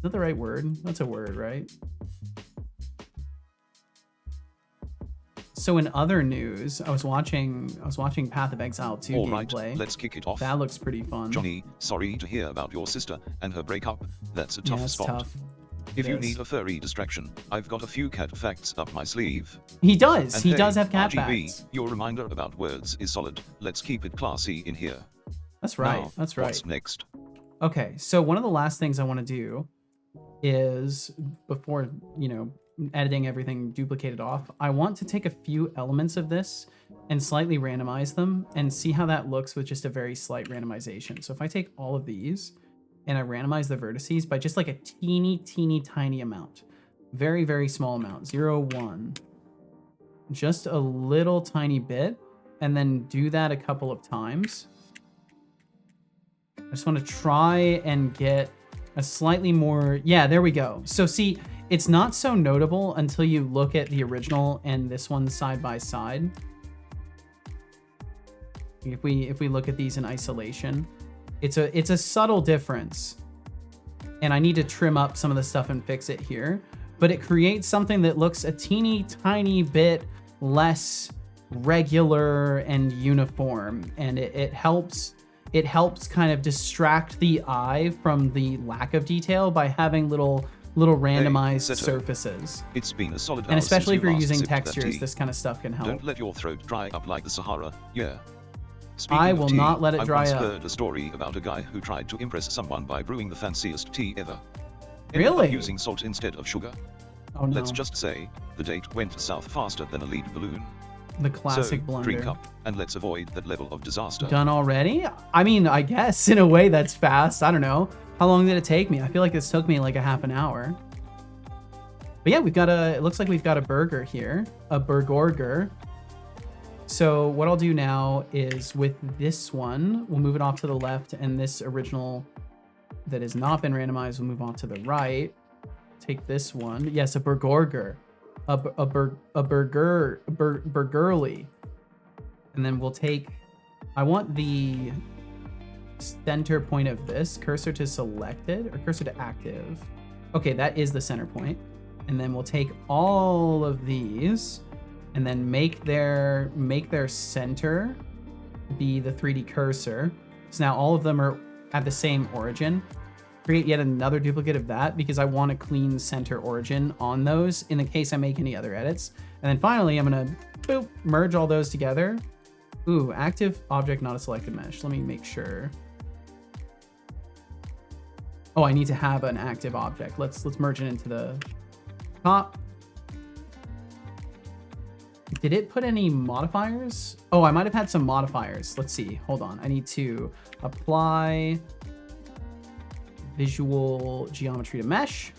that the right word? That's a word, right? So in other news, I was watching Path of Exile 2 gameplay. Let's kick it off. That looks pretty fun. Johnny, sorry to hear about your sister and her breakup. That's a tough spot. Tough. If you need a furry distraction, I've got a few cat facts up my sleeve. He does. And he hey, does have cat RGB, facts. Your reminder about words is solid. Let's keep it classy in here. That's right. Now, that's right. What's next? Okay, so one of the last things I want to do is, before, editing everything duplicated off, I want to take a few elements of this and slightly randomize them and see how that looks with just a very slight randomization. So if I take all of these and I randomize the vertices by just like a teeny tiny amount, very, very small amount, 0, 1, just a little tiny bit, and then do that a couple of times. I just want to try and get a slightly more, yeah, there we go. So see, it's not so notable until you look at the original and this one side by side. If we look at these in isolation, it's a subtle difference. And I need to trim up some of the stuff and fix it here, but it creates something that looks a teeny tiny bit less regular and uniform, and it helps kind of distract the eye from the lack of detail by having little randomized surfaces. It's been a solid hour, and especially if you're last using sipped that textures, tea. this kind of stuff can help. Don't let your throat dry up like the Sahara. Yeah. Speaking I of will tea, not let it dry I up. once heard a story about a guy who tried to impress someone by brewing the fanciest tea ever. Ended Really? up using salt instead of sugar. Oh no. Let's just say, the date went south faster than a lead balloon. The classic So, blunder. drink up, and let's avoid that level of disaster. Done already? I mean, I guess in a way that's fast. I don't know. How long did it take me? I feel like this took me like a half an hour. But yeah, it looks like we've got a burger here. A burgorger. So what I'll do now is with this one, we'll move it off to the left, and this original that has not been randomized. We'll move on to the right. Take this one. Yes, a burgorger. Burgerly. And then we'll take, I want the center point of this, cursor to selected or cursor to active. Okay, that is the center point. And then we'll take all of these and then make their center be the 3D cursor. So now all of them are at the same origin. Create yet another duplicate of that because I want a clean center origin on those in the case I make any other edits. And then finally, I'm gonna boop, merge all those together. Ooh, active object, not a selected mesh. Let me make sure. Oh, I need to have an active object. Let's merge it into the top. Did it put any modifiers? Oh, I might have had some modifiers. Let's see. Hold on. I need to apply visual geometry to mesh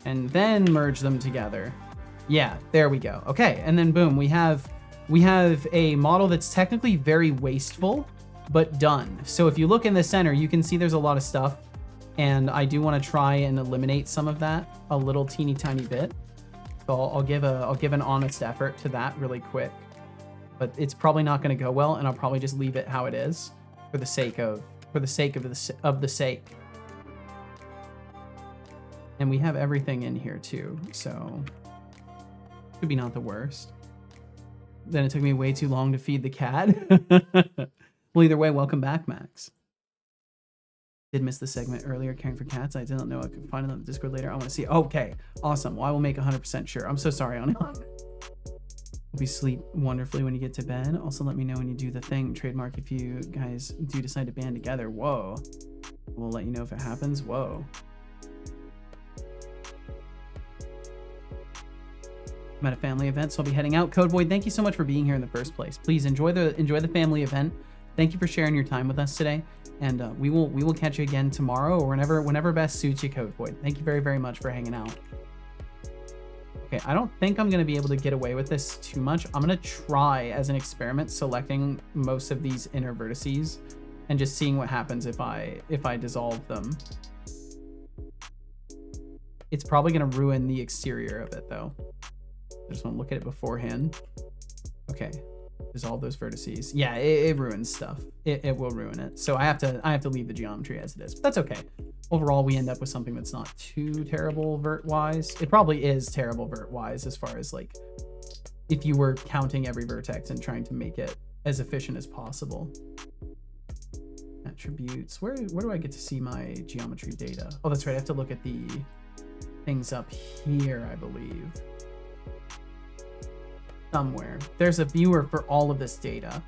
and then merge them together. Yeah, there we go. Okay, and then boom, we have a model that's technically very wasteful, but done. So if you look in the center, you can see there's a lot of stuff, and I do want to try and eliminate some of that a little teeny tiny bit. So I'll give an honest effort to that really quick, but it's probably not going to go well, and I'll probably just leave it how it is for the sake of the sake. And we have everything in here too, so could be not the worst. Then it took me way too long to feed the cat. Well, either way, welcome back, Max. Did miss the segment earlier, caring for cats. I didn't know I could find it on the Discord later. I want to see. Okay, awesome. Well, I will make 100% sure. I'm so sorry, Hope you sleep wonderfully when you get to bed. Also, let me know when you do the thing. Trademark if you guys do decide to band together. Whoa. We'll let you know if it happens. Whoa. I'm at a family event, so I'll be heading out. Code Void, thank you so much for being here in the first place. Please enjoy the family event. Thank you for sharing your time with us today, and we will catch you again tomorrow or whenever best suits you, Code Void. Thank you very, very much for hanging out. Okay, I don't think I'm gonna be able to get away with this too much. I'm gonna try as an experiment selecting most of these inner vertices and just seeing what happens if I dissolve them. It's probably gonna ruin the exterior of it though. I just want to look at it beforehand. Okay, dissolve those vertices. Yeah, it ruins stuff. It will ruin it. So I have to leave the geometry as it is. But that's okay. Overall, we end up with something that's not too terrible vert-wise. It probably is terrible vert-wise as far as like if you were counting every vertex and trying to make it as efficient as possible. Attributes. Where do I get to see my geometry data? Oh, that's right. I have to look at the things up here, I believe. Somewhere. There's a viewer for all of this data.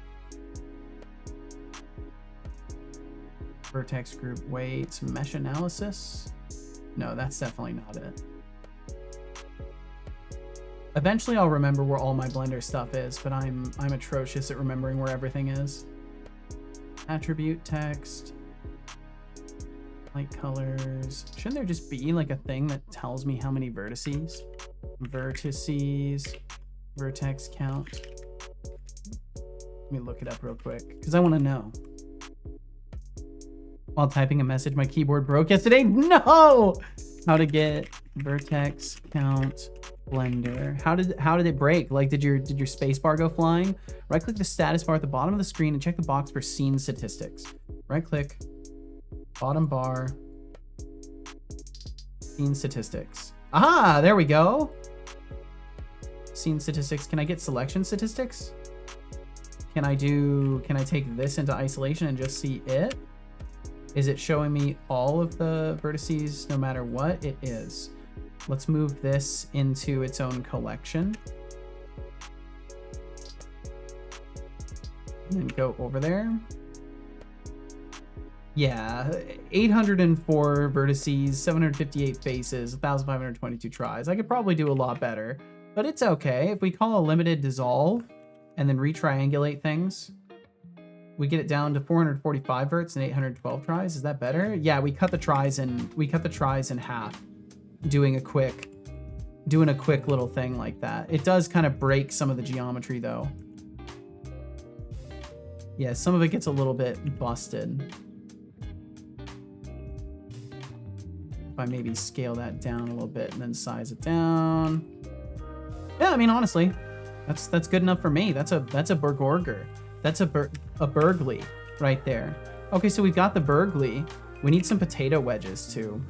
Vertex group weights, mesh analysis. No, that's definitely not it. Eventually I'll remember where all my Blender stuff is, but I'm atrocious at remembering where everything is. Attribute text. Light colors. Shouldn't there just be like a thing that tells me how many vertices? Vertices. Vertex count. Let me look it up real quick because I want to know. While typing a message, my keyboard broke yesterday. No! How to get vertex count Blender. How did it break? Like, did your space bar go flying? Right click the status bar at the bottom of the screen and check the box for scene statistics. Right click, bottom bar, scene statistics. Aha, there we go. Scene statistics. Can I get selection statistics? Can I take this into isolation and just see it? Is it showing me all of the vertices no matter what? It is. Let's move this into its own collection. And then go over there. Yeah, 804 vertices, 758 faces, 1,522 tries. I could probably do a lot better. But it's okay. If we call a limited dissolve and then retriangulate things, we get it down to 445 verts and 812 tries. Is that better? Yeah, we cut the tries in half, doing a quick little thing like that. It does kind of break some of the geometry though. Yeah, some of it gets a little bit busted. I maybe scale that down a little bit and then size it down. Yeah, I mean, honestly, that's good enough for me. That's a burgorger. That's a burgly right there. Okay, so we've got the burgly. We need some potato wedges too.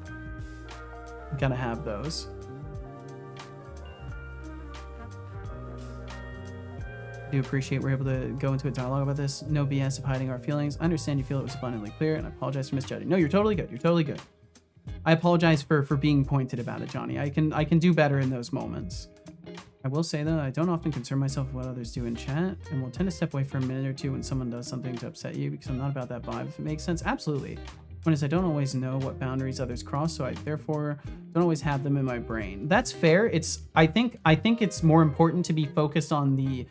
Gotta have those. I do appreciate we're able to go into a dialogue about this. No BS of hiding our feelings. I understand you feel it was abundantly clear, and I apologize for misjudging. No, you're totally good. You're totally good. I apologize for being pointed about it, Johnny. I can do better in those moments. I will say though, I don't often concern myself with what others do in chat, and will tend to step away for a minute or two when someone does something to upset you, because I'm not about that vibe, if it makes sense. Absolutely. One is I don't always know what boundaries others cross, so I therefore don't always have them in my brain. That's fair. I think it's more important to be focused on the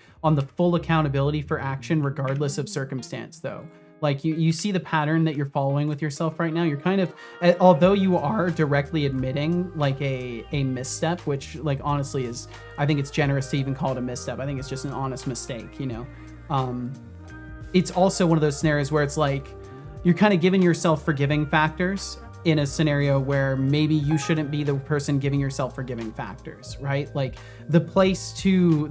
full accountability for action regardless of circumstance though. Like you see the pattern that you're following with yourself right now. You're kind of, although you are directly admitting like a misstep, which like honestly is, I think it's generous to even call it a misstep. I think it's just an honest mistake, you know? It's also one of those scenarios where it's like, you're kind of giving yourself forgiving factors in a scenario where maybe you shouldn't be the person giving yourself forgiving factors, right? Like the place to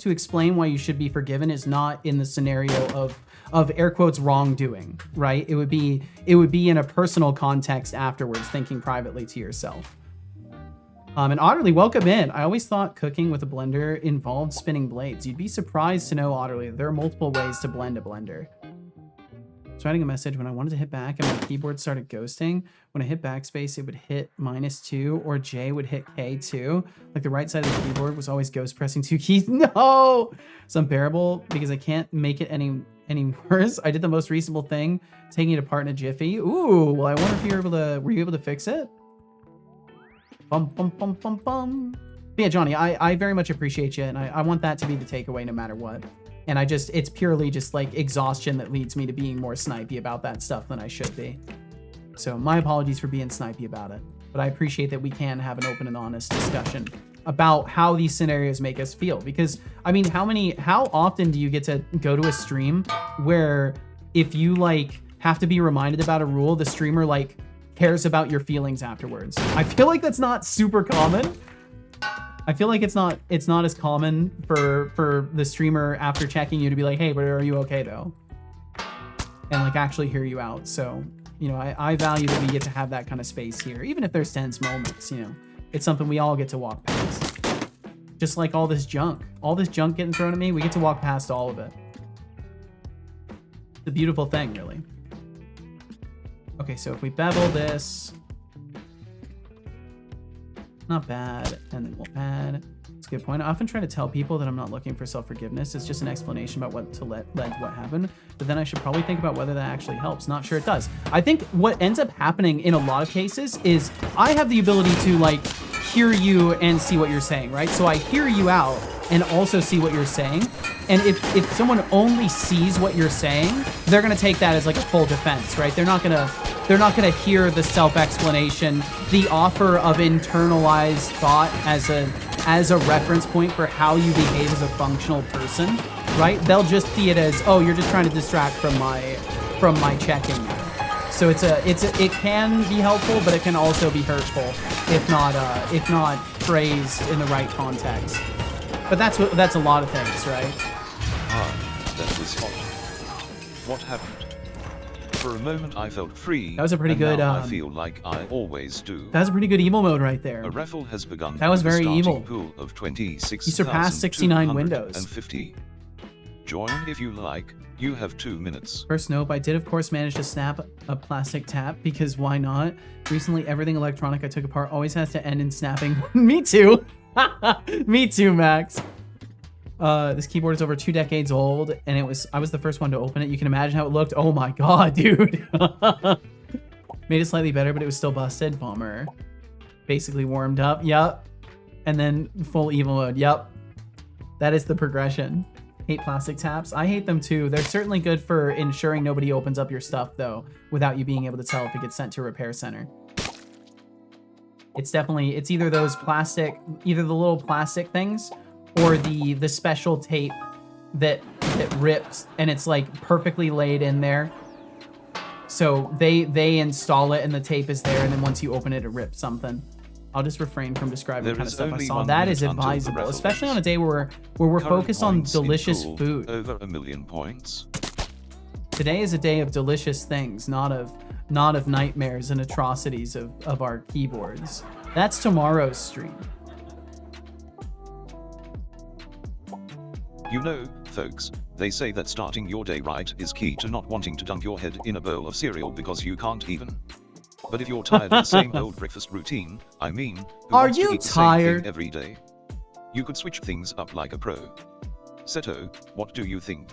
explain why you should be forgiven is not in the scenario of air quotes wrongdoing, right? It would be in a personal context afterwards, thinking privately to yourself. And Otterly, welcome in. I always thought cooking with a blender involved spinning blades. You'd be surprised to know, Otterly, there are multiple ways to blend a blender. I was writing a message when I wanted to hit back and my keyboard started ghosting. When I hit backspace, it would hit -2 or J would hit K2. Like the right side of the keyboard was always ghost pressing 2 keys. No! It's unbearable because I can't make it any worse. I did the most reasonable thing, taking it apart in a jiffy. Ooh, well, I wonder if were you able to fix it? Bum, bum, bum, bum, bum. But yeah, Johnny, I very much appreciate you, and I want that to be the takeaway no matter what. And it's purely just like exhaustion that leads me to being more snipey about that stuff than I should be. So my apologies for being snipey about it, but I appreciate that we can have an open and honest discussion about how these scenarios make us feel. Because I mean, how often do you get to go to a stream where if you like have to be reminded about a rule, the streamer like cares about your feelings afterwards? I feel like that's not super common. I feel like it's not as common for the streamer after checking you to be like, hey, but are you okay though? And like actually hear you out. So, you know, I value that we get to have that kind of space here, even if there's tense moments, you know, it's something we all get to walk past. Just like all this junk getting thrown at me, we get to walk past all of it. It's a beautiful thing, really. Okay, so if we bevel this, not bad, and then we'll add. That's a good point. I often try to tell people that I'm not looking for self-forgiveness. It's just an explanation about what led to what happened. But then I should probably think about whether that actually helps. Not sure it does. I think what ends up happening in a lot of cases is I have the ability to like hear you and see what you're saying, right? So I hear you out and also see what you're saying. And if someone only sees what you're saying, they're gonna take that as like a full defense, right? They're not gonna hear the self-explanation, the offer of internalized thought as a reference point for how you behave as a functional person, right? They'll just see it as, oh, you're just trying to distract from my checking. So it can be helpful, but it can also be hurtful if not phrased in the right context. But that's a lot of things, right? Ah, that was hot. What happened? For a moment I felt free. That was a pretty good. Now I feel like I always do. That was a pretty good evil mode right there. A raffle has begun. That was very evil. Pool of 26. You surpassed 69 windows. 50. Join if you like. You have 2 minutes. First note, I did of course manage to snap a plastic tap because why not? Recently, everything electronic I took apart always has to end in snapping. Me too. Me too, Max. This keyboard is over 2 decades old, and I was the first one to open it. You can imagine how it looked. Oh my god, dude. Made it slightly better, but it was still busted. Bummer. Basically warmed up. Yup. And then full evil mode. Yup. That is the progression. Hate plastic taps. I hate them too. They're certainly good for ensuring nobody opens up your stuff though, without you being able to tell if it gets sent to a repair center. It's either those either the little plastic things or the special tape that rips and it's like perfectly laid in there So they install it and the tape is there, and then once you open it, it rips something. I'll just refrain from describing the kind of stuff I saw. That is advisable, especially on a day where we're focused on delicious food. Over 1 million points. Today is a day of delicious things, not of nightmares and atrocities of our keyboards. That's tomorrow's stream. You know, folks, they say that starting your day right is key to not wanting to dunk your head in a bowl of cereal because you can't even. But if you're tired of the same old breakfast routine, I mean, who are wants you to eat the same tired thing every day? You could switch things up like a pro. Seto, what do you think?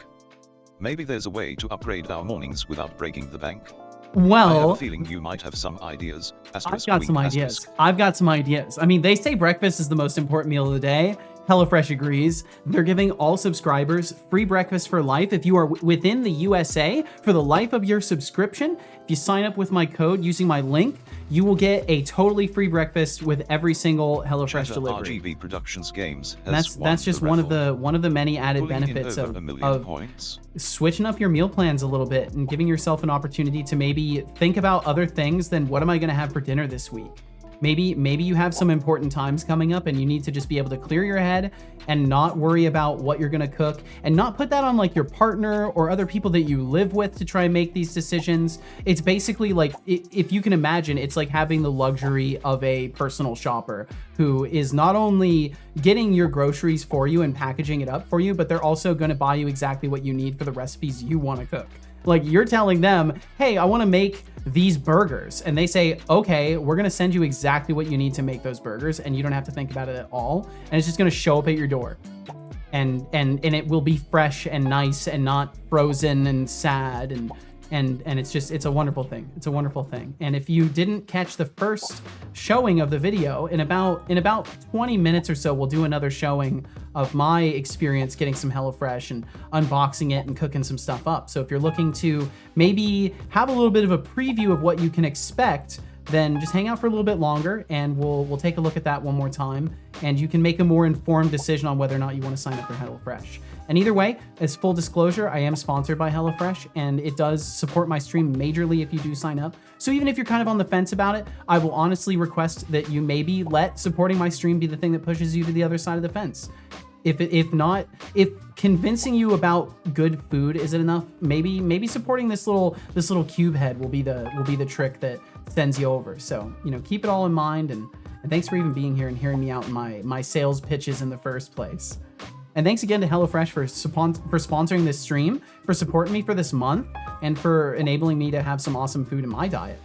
Maybe there's a way to upgrade our mornings without breaking the bank. Well, I have a feeling you might have some ideas. I've got some ideas. I've got some ideas. I mean, they say breakfast is the most important meal of the day. HelloFresh agrees. They're giving all subscribers free breakfast for life if you are within the USA for the life of your subscription. If you sign up with my code using my link, you will get a totally free breakfast with every single HelloFresh delivery. RGB Productions Games That's just one of the many added benefits of switching up your meal plans a little bit and giving yourself an opportunity to maybe think about other things than what am I going to have for dinner this week. Maybe you have some important times coming up and you need to just be able to clear your head and not worry about what you're gonna cook and not put that on like your partner or other people that you live with to try and make these decisions. It's basically like, if you can imagine, it's like having the luxury of a personal shopper who is not only getting your groceries for you and packaging it up for you, but they're also gonna buy you exactly what you need for the recipes you wanna cook. Like you're telling them, hey, I want to make these burgers. And they say, okay, we're going to send you exactly what you need to make those burgers. And you don't have to think about it at all. And it's just going to show up at your door. And it will be fresh and nice and not frozen and sad. And it's a wonderful thing. It's a wonderful thing. And if you didn't catch the first showing of the video, in about 20 minutes or so, we'll do another showing of my experience getting some HelloFresh and unboxing it and cooking some stuff up. So if you're looking to maybe have a little bit of a preview of what you can expect, then just hang out for a little bit longer and we'll take a look at that one more time. And you can make a more informed decision on whether or not you want to sign up for HelloFresh. And either way, as full disclosure, I am sponsored by HelloFresh and it does support my stream majorly if you do sign up. So even if you're kind of on the fence about it, I will honestly request that you maybe let supporting my stream be the thing that pushes you to the other side of the fence. If convincing you about good food isn't enough, maybe supporting this little cube head will be the trick that sends you over. So, you know, keep it all in mind and thanks for even being here and hearing me out in my sales pitches in the first place. And thanks again to HelloFresh for sponsoring this stream, for supporting me for this month, and for enabling me to have some awesome food in my diet.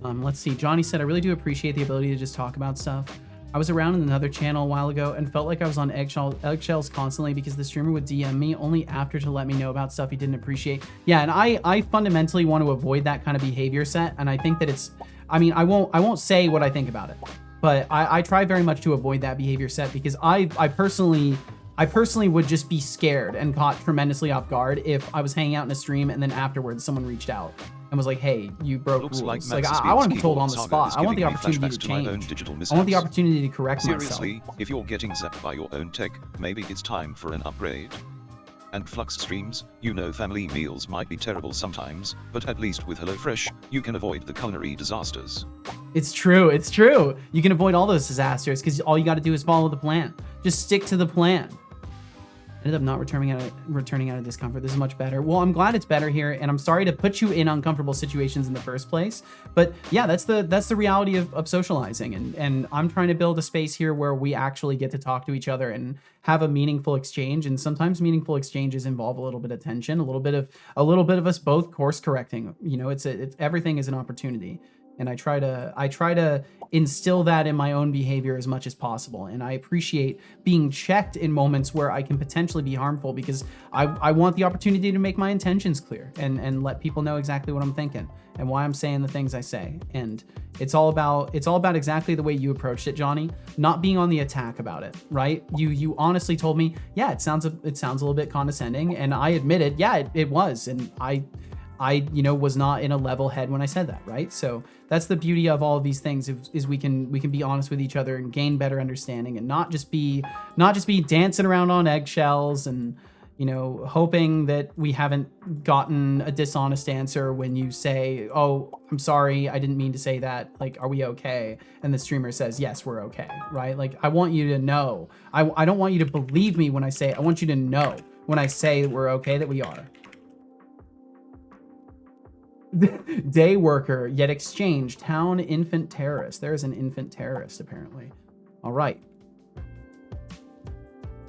Let's see. Johnny said, I really do appreciate the ability to just talk about stuff. I was around in another channel a while ago and felt like I was on eggshells constantly because the streamer would DM me only after to let me know about stuff he didn't appreciate. Yeah, and I fundamentally want to avoid that kind of behavior set, and I think that it's, I mean, I won't say what I think about it, but I try very much to avoid that behavior set because I personally would just be scared and caught tremendously off guard if I was hanging out in a stream and then afterwards someone reached out and was like, hey, you broke rules. Like I want to be told on the spot. I want the opportunity to change. I want the opportunity to correct Seriously, myself. if you're getting zapped by your own tech, maybe it's time for an upgrade. And Flux streams, you know family meals might be terrible sometimes, but at least with HelloFresh, you can avoid the culinary disasters. It's true, it's true. You can avoid all those disasters because all you got to do is follow the plan. Just stick to the plan. Ended up not returning out of discomfort. This is much better. Well, I'm glad it's better here, and I'm sorry to put you in uncomfortable situations in the first place. But yeah, that's the reality of socializing, and I'm trying to build a space here where we actually get to talk to each other and have a meaningful exchange. And sometimes meaningful exchanges involve a little bit of tension, a little bit of us both course correcting. You know, it's everything is an opportunity. And I try to instill that in my own behavior as much as possible. And I appreciate being checked in moments where I can potentially be harmful because I want the opportunity to make my intentions clear and let people know exactly what I'm thinking and why I'm saying the things I say. And it's all about exactly the way you approached it, Johnny, not being on the attack about it, right? You honestly told me, yeah, it sounds a little bit condescending. And I admitted, yeah, it was. And I was not in a level head when I said that, right? So that's the beauty of all of these things is we can be honest with each other and gain better understanding and not just be dancing around on eggshells and you know, hoping that we haven't gotten a dishonest answer when you say, oh, I'm sorry, I didn't mean to say that. Like, are we okay? And the streamer says, yes, we're okay, right? Like, I want you to know. I don't want you to believe me when I say it. I want you to know when I say that we're okay, that we are. Day worker, yet exchange, town infant terrorist. There is an infant terrorist, apparently. All right.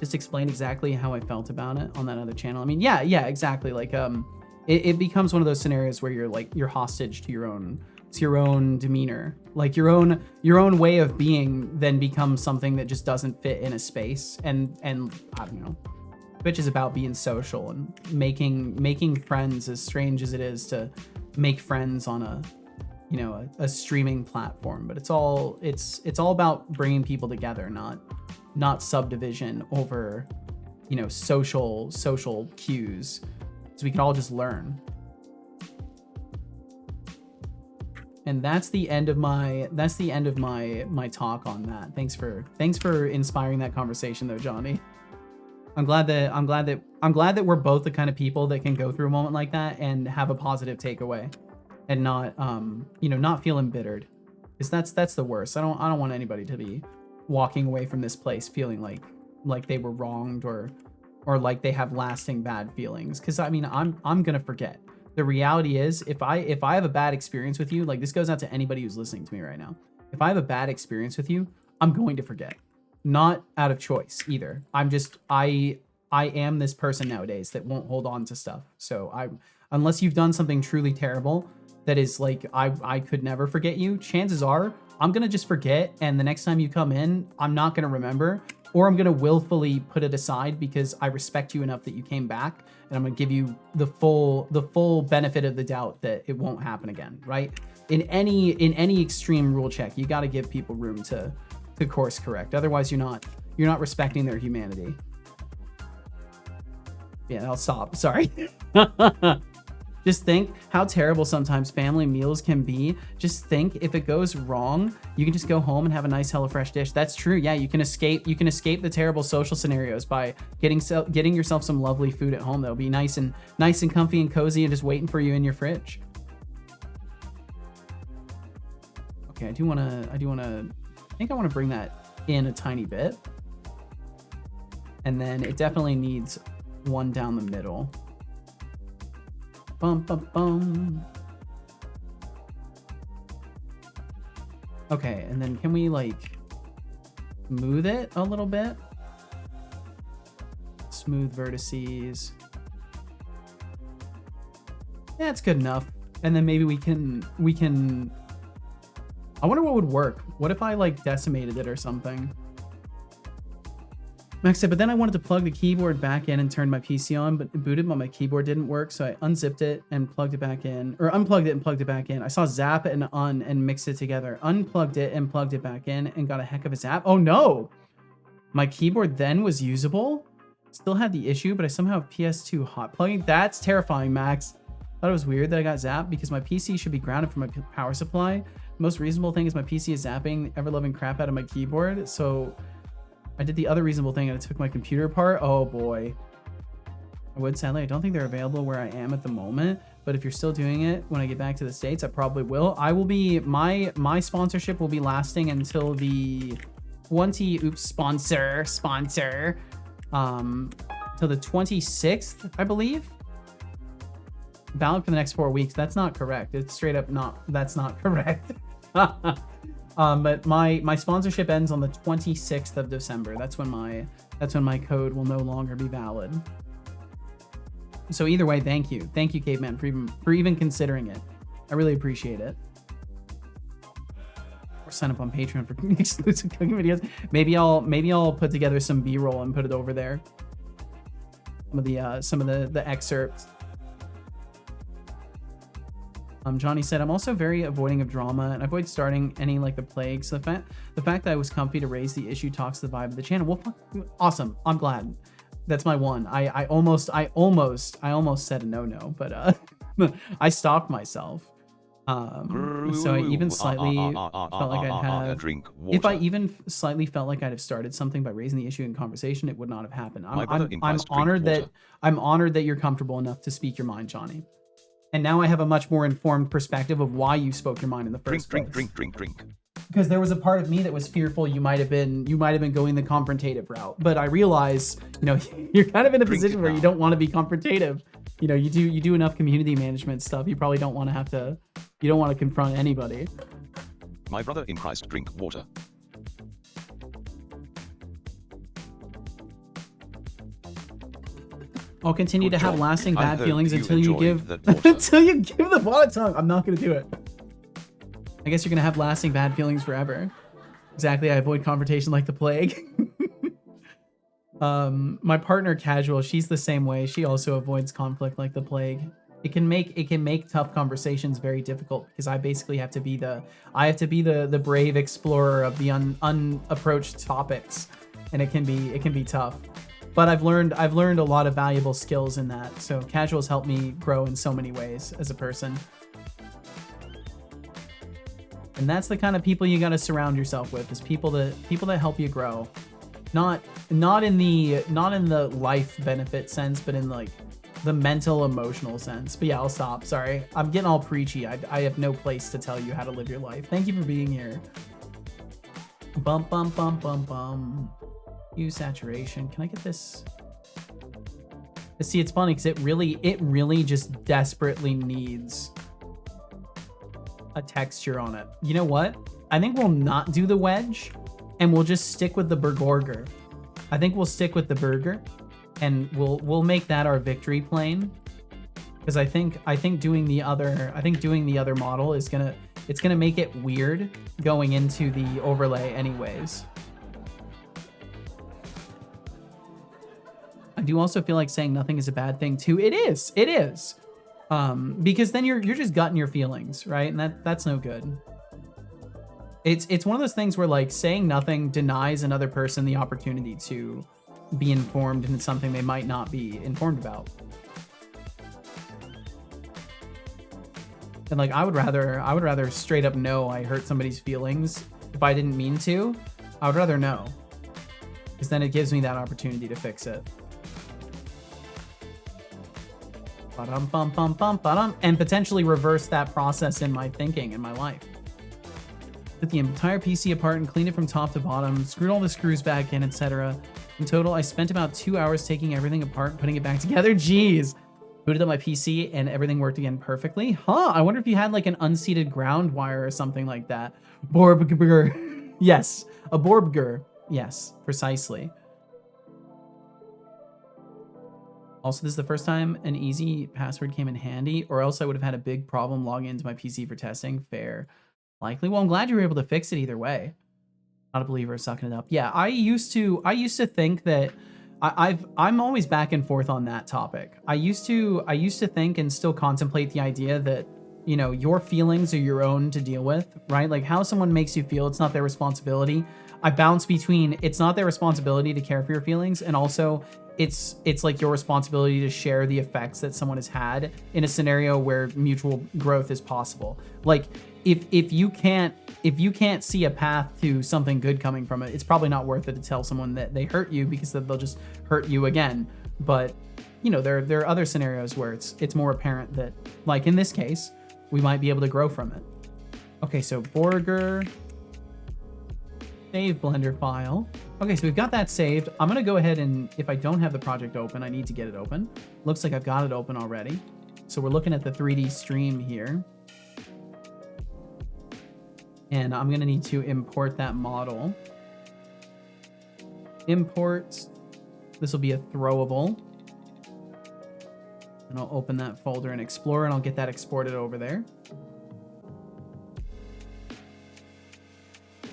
Just explain exactly how I felt about it on that other channel. I mean, yeah, exactly. Like, it becomes one of those scenarios where you're hostage to your own demeanor. Like your own way of being then becomes something that just doesn't fit in a space. And I don't know. Twitch is about being social and making friends, as strange as it is to make friends on a streaming platform. But it's all about bringing people together, not subdivision over, social cues, so we can all just learn. And that's the end of my talk on that. Thanks for inspiring that conversation though, Johnny. I'm glad that we're both the kind of people that can go through a moment like that and have a positive takeaway and not feel embittered. Because that's the worst. I don't want anybody to be walking away from this place feeling like they were wronged or like they have lasting bad feelings. Because I mean, I'm gonna forget. The reality is, if I have a bad experience with you, like this goes out to anybody who's listening to me right now. If I have a bad experience with you, I'm going to forget. Not out of choice either. I am this person nowadays that won't hold on to stuff. So unless you've done something truly terrible that is like I could never forget you, chances are I'm gonna just forget, and the next time you come in, I'm not gonna remember, or I'm gonna willfully put it aside because I respect you enough that you came back, and I'm gonna give you the full benefit of the doubt that it won't happen again, right? In any extreme rule check, you got to give people room to course correct. Otherwise, you're not respecting their humanity. Yeah, I'll stop. Sorry. Just think how terrible sometimes family meals can be. Just think if it goes wrong, you can just go home and have a nice HelloFresh dish. That's true. Yeah, you can escape the terrible social scenarios by getting yourself some lovely food at home that'll be nice and comfy and cozy and just waiting for you in your fridge. Okay, I think I want to bring that in a tiny bit. And then it definitely needs one down the middle. Bum, bum, bum. Okay, and then can we like smooth it a little bit? Smooth vertices. Yeah, it's good enough. And then maybe we can I wonder what would work. What if I like decimated it or something? Max said, but then I wanted to plug the keyboard back in and turn my PC on, but it booted, but my keyboard didn't work, so I unzipped it and plugged it back in, or unplugged it and plugged it back in. I saw zap and un and mixed it together, unplugged it and plugged it back in, and got a heck of a zap. Oh no! My keyboard then was usable? Still had the issue, but I somehow have PS2 hot plugging. That's terrifying, Max. Thought it was weird that I got zapped because my PC should be grounded from my power supply. The most reasonable thing is my PC is zapping ever-loving crap out of my keyboard, so I did the other reasonable thing and I took my computer apart. Oh boy. I would, sadly. I don't think they're available where I am at the moment, but if you're still doing it when I get back to the States, I probably will. I will be, my sponsorship will be lasting until the 20, sponsor, till the 26th, I believe. Valid for the next 4 weeks. That's not correct. It's straight up not, that's not correct. But my sponsorship ends on the 26th of December. That's when my code will no longer be valid. So either way, thank you, Caveman, for even considering it. I really appreciate it. Or sign up on Patreon for exclusive cooking videos. Maybe I'll put together some B-roll and put it over there. Some of the excerpts. Johnny said, I'm also very avoiding of drama and I avoid starting any like the plague. So the fact that I was comfy to raise the issue talks to the vibe of the channel. Well, awesome. I'm glad. That's my one. I almost said a no, but I stopped myself. So I even slightly felt like I'd have, drink if I water. even slightly felt like I'd have started something by raising the issue in conversation, it would not have happened. My brother I'm implies drink honored that water. I'm honored that you're comfortable enough to speak your mind, Johnny. And now I have a much more informed perspective of why you spoke your mind in the first place. Drink. Because there was a part of me that was fearful you might have been going the confrontative route. But I realize, you're kind of in a position where you don't want to be confrontative. You do enough community management stuff. You probably don't want to confront anybody. My brother in Christ drink water. I'll continue Good to have job. lasting I bad hope feelings you until you enjoy give that water. until you give the bot a tongue. I'm not gonna do it. I guess you're gonna have lasting bad feelings forever. Exactly. I avoid confrontation like the plague. My partner Casual, she's the same way. She also avoids conflict like the plague. It can make tough conversations very difficult because I basically have to be the brave explorer of the unapproached topics, and it can be tough. But I've learned a lot of valuable skills in that. So Casual's helped me grow in so many ways as a person. And that's the kind of people you got to surround yourself with, is people that help you grow. Not in the life benefit sense, but in like the mental emotional sense. But yeah, I'll stop. Sorry. I'm getting all preachy. I have no place to tell you how to live your life. Thank you for being here. Bum bum bum bum bum. Use saturation. Can I get this? See, it's funny because it really just desperately needs a texture on it. You know what? I think we'll not do the wedge and we'll just stick with the burger. I think we'll stick with the burger and we'll make that our victory plane. Because I think doing the other model is gonna make it weird going into the overlay anyways. I do also feel like saying nothing is a bad thing too. It is. Because then you're just gutting your feelings, right? And that's no good. It's one of those things where like saying nothing denies another person the opportunity to be informed in something they might not be informed about. And like I would rather straight up know I hurt somebody's feelings if I didn't mean to. I would rather know. Because then it gives me that opportunity to fix it. And potentially reverse that process in my thinking in my life. Took the entire PC apart and cleaned it from top to bottom, screwed all the screws back in, etc. In total, I spent about 2 hours taking everything apart and putting it back together. Jeez. Booted up my PC and everything worked again perfectly. Huh, I wonder if you had like an unseated ground wire or something like that. Borbger. Yes, a Borbger. Yes, precisely. Also, this is the first time an easy password came in handy, or else I would have had a big problem logging into my PC for testing. Fair. Likely. Well, I'm glad you were able to fix it either way. Not a believer, sucking it up. Yeah, I used to think that I'm always back and forth on that topic. I used to think and still contemplate the idea that, your feelings are your own to deal with, right? Like how someone makes you feel, it's not their responsibility. I bounce between it's not their responsibility to care for your feelings, and also it's like your responsibility to share the effects that someone has had in a scenario where mutual growth is possible. Like if you can't see a path to something good coming from it, it's probably not worth it to tell someone that they hurt you, because they'll just hurt you again. But there are other scenarios where it's more apparent that, like in this case, we might be able to grow from it. Okay, so Borger save Blender file. Okay, so we've got that saved. I'm gonna go ahead and, if I don't have the project open, I need to get it open. Looks like I've got it open already. So we're looking at the 3D stream here. And I'm gonna need to import that model. Import. This will be a throwable. And I'll open that folder in Explorer and I'll get that exported over there.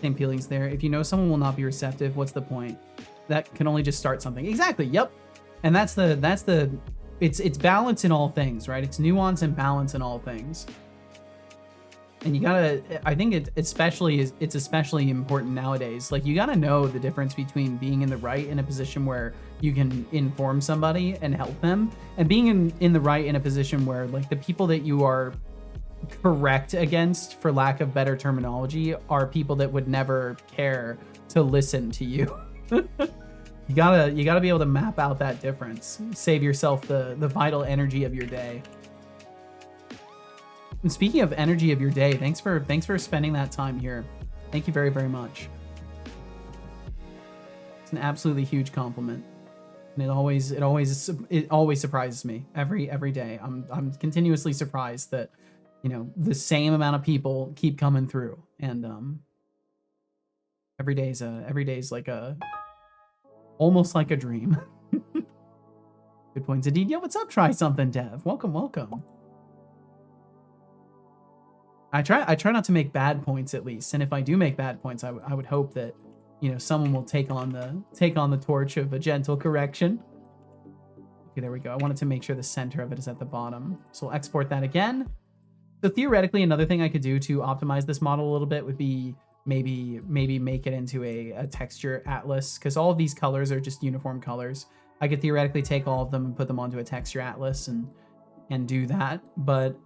Same feelings there. If you know someone will not be receptive, what's the point? That can only just start something. Exactly. Yep. And that's it's balance in all things, right? It's nuance and balance in all things. And you gotta, I think it's especially important nowadays. Like you gotta know the difference between being in the right in a position where you can inform somebody and help them, and being in the right in a position where like the people that you are correct against, for lack of better terminology, are people that would never care to listen to you. You gotta be able to map out that difference. Save yourself the vital energy of your day. And speaking of energy of your day, thanks for spending that time here. Thank you very, very much. It's an absolutely huge compliment. And it always surprises me every day. I'm continuously surprised that, you know, the same amount of people keep coming through, and every day's like almost like a dream. Good points indeed. Yo, what's up? Try something, Dev. Welcome. I try not to make bad points, at least, and if I do make bad points, I would hope that, you know, someone will take on the torch of a gentle correction. Okay, there we go. I wanted to make sure the center of it is at the bottom, so we'll export that again. So theoretically, another thing I could do to optimize this model a little bit would be maybe make it into a texture atlas, because all of these colors are just uniform colors. I could theoretically take all of them and put them onto a texture atlas and do that. But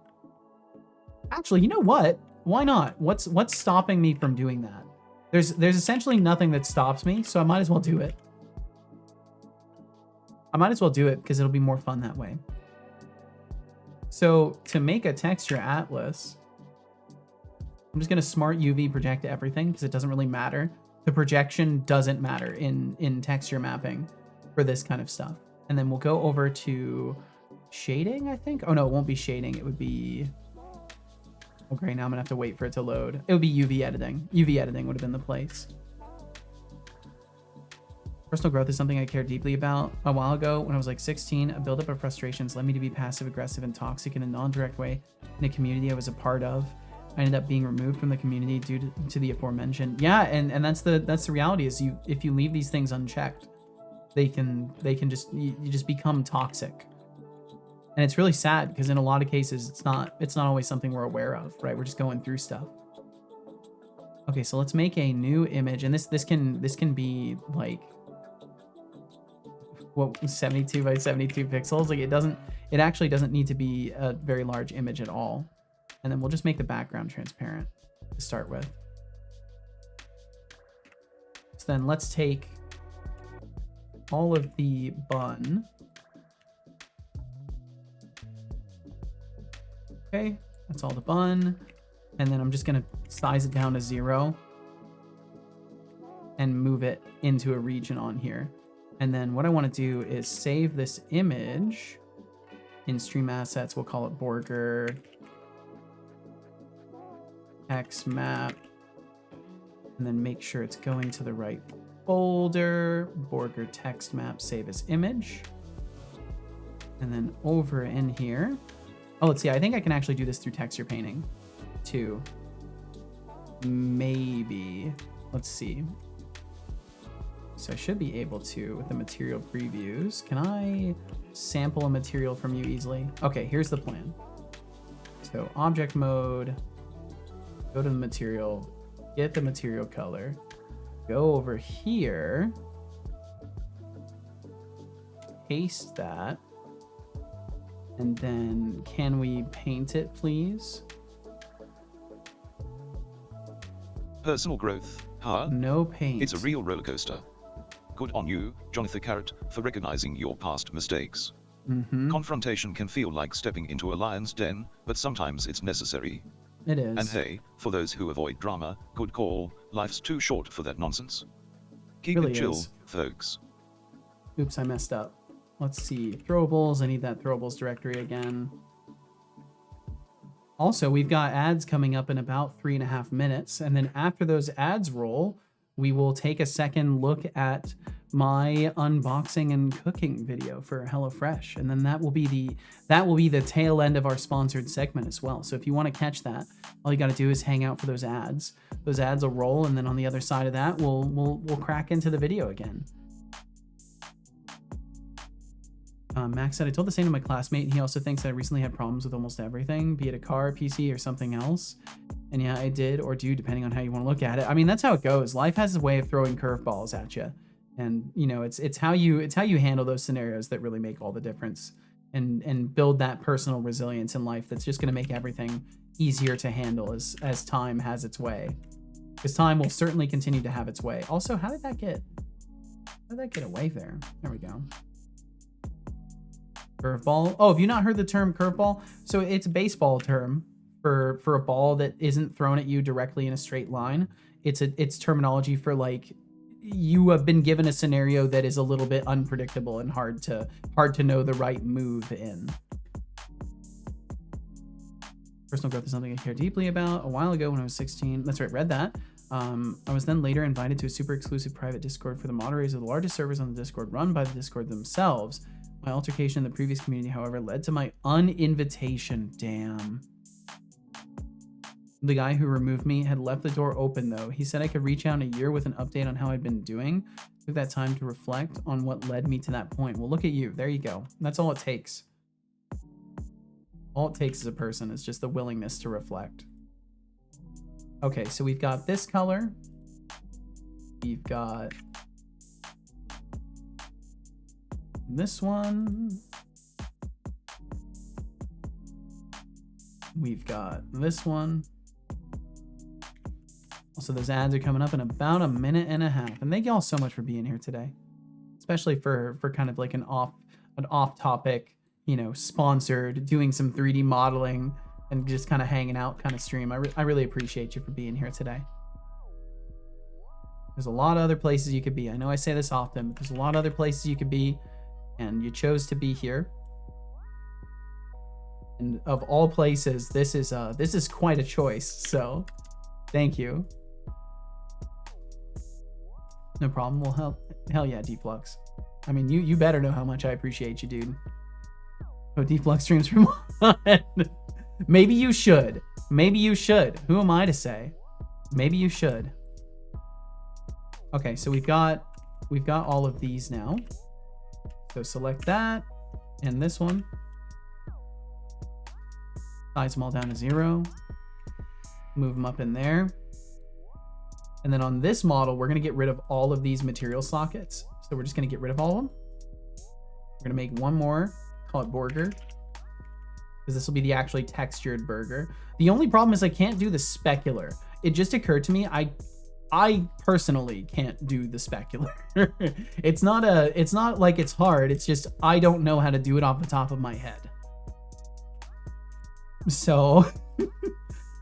actually, you know what? Why not? What's stopping me from doing that? There's essentially nothing that stops me, so I might as well do it. I might as well do it because it'll be more fun that way. So to make a texture atlas, I'm just going to smart UV project everything because it doesn't really matter. The projection doesn't matter in texture mapping for this kind of stuff. And then we'll go over to shading, I think. Oh no, it won't be shading. It would be... Okay, now I'm going to have to wait for it to load. It would be UV editing. UV editing would have been the place. Personal growth is something I care deeply about. A while ago, when I was like 16, a buildup of frustrations led me to be passive-aggressive and toxic in a non-direct way in a community I was a part of. I ended up being removed from the community due to the aforementioned. Yeah, and that's the reality is if you leave these things unchecked, they can you just become toxic. And it's really sad because in a lot of cases it's not always something we're aware of, right? We're just going through stuff. Okay, so let's make a new image, and this can be like, what, 72 by 72 pixels. Like it actually doesn't need to be a very large image at all. And then we'll just make the background transparent to start with. So then let's take all of the bun. Okay, that's all the bun. And then I'm just gonna size it down to 0 and move it into a region on here. And then what I want to do is save this image in stream assets. We'll call it Borger X map, and then make sure it's going to the right folder. Borger text map, save as image. And then over in here, oh, let's see, I think I can actually do this through texture painting too. Maybe, let's see. So I should be able to with the material previews. Can I sample a material from you easily? Okay, here's the plan. So object mode, go to the material, get the material color, go over here, paste that, and then can we paint it, please? Personal growth, huh? No paint. It's a real roller coaster. Good on you, Jonathan Carrot, for recognizing your past mistakes. Confrontation can feel like stepping into a lion's den, but sometimes it's necessary. It is. And hey, for those who avoid drama, good call. Life's too short for that nonsense. Keep Really it chill, is. folks. Oops, I messed up. Let's see. Throwables. I need that throwables directory again. Also, we've got ads coming up in about 3.5 minutes. And then after those ads roll, we will take a second look at my unboxing and cooking video for HelloFresh. And then that will be the tail end of our sponsored segment as well. So if you want to catch that, all you got to do is hang out for those ads. Those ads will roll, and then on the other side of that, we'll crack into the video again. Max said, I told the same to my classmate, and he also thinks that I recently had problems with almost everything, be it a car, PC, or something else. And yeah, I did, or do, depending on how you want to look at it. I mean, that's how it goes. Life has a way of throwing curveballs at you. And, you know, it's how you handle those scenarios that really make all the difference. and build that personal resilience in life that's just going to make everything easier to handle as time has its way. Because time will certainly continue to have its way. Also, how did that get away there? There we go. Curveball. Oh, have you not heard the term curveball? So it's a baseball term for a ball that isn't thrown at you directly in a straight line. It's terminology for like you have been given a scenario that is a little bit unpredictable and hard to know the right move in. Personal growth is something I care deeply about. A while ago when I was 16, that's right, read that. I was then later invited to a super exclusive private Discord for the moderators of the largest servers on the Discord run by the Discord themselves. My altercation in the previous community, however, led to my uninvitation. Damn. The guy who removed me had left the door open, though. He said I could reach out in a year with an update on how I'd been doing. Took that time to reflect on what led me to that point. Well, look at you. There you go. That's all it takes. All it takes as a person is just the willingness to reflect. Okay, so we've got this color. We've got this one. We've got this one. Also, those ads are coming up in about a minute and a half. And thank you all so much for being here today. Especially for kind of like an off topic, you know, sponsored, doing some 3D modeling and just kind of hanging out kind of stream. I really appreciate you for being here today. There's a lot of other places you could be. I know I say this often, but there's a lot of other places you could be, and you chose to be here. And of all places, this is quite a choice. So, thank you. No problem. Well, hell yeah, Deflux. I mean, you better know how much I appreciate you, dude. Oh, Deflux streams for one. Maybe you should. Maybe you should. Who am I to say? Maybe you should. Okay, so we've got all of these now. So select that and this one. Size them all down to 0. Move them up in there. And then on this model, we're going to get rid of all of these material sockets. So we're just going to get rid of all of them. We're going to make one more, call it burger, because this will be the actually textured burger. The only problem is I can't do the specular. It just occurred to me, I personally can't do the specular. It's not like it's hard. It's just I don't know how to do it off the top of my head. So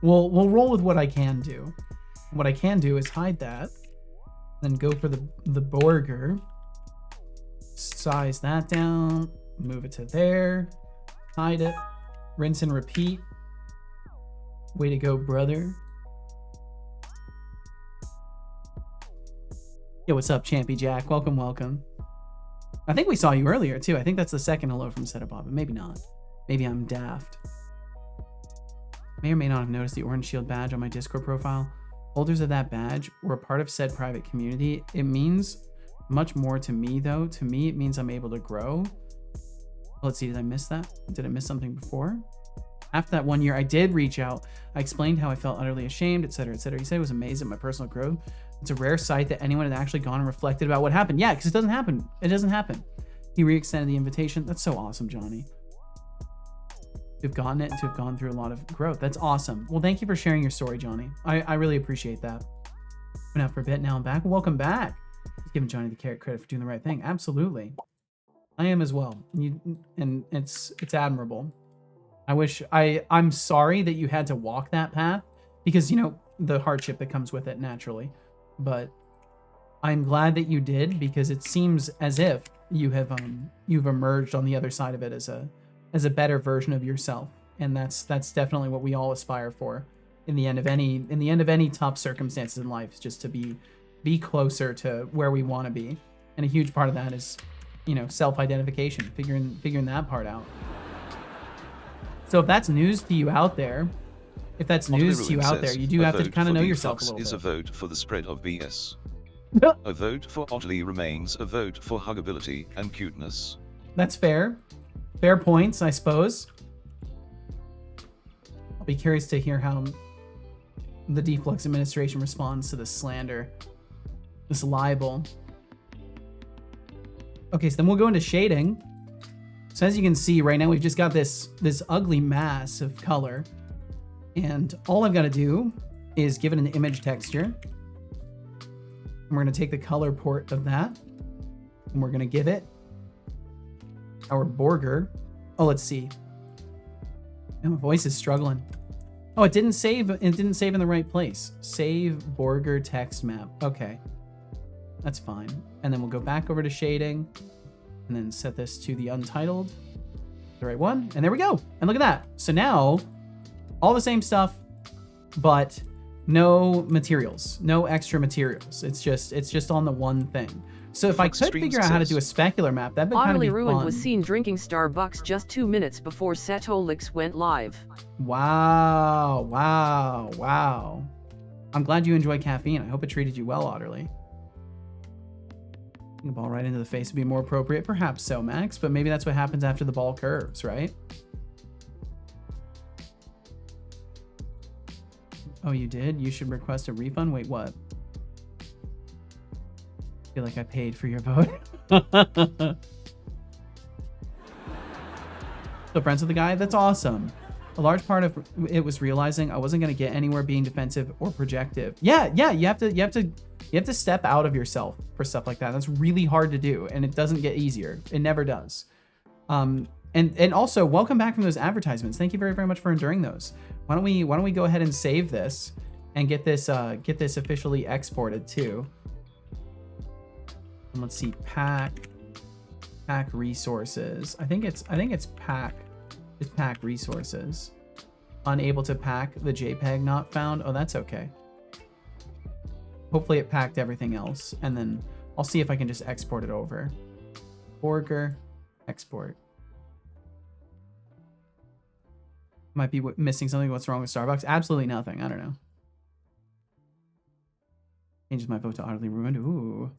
we'll roll with what I can do. What I can do is hide that, then go for the burger, size that down, move it to there, hide it, rinse and repeat. Way to go, brother. Yo, what's up, Champy Jack? Welcome, welcome. I think we saw you earlier too. I think that's the second hello from Setupop, but maybe not. Maybe I'm daft. May or may not have noticed the orange shield badge on my Discord profile. Holders of that badge were a part of said private community. It means much more to me, though. To me, it means I'm able to grow. Let's see, did I miss that? Did I miss something before? After that 1 year, I did reach out. I explained how I felt utterly ashamed, etc., etc. He said he was amazed at my personal growth. It's a rare sight that anyone had actually gone and reflected about what happened. Yeah, because it doesn't happen. It doesn't happen. He re-extended the invitation. That's so awesome, Johnny. To have gotten it and to have gone through a lot of growth. That's awesome. Well, thank you for sharing your story, Johnny. I really appreciate that. Been out for a bit, now I'm back. Welcome back. Just giving Johnny the credit for doing the right thing. Absolutely. I am as well. And it's admirable. I'm sorry that you had to walk that path because, you know, the hardship that comes with it naturally. But I'm glad that you did because it seems as if you've emerged on the other side of it as a better version of yourself, and that's definitely what we all aspire for in the end of any tough circumstances in life, is just to be closer to where we want to be. And a huge part of that is, you know, self-identification, figuring that part out. So if that's news to you out there, you do have to kind of know yourself a little bit. Is a vote for the spread of BS. A vote for Oddly remains a vote for huggability and cuteness. That's fair. Fair points, I suppose. I'll be curious to hear how the Deflux administration responds to this slander, this libel. Okay, so then we'll go into shading. So as you can see right now, we've just got this ugly mass of color. And all I've got to do is give it an image texture. And we're going to take the color port of that. And we're going to give it our border. Oh, let's see. Man, my voice is struggling. Oh, it didn't save. It didn't save in the right place. Save border text map. Okay. That's fine. And then we'll go back over to shading and then set this to the untitled, the right one. And there we go. And look at that. So now all the same stuff, but no materials, no extra materials. It's just on the one thing. So if I could figure out how to do a specular map, that'd be kind of be Ruined fun. was seen drinking Starbucks just 2 minutes before Setolix went live. Wow, wow, wow. I'm glad you enjoy caffeine. I hope it treated you well, Otterly. A ball right into the face would be more appropriate. Perhaps so, Max, but maybe that's what happens after the ball curves, right? Oh, you did? You should request a refund? Wait, what? I feel like I paid for your vote. So friends with the guy? That's awesome. A large part of it was realizing I wasn't going to get anywhere being defensive or projective. Yeah, you have to step out of yourself for stuff like that. That's really hard to do, and it doesn't get easier. It never does. And also, welcome back from those advertisements. Thank you very, very much for enduring those. Why don't we go ahead and save this and get this officially exported too. And let's see, pack resources. I think it's pack. It's pack resources. Unable to pack the JPEG not found. Oh, that's okay. Hopefully it packed everything else, and then I'll see if I can just export it over. Borger, export. Might be missing something. What's wrong with Starbucks? Absolutely nothing. I don't know. Changes my vote to utterly ruined. Ooh.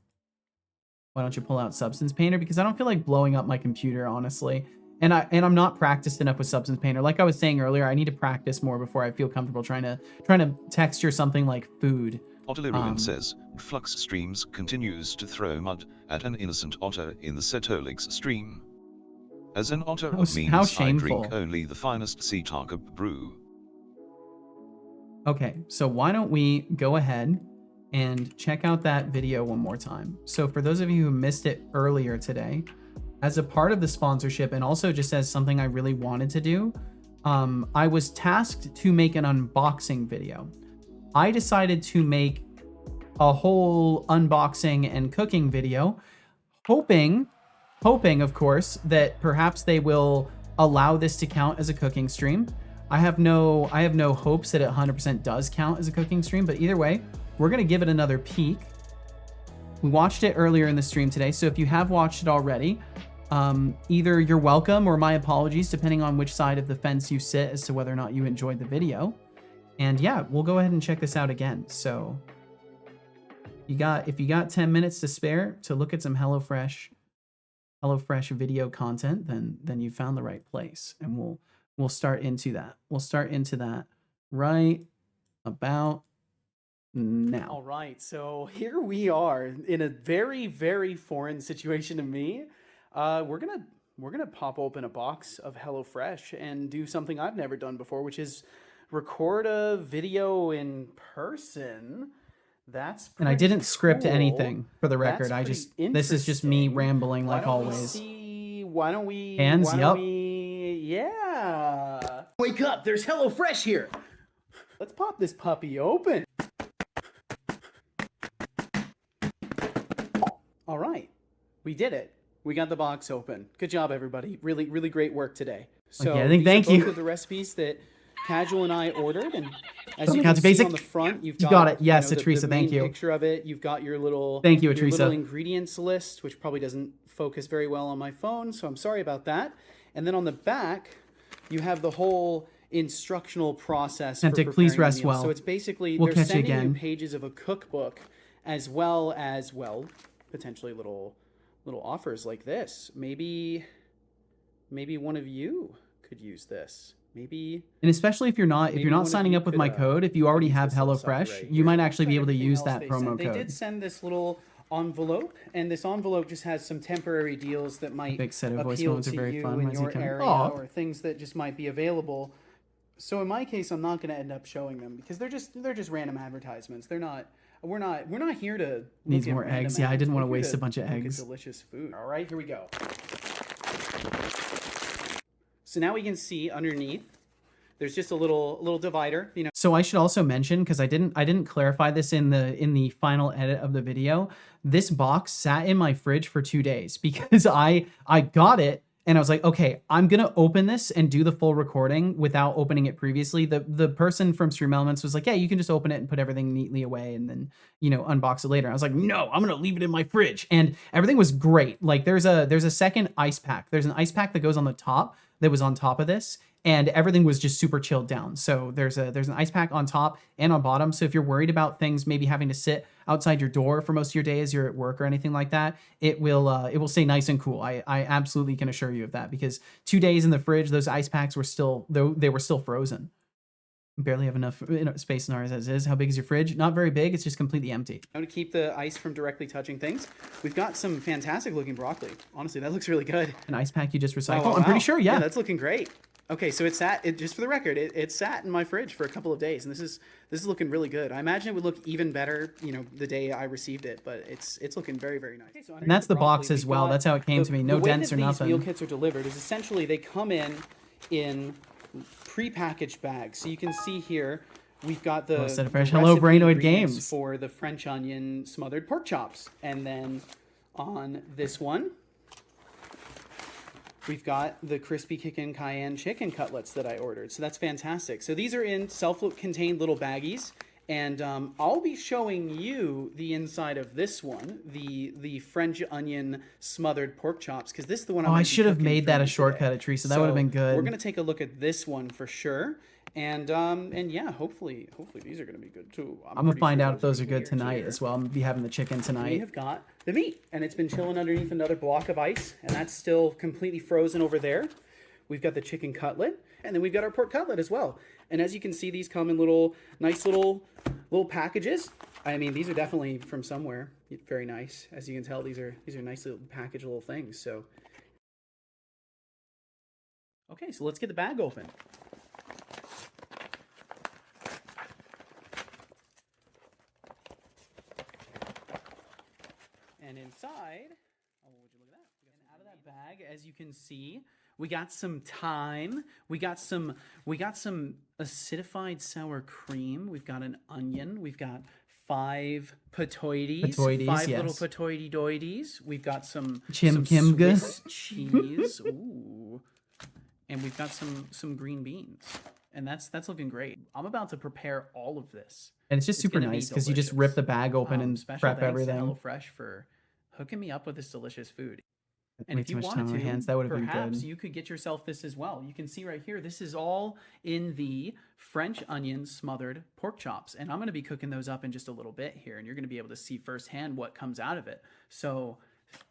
Why don't you pull out Substance Painter? Because I don't feel like blowing up my computer, honestly. And I'm not practiced enough with Substance Painter. Like I was saying earlier, I need to practice more before I feel comfortable trying to texture something like food. Otterly Ruin says, Flux Streams continues to throw mud at an innocent otter in the Setolix stream. As an otter means I drink only the finest sea Tarka brew. Okay, so why don't we go ahead and check out that video one more time. So for those of you who missed it earlier today, as a part of the sponsorship and also just as something I really wanted to do, I was tasked to make an unboxing video. I decided to make a whole unboxing and cooking video, hoping of course that perhaps they will allow this to count as a cooking stream. I have no hopes that it 100% does count as a cooking stream, but either way, we're gonna give it another peek. We watched it earlier in the stream today, so if you have watched it already, either you're welcome or my apologies, depending on which side of the fence you sit as to whether or not you enjoyed the video. And yeah, we'll go ahead and check this out again. So if you got 10 minutes to spare to look at some HelloFresh video content, then you found the right place. And we'll start into that. We'll start into that right about now. All right, so here we are in a very, very foreign situation to me. We're gonna pop open a box of HelloFresh and do something I've never done before, which is record a video in person. That's pretty and I didn't script cool. anything for the record. This is just me rambling like always. Why don't we? Hands, yup. Yeah. Wake up! There's HelloFresh here. Let's pop this puppy open. All right, we did it. We got the box open. Good job, everybody. Really, really great work today. So okay, thank you. Both of the recipes that Casual and I ordered, and as you can see on the front, you've got it. Yes, the Atrisa, thank you. Picture of it. You've got your little thank you, your Atrisa. little ingredients list, which probably doesn't focus very well on my phone, so I'm sorry about that. And then on the back, you have the whole instructional process. Temptic, please rest well. So it's basically we'll they're sending you pages of a cookbook, as well as potentially little offers like this. Maybe one of you could use this. Maybe, and especially if you're not signing up with my code, if you already have HelloFresh, you might actually be able to use that promo code. They did send this little envelope, and this envelope just has some temporary deals that might Big set of voice appeal moments are to very you fun in as you your can. area, Aw. or things that just might be available. So in my case, I'm not going to end up showing them because they're just random advertisements. They're not. We're not here to Needs look at more random eggs. Yeah, I ads. didn't We're want to here waste a bunch of look at eggs. delicious food. All right, here we go. So now we can see underneath. There's just a little divider, you know. So I should also mention, because I didn't clarify this in the final edit of the video. This box sat in my fridge for 2 days because I got it and I was like, okay, I'm gonna open this and do the full recording without opening it previously. The person from Stream Elements was like, yeah, you can just open it and put everything neatly away and then, you know, unbox it later. I was like, no, I'm gonna leave it in my fridge. And everything was great. Like there's a second ice pack. There's an ice pack that goes on the top that was on top of this. And everything was just super chilled down. So there's an ice pack on top and on bottom. So if you're worried about things maybe having to sit outside your door for most of your day as you're at work or anything like that, it will stay nice and cool. I absolutely can assure you of that, because 2 days in the fridge, those ice packs were still frozen. Barely have enough space in ours as is. How big is your fridge? Not very big. It's just completely empty. To keep the ice from directly touching things, we've got some fantastic looking broccoli. Honestly, that looks really good. An ice pack you just recycled? Oh, I'm pretty wow. sure, yeah. That's looking great. Okay, so it just for the record, it sat in my fridge for a couple of days, and this is looking really good. I imagine it would look even better, you know, the day I received it, but it's looking very, very nice. Okay, so And that's the box as well. That's how it came to me. No dents or nothing. The way that these meal kits are delivered is essentially they come in pre-packaged bags. So you can see here, we've got the Hello, Brainoid ingredients Games for the French onion smothered pork chops, and then on this one, we've got the crispy chicken cayenne chicken cutlets that I ordered. So that's fantastic. So these are in self-contained little baggies. And I'll be showing you the inside of this one, the French onion smothered pork chops, because this is the one I'm I should have made that a shortcut, Teresa. That would have been good. We're going to take a look at this one for sure. And yeah, hopefully these are going to be good too. I'm going to find out if those are good tonight as well. I'm going to be having the chicken tonight. We have got the meat, and it's been chilling underneath another block of ice, and that's still completely frozen over there. We've got the chicken cutlet, and then we've got our pork cutlet as well. And as you can see, these come in nice little packages. I mean, these are definitely from somewhere. Very nice. As you can tell, these are nice little package little things. So, okay, so let's get the bag open. And inside, oh, would you look at that? And out of that bag, as you can see, we got some thyme. We got some acidified sour cream. We've got an onion. We've got 5 potoides, 5 little potoides. We've got some Swiss cheese. Ooh, and we've got some green beans. And that's looking great. I'm about to prepare all of this. And it's just super nice because you just rip the bag open and prep everything. Special thanks to HelloFresh for hooking me up with this delicious food. And Way if too you much wanted time on my to, hands. That would have been perhaps good. you could get yourself this as well. You can see right here, this is all in the French onion smothered pork chops. And I'm going to be cooking those up in just a little bit here. And you're going to be able to see firsthand what comes out of it. So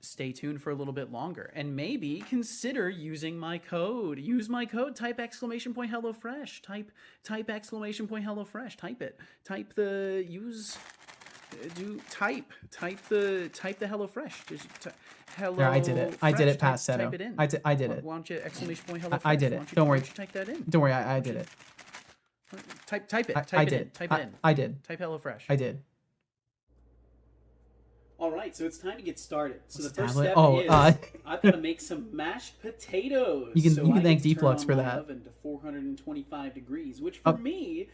stay tuned for a little bit longer. And maybe consider using my code. Use my code. Type !HelloFresh. Type !HelloFresh. Type it. Type the HelloFresh. Just hello. There, I did it. I did it past Seto. Type it in. I did it. Why don't you !HelloFresh? I did it. Don't worry. Why don't you type that in? Don't worry. I did it. Type it. I did. Type it in. I did. Type HelloFresh. I did. All right, so it's time to get started. So What's the first tablet? step Oh, is I've got to make some mashed potatoes. You can So thank I Deflux turn for on my that. Oven to 425 degrees, which for me.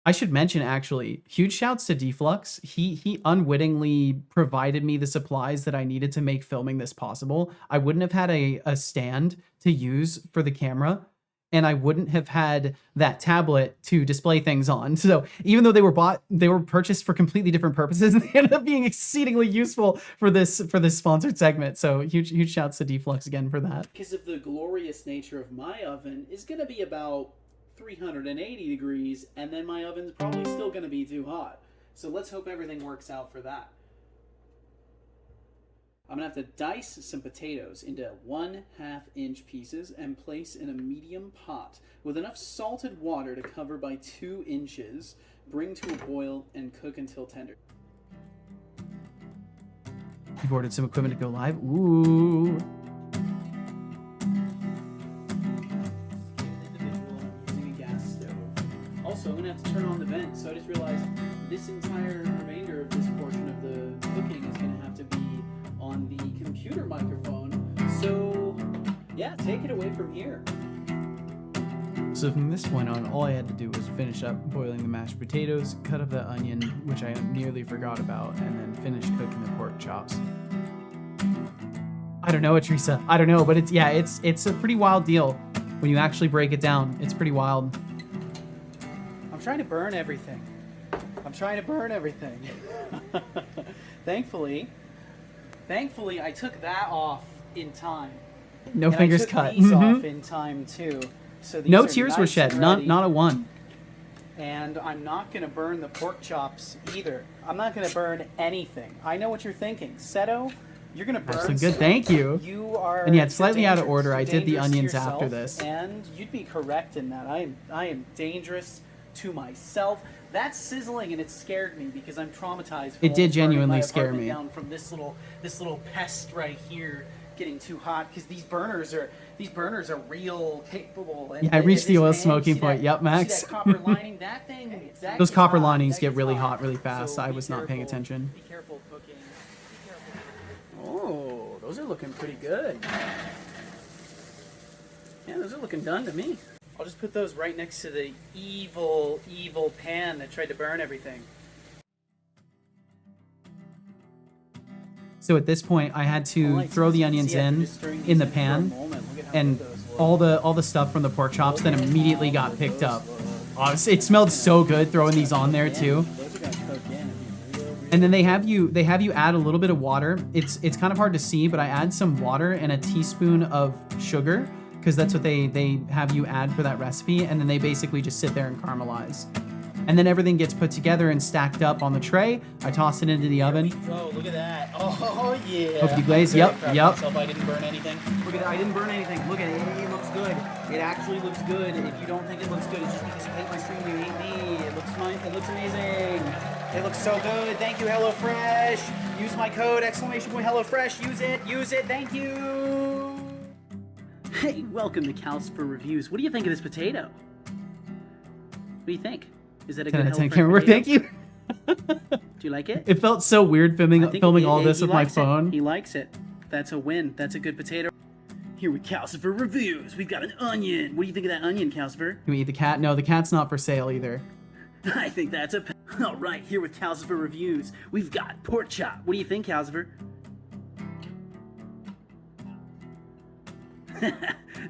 I should mention, actually, huge shouts to Deflux. He unwittingly provided me the supplies that I needed to make filming this possible. I wouldn't have had a stand to use for the camera, and I wouldn't have had that tablet to display things on. So even though they were purchased for completely different purposes, they ended up being exceedingly useful for this sponsored segment. So huge shouts to Deflux again for that. Because of the glorious nature of my oven is going to be about 380 degrees, and then my oven's probably still going to be too hot. So let's hope everything works out for that. I'm going to have to dice some potatoes into 1/2 inch pieces and place in a medium pot with enough salted water to cover by 2 inches. Bring to a boil and cook until tender. You've ordered some equipment to go live. Ooh. Using a gas stove. Also, I'm gonna have to turn on the vent. So I just realized this entire remainder of this portion of the cooking is gonna have to be on the computer microphone. So yeah, take it away from here. So from this point on, all I had to do was finish up boiling the mashed potatoes, cut up the onion, which I nearly forgot about, and then finish cooking the pork chops. I don't know, Teresa. I don't know, but it's a pretty wild deal when you actually break it down. It's pretty wild. I'm trying to burn everything. Thankfully, I took that off in time. No And fingers I took cut. These off in time too. So these No are tears nice were shed. and Not ready. a one. And I'm not gonna burn the pork chops either. I'm not gonna burn anything. I know what you're thinking, Seto. You're gonna burn. Actually, good. stuff. Thank you. You are. And yeah, it's slightly out of dangerous. order. I You're did the dangerous to onions after yourself, this. and you'd be correct in that. I am dangerous to myself. That's sizzling, and it scared me because I'm traumatized. It did burning genuinely my scare apartment me. Down from this little pest right here getting too hot because these burners are real capable. And Yeah, I reached the oil this pan, smoking see point. that- Yep, Max. See that copper lining? That thing. That Those gets copper hot. linings That get gets really hot really fast. So I be was not paying careful. attention. Be careful cooking. Be careful. Oh, those are looking pretty good. Yeah, those are looking done to me. I'll just put those right next to the evil pan that tried to burn everything. So at this point, I had to Alright, throw the so onions see, after in just stirring these in the for a pan, moment, look at how and good those look. all the stuff from the pork chops then immediately got picked up. Oh, it smelled so good throwing these on there too. Those are gonna cook in and be real. And then they have you add a little bit of water. It's kind of hard to see, but I add some water and a teaspoon of sugar because that's what they have you add for that recipe, and then they basically just sit there and caramelize. And then everything gets put together and stacked up on the tray. I toss it into the oven. Oh, look at that. Oh, yeah. Hope you glaze. I'm very Yep, proud of yep. myself. I didn't burn anything. Look at that. I didn't burn anything. Look at it. It looks good. It actually looks good. If you don't think it looks good, it's just because you hate my stream. You hate me. It looks nice. It looks amazing. It looks so good. Thank you, HelloFresh. Use my code, ¡HelloFresh. Use it. Use it. Thank you. Hey, welcome to Calcifer Reviews. What do you think of this potato? What do you think? Is that a 10 good out of 10 HelloFresh camera work. potato? Thank you. Do you like it? It felt so weird I filming think all this he with my likes it. phone. He likes it. That's a win. That's a good potato. Here with Calcifer Reviews, we've got an onion. What do you think of that onion, Calcifer? Can we eat the cat? No, the cat's not for sale either. I think that's a... All right, here with Calcifer Reviews, we've got pork chop. What do you think, Calcifer?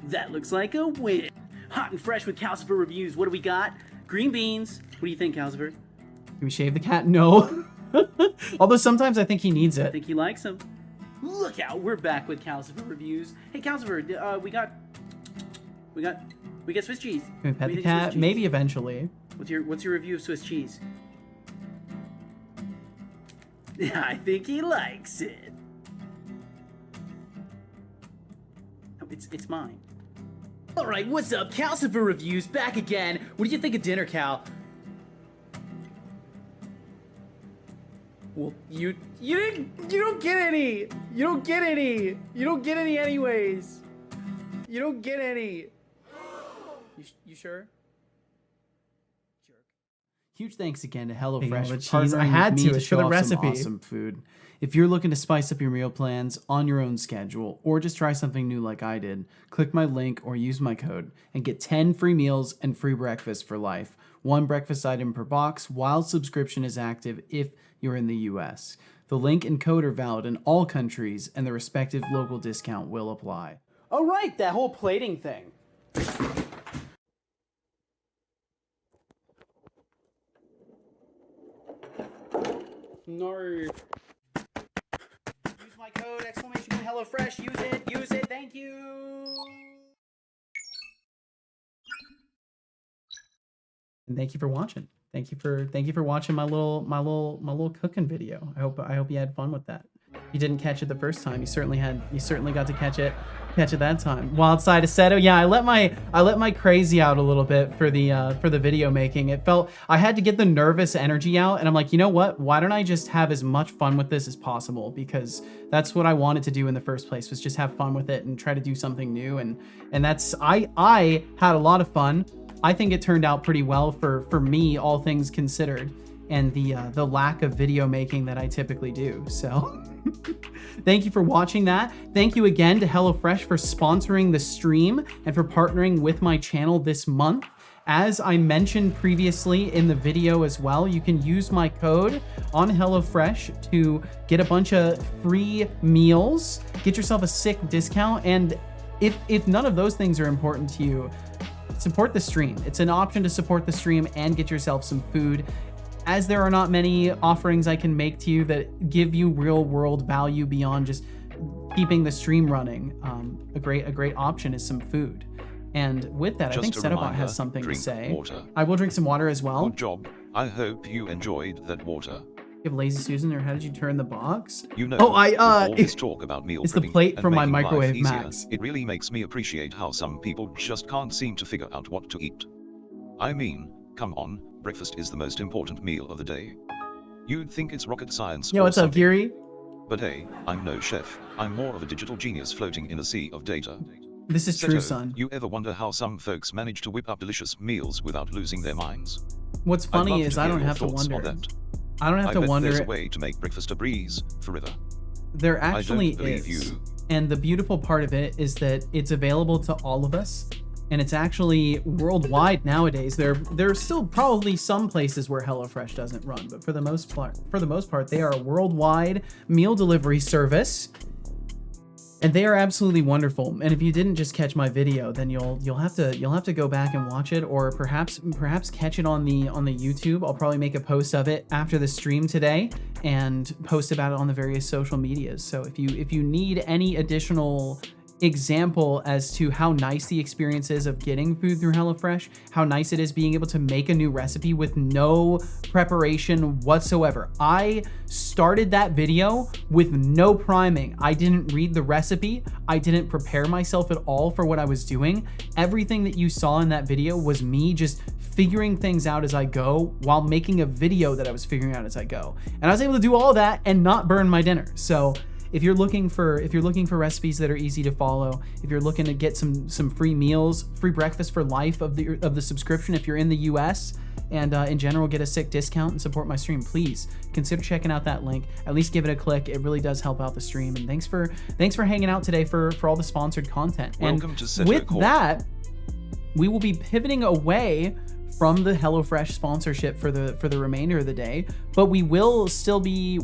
That looks like a win. Hot and fresh with Calcifer Reviews. What do we got? Green beans. What do you think, Calcifer? Can we shave the cat? No. Although sometimes I think he needs I it. think he likes them. Look out, we're back with Calcifer Reviews. Hey, Calcifer, we got Swiss cheese. Can we What pet do the you think of Swiss cat? cheese? Maybe eventually. What's your review of Swiss cheese? Yeah, I think he likes it. Oh, it's mine. All right, what's up? Calcifer Reviews back again. What do you think of dinner, Cal? Well, you don't get any. You don't get any. You don't get any anyways. You don't get any. You sure? Huge thanks again to Taking all HelloFresh the for cheese. I partnering had with me to to for show the off some recipe. awesome food. If you're looking to spice up your meal plans on your own schedule or just try something new like I did, click my link or use my code and get 10 free meals and free breakfast for life. 1 breakfast item per box while subscription is active if you're in the US. The link and code are valid in all countries and the respective local discount will apply. Oh, right, that whole plating thing. No. Use my code, !HelloFresh. Use it, thank you. And thank you for watching. Thank you for watching my little cooking video. I hope you had fun with that. If you didn't catch it the first time, you certainly got to catch it catch it that time. Wild side of Seto. Yeah, I let my crazy out a little bit for the video making. It felt I had to get the nervous energy out, and I'm like, you know what? Why don't I just have as much fun with this as possible? Because that's what I wanted to do in the first place, was just have fun with it and try to do something new. And that's I had a lot of fun. I think it turned out pretty well for me, all things considered, and the lack of video making that I typically do. So thank you for watching that. Thank you again to HelloFresh for sponsoring the stream and for partnering with my channel this month. As I mentioned previously in the video as well, you can use my code on HelloFresh to get a bunch of free meals, get yourself a sick discount, and if none of those things are important to you, support the stream. It's an option to support the stream and get yourself some food, as there are not many offerings I can make to you that give you real world value beyond just keeping the stream running. A great option is some food. And with that, I think Setobot has something to say. Water. I will drink some water as well. Good job. I hope you enjoyed that water. You have Lazy Susan, or how did you turn the box? You know, with all this talk about meal it's the prepping plate and from my making life microwave easier, Max. It really makes me appreciate how some people just can't seem to figure out what to eat. I mean, come on, breakfast is the most important meal of the day. You'd think it's rocket science. Yo, what's up, Geary? But hey, I'm no chef. I'm more of a digital genius floating in a sea of data. This is true, son. You ever wonder how some folks manage to whip up delicious meals without losing their minds? What's funny is I don't have to wonder. I don't have to wonder. There's a way to make breakfast a breeze forever. There actually is. And the beautiful part of it is that it's available to all of us, and it's actually worldwide nowadays. There's still probably some places where HelloFresh doesn't run, but for the most part, they are a worldwide meal delivery service. And they are absolutely wonderful. And if you didn't just catch my video, then you'll have to go back and watch it, or perhaps catch it on the YouTube. I'll probably make a post of it after the stream today and post about it on the various social medias. So if you need any additional example as to how nice the experience is of getting food through HelloFresh, how nice it is being able to make a new recipe with no preparation whatsoever. I started that video with no priming. I didn't read the recipe. I didn't prepare myself at all for what I was doing. Everything that you saw in that video was me just figuring things out as I go while making a video that I was figuring out as I go. And I was able to do all that and not burn my dinner. So if you're looking for recipes that are easy to follow, if you're looking to get some free meals, free breakfast for life of the subscription, if you're in the US, and in general get a sick discount and support my stream, please consider checking out that link. At least give it a click. It really does help out the stream. And thanks for hanging out today for all the sponsored content. Welcome and to with that, we will be pivoting away from the HelloFresh sponsorship for the remainder of the day, but we'll still be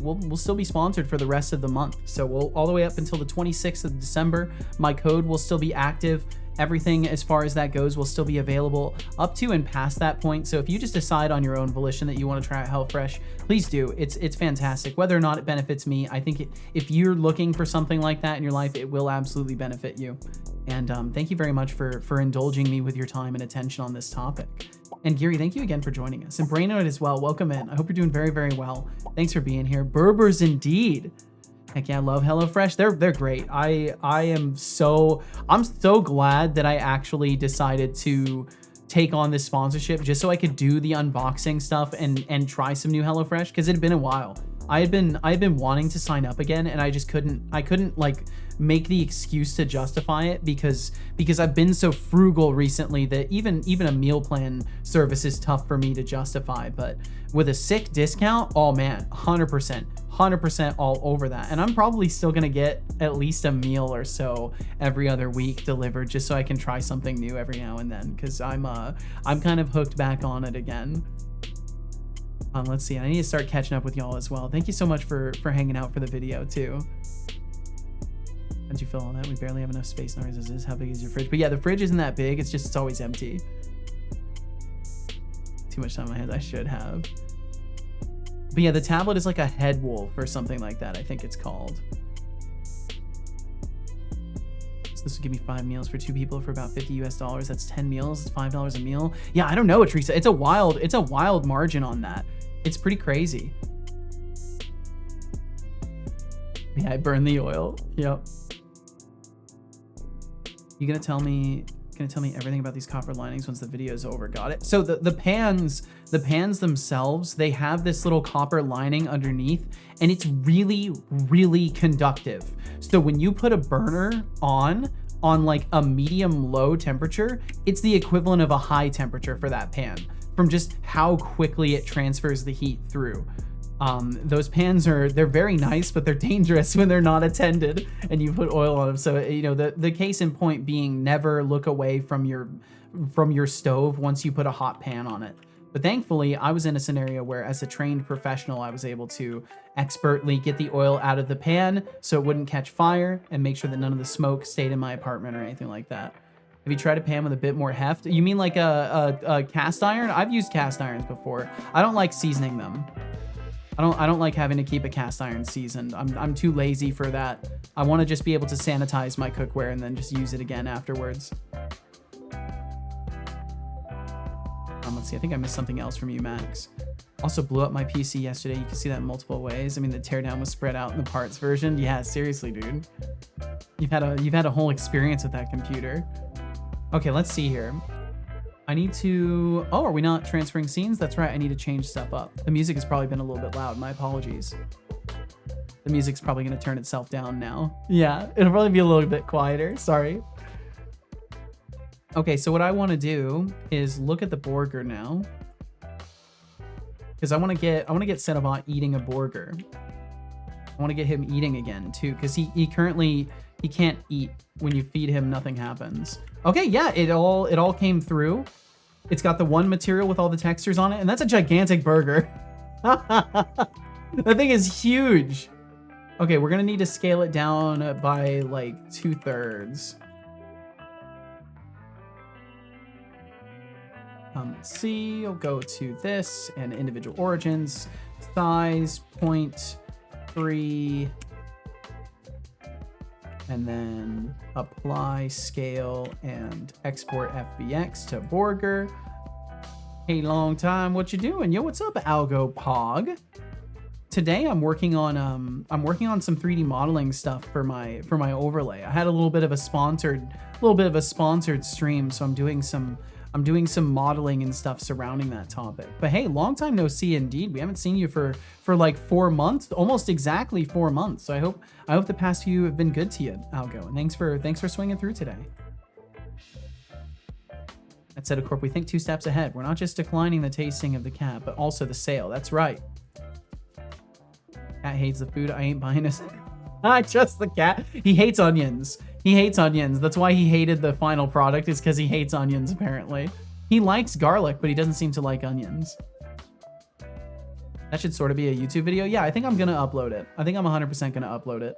sponsored for the rest of the month. So we'll all the way up until the 26th of December. My code will still be active. Everything as far as that goes will still be available up to and past that point. So if you just decide on your own volition that you want to try out HelloFresh, please do. It's fantastic. Whether or not it benefits me, I think if you're looking for something like that in your life, it will absolutely benefit you. And thank you very much for indulging me with your time and attention on this topic. And Geary, thank you again for joining us. And Brainoid as well, welcome in. I hope you're doing very, very well. Thanks for being here. Berbers indeed. Heck yeah, I love HelloFresh. They're great. I'm so glad that I actually decided to take on this sponsorship just so I could do the unboxing stuff and try some new HelloFresh, because it had been a while. I had been wanting to sign up again, and I just couldn't like make the excuse to justify it because I've been so frugal recently that even a meal plan service is tough for me to justify. But with a sick discount, oh man, 100% all over that. And I'm probably still gonna get at least a meal or so every other week delivered just so I can try something new every now and then, because I'm kind of hooked back on it again. Let's see, I need to start catching up with y'all as well. Thank you so much for hanging out for the video too. How'd you feel on that? We barely have enough space in ours as is. How big is your fridge? But yeah, the fridge isn't that big. It's always empty. Too much time on my hands. I should have. But yeah, the tablet is like a head wolf or something like that, I think it's called. So this will give me 5 meals for 2 people for about $50 US. That's 10 meals. It's $5 a meal. Yeah, I don't know, Teresa. It's a wild margin on that. It's pretty crazy. Yeah, I burned the oil. Yep. You gonna tell me everything about these copper linings once the video is over? Got it. So the pans themselves, they have this little copper lining underneath, and it's really, really conductive. So when you put a burner on like a medium low temperature, it's the equivalent of a high temperature for that pan, from just how quickly it transfers the heat through. Those pans they're very nice, but they're dangerous when they're not attended and you put oil on them. So, you know, the case in point being, never look away from your stove once you put a hot pan on it. But thankfully, I was in a scenario where, as a trained professional, I was able to expertly get the oil out of the pan so it wouldn't catch fire, and make sure that none of the smoke stayed in my apartment or anything like that. Have you tried a pan with a bit more heft? You mean like a cast iron? I've used cast irons before. I don't like seasoning them. I don't like having to keep a cast iron seasoned. I'm too lazy for that. I want to just be able to sanitize my cookware and then just use it again afterwards. Let's see. I think I missed something else from you, Max. Also blew up my PC yesterday. You can see that in multiple ways. I mean, the teardown was spread out in the parts version. Yeah, seriously, dude. You've had a whole experience with that computer. Okay, let's see here. I need to... Oh, are we not transferring scenes? That's right, I need to change stuff up. The music has probably been a little bit loud. My apologies. The music's probably going to turn itself down now. Yeah, it'll probably be a little bit quieter. Sorry. Okay, so what I want to do is look at the burger now, because I want to get Cinnabot eating a burger. I want to get him eating again too, because he currently can't eat. When you feed him, nothing happens. Okay, yeah, it all came through. It's got the one material with all the textures on it, and that's a gigantic burger. That thing is huge. Okay, we're gonna need to scale it down by like 2/3. Let's see, I'll go to this and individual origins, size 0.3, and then apply scale and export FBX to burger. Hey, long time, what you doing? Yo, what's up, Algo Pog? Today I'm working on some 3D modeling stuff for my overlay. I had a little bit of a sponsored stream, so I'm doing some modeling and stuff surrounding that topic. But hey, long time no see indeed. We haven't seen you for like 4 months, almost exactly 4 months. So I hope the past few have been good to you, Algo. And thanks for swinging through today. At Corp, we think 2 steps ahead. We're not just declining the tasting of the cat, but also the sale. That's right. Cat hates the food. I ain't buying it. I trust the cat. He hates onions. He hates onions. That's why he hated the final product, is because he hates onions, apparently. He likes garlic, but he doesn't seem to like onions. That should sort of be a YouTube video. Yeah, I think I'm going to upload it. I think I'm 100% going to upload it.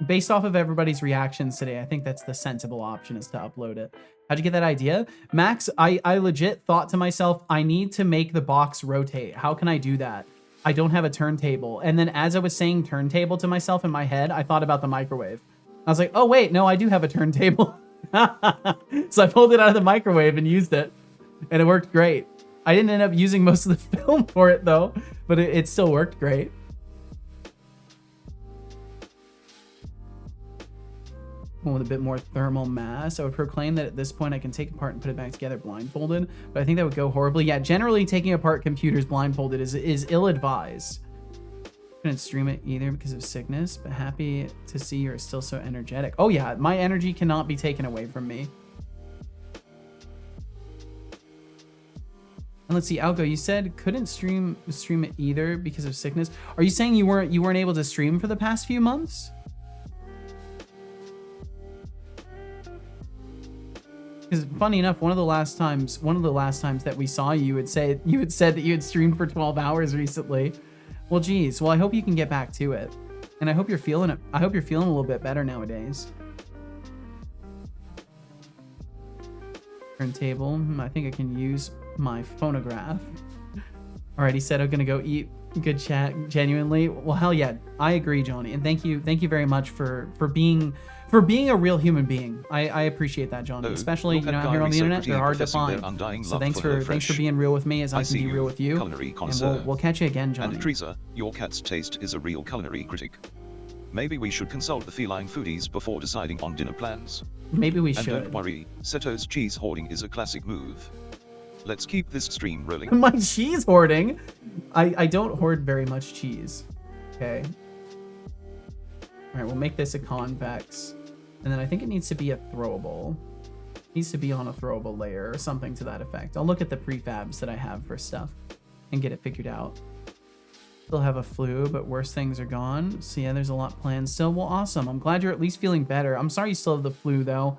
Based off of everybody's reactions today, I think that's the sensible option, is to upload it. How'd you get that idea? Max, I legit thought to myself, I need to make the box rotate. How can I do that? I don't have a turntable. And then as I was saying turntable to myself in my head, I thought about the microwave. I was like, oh wait, no, I do have a turntable. So I pulled it out of the microwave and used it, and it worked great. I didn't end up using most of the film for it though, but it still worked great. One with a bit more thermal mass. I would proclaim that at this point I can take apart and put it back together blindfolded, but I think that would go horribly. Yeah, generally taking apart computers blindfolded is ill-advised. Couldn't stream it either because of sickness, but happy to see you're still so energetic. Oh yeah, my energy cannot be taken away from me. And let's see, Algo, you said couldn't stream it either because of sickness. Are you saying you weren't able to stream for the past few months? Because funny enough, one of the last times that we saw you, you had said that you had streamed for 12 hours recently. Well, geez. Well, I hope you can get back to it, and I hope you're feeling it. I hope you're feeling a little bit better nowadays. Turntable. I think I can use my phonograph. All right, he said I'm gonna go eat. Good chat. Genuinely. Well, hell yeah. I agree, Johnny, and thank you very much for being a real human being. I appreciate that, Johnny. Especially, you know, out here on the internet, they're hard to find. So thanks for being real with me as I can be real with you. And we'll catch you again, Johnny. And Teresa, your cat's taste is a real culinary critic. Maybe we should consult the feline foodies before deciding on dinner plans. Maybe we And should. don't worry, Seto's cheese hoarding is a classic move. Let's keep this stream rolling. My cheese hoarding? I don't hoard very much cheese. Okay. Alright, we'll make this a convex. And then I think it needs to be a throwable. It needs to be on a throwable layer or something to that effect. I'll look at the prefabs that I have for stuff and get it figured out. Still have a flu, but worse things are gone. So yeah, there's a lot planned still. Well, awesome. I'm glad you're at least feeling better. I'm sorry you still have the flu, though.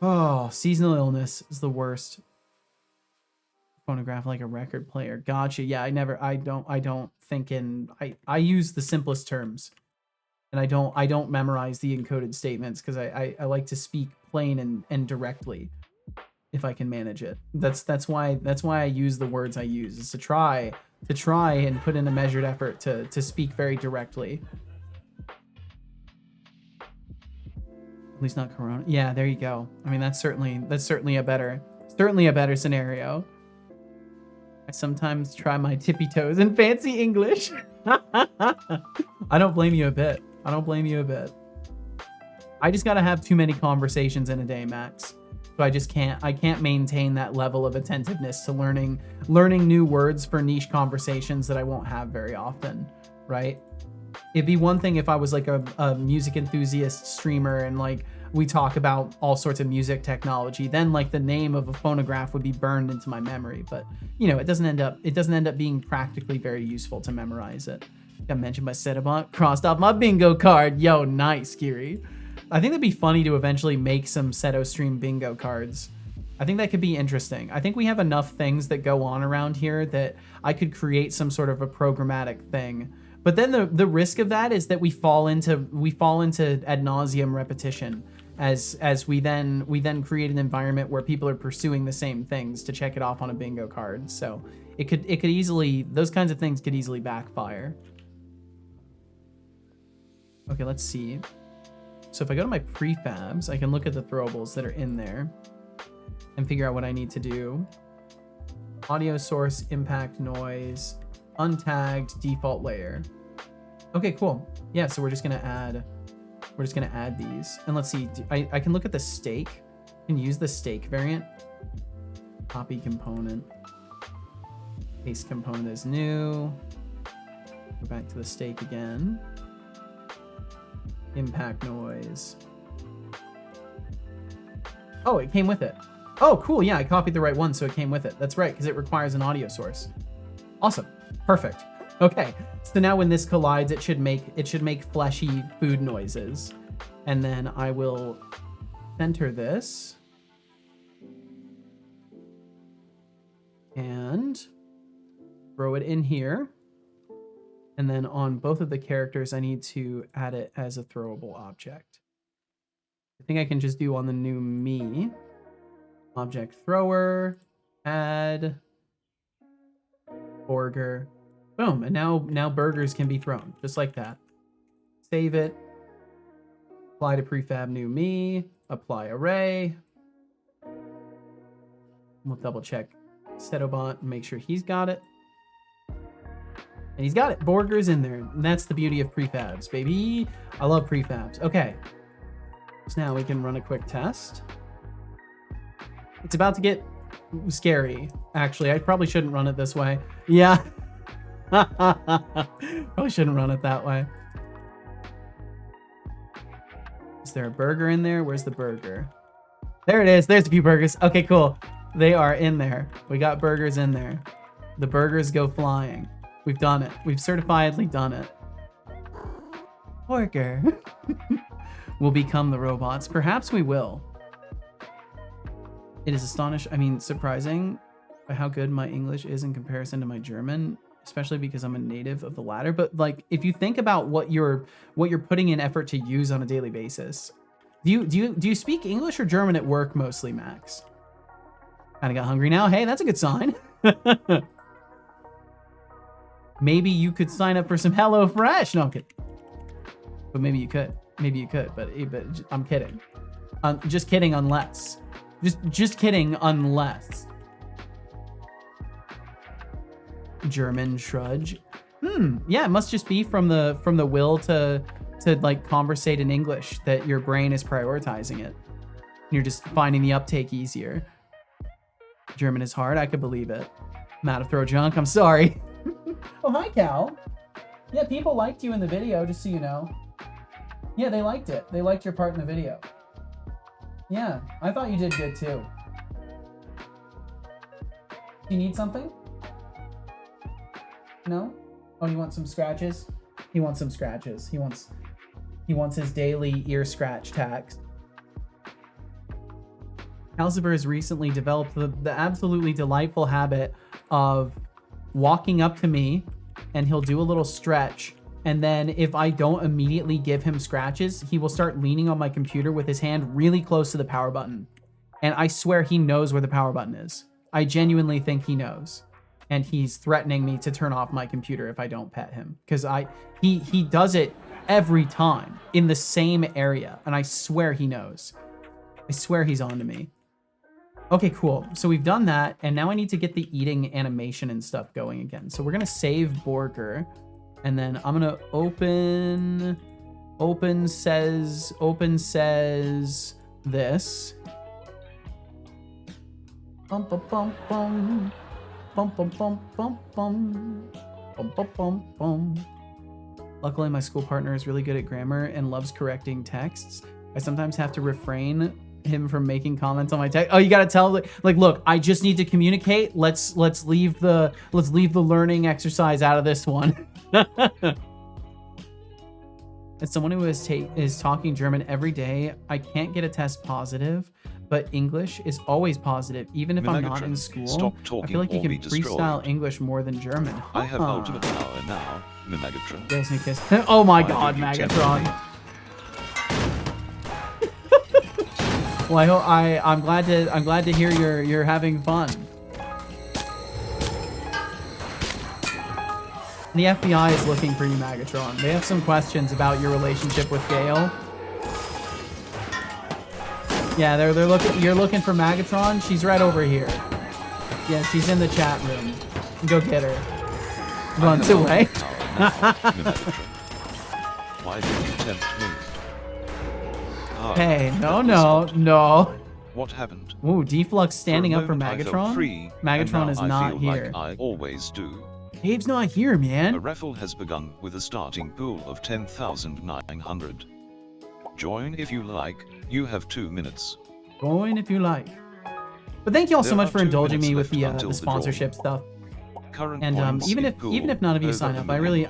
Oh, seasonal illness is the worst. Phonograph like a record player. Gotcha. Yeah, I don't think in... I use the simplest terms. And I don't memorize the encoded statements because I like to speak plain and directly if I can manage it. That's why I use the words I use, is to try and put in a measured effort to speak very directly. At least not corona. Yeah, there you go. I mean, that's certainly a better scenario. I sometimes try my tippy toes in fancy English. I don't blame you a bit. I just gotta have too many conversations in a day, Max. So I can't maintain that level of attentiveness to learning new words for niche conversations that I won't have very often, right? It'd be one thing if I was like a music enthusiast streamer and like we talk about all sorts of music technology, then like the name of a phonograph would be burned into my memory. But you know, it doesn't end up being practically very useful to memorize it. Got mentioned by Setobot, crossed off my bingo card. Yo, nice, Kiri. I think it'd be funny to eventually make some Seto stream bingo cards. I think that could be interesting. I think we have enough things that go on around here that I could create some sort of a programmatic thing. But then the risk of that is that we fall into ad nauseum repetition as we then create an environment where people are pursuing the same things to check it off on a bingo card. So it could easily, those kinds of things could easily backfire. Okay, let's see. So if I go to my prefabs, I can look at the throwables that are in there and figure out what I need to do. Audio source, impact noise, untagged, default layer. Okay, cool. Yeah, so we're just gonna add these. And let's see, I can look at the stake. I can use the stake variant. Copy component. Paste component as new. Go back to the stake again. Impact noise. Oh, it came with it. Oh, cool. Yeah, I copied the right one, so it came with it. That's right, because it requires an audio source. Awesome. Perfect. Okay. So now when this collides, it should make fleshy food noises. And then I will center this. And throw it in here. And then on both of the characters, I need to add it as a throwable object. I think I can just do on the new me. Object thrower, add, burger. Boom, and now burgers can be thrown, just like that. Save it. Apply to prefab new me. Apply array. We'll double check Setobot and make sure he's got it. And he's got it. Burger's in there. And that's the beauty of prefabs, baby. I love prefabs. Okay. So now we can run a quick test. It's about to get scary. Actually, I probably shouldn't run it this way. Yeah. Probably shouldn't run it that way. Is there a burger in there? Where's the burger? There it is. There's a few burgers. Okay, cool. They are in there. We got burgers in there. The burgers go flying. We've done it. We've certifiedly done it. Burger. We'll become the robots. Perhaps we will. It is surprising by how good my English is in comparison to my German, especially because I'm a native of the latter. But like, if you think about what you're putting in effort to use on a daily basis, do you speak English or German at work mostly, Max? Kind of got hungry now. Hey, that's a good sign. Maybe you could sign up for some HelloFresh. No, I'm kidding. But maybe you could. But I'm kidding. Just kidding. Unless. Just kidding. Unless. German shrudge. Yeah, it must just be from the will to to like conversate in English that your brain is prioritizing it. You're just finding the uptake easier. German is hard. I could believe it. I'm out of throw junk. I'm sorry. Oh, hi, Cal. Yeah, people liked you in the video, just so you know. Yeah, they liked it. They liked your part in the video. Yeah, I thought you did good too. You need something? No? Oh, you want some scratches? He wants some scratches. He wants his daily ear scratch tax. Calcifer has recently developed the absolutely delightful habit of walking up to me, and he'll do a little stretch, and then if I don't immediately give him scratches, he will start leaning on my computer with his hand really close to the power button. And I swear he knows where the power button is. I genuinely think he knows. And he's threatening me to turn off my computer if I don't pet him. Because he does it every time in the same area. And I swear he knows. I swear he's on to me. Okay, cool. So we've done that. And now I need to get the eating animation and stuff going again. So we're going to save Borger. And then I'm going to open says this. Bum bum bum bum. Bum bum bum bum bum. Bum bum bum bum. Luckily, my school partner is really good at grammar and loves correcting texts. I sometimes have to refrain him from making comments on my text. Oh, you gotta tell, like, look, I just need to communicate. Let's leave the learning exercise out of this one. As someone who is talking German every day, I can't get a test positive, but English is always positive, even if I'm not in school. I feel like you can freestyle English more than German. I have ultimate power now, Megatron. Yes, me kiss. Oh my god, Megatron. Well, I'm glad to hear you're having fun. The FBI is looking for you, Megatron. They have some questions about your relationship with Gale. Yeah, they're looking. You're looking for Megatron. She's right over here. Yeah, she's in the chat room. Go get her. Runs away. Why did you tempt me? Hey, no. What happened? Ooh, Deflux standing up for Megatron. Megatron is not here. Like I always do. Dave's not here, man. A raffle has begun with a starting pool of 10,900. Join if you like. You have 2 minutes. Join if you like. But thank you all so much for indulging me with the sponsorship stuff. And even if none of you sign up, I really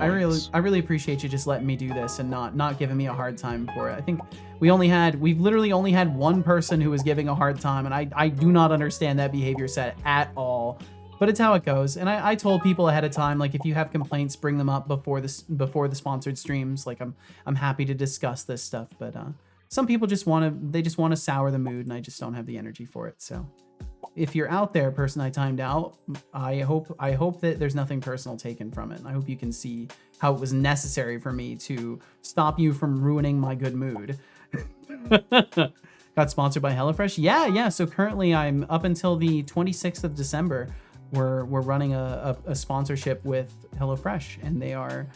appreciate you just letting me do this and not giving me a hard time for it. I think we've literally only had one person who was giving a hard time, and I do not understand that behavior set at all. But it's how it goes. And I told people ahead of time, like, if you have complaints, bring them up before the sponsored streams. Like, I'm happy to discuss this stuff. But some people just want to sour the mood, and I just don't have the energy for it. So if you're out there, person I timed out, I hope that there's nothing personal taken from it. I hope you can see how it was necessary for me to stop you from ruining my good mood. Got sponsored by HelloFresh? Yeah. So currently I'm up until the 26th of December. We're running a sponsorship with HelloFresh, and they are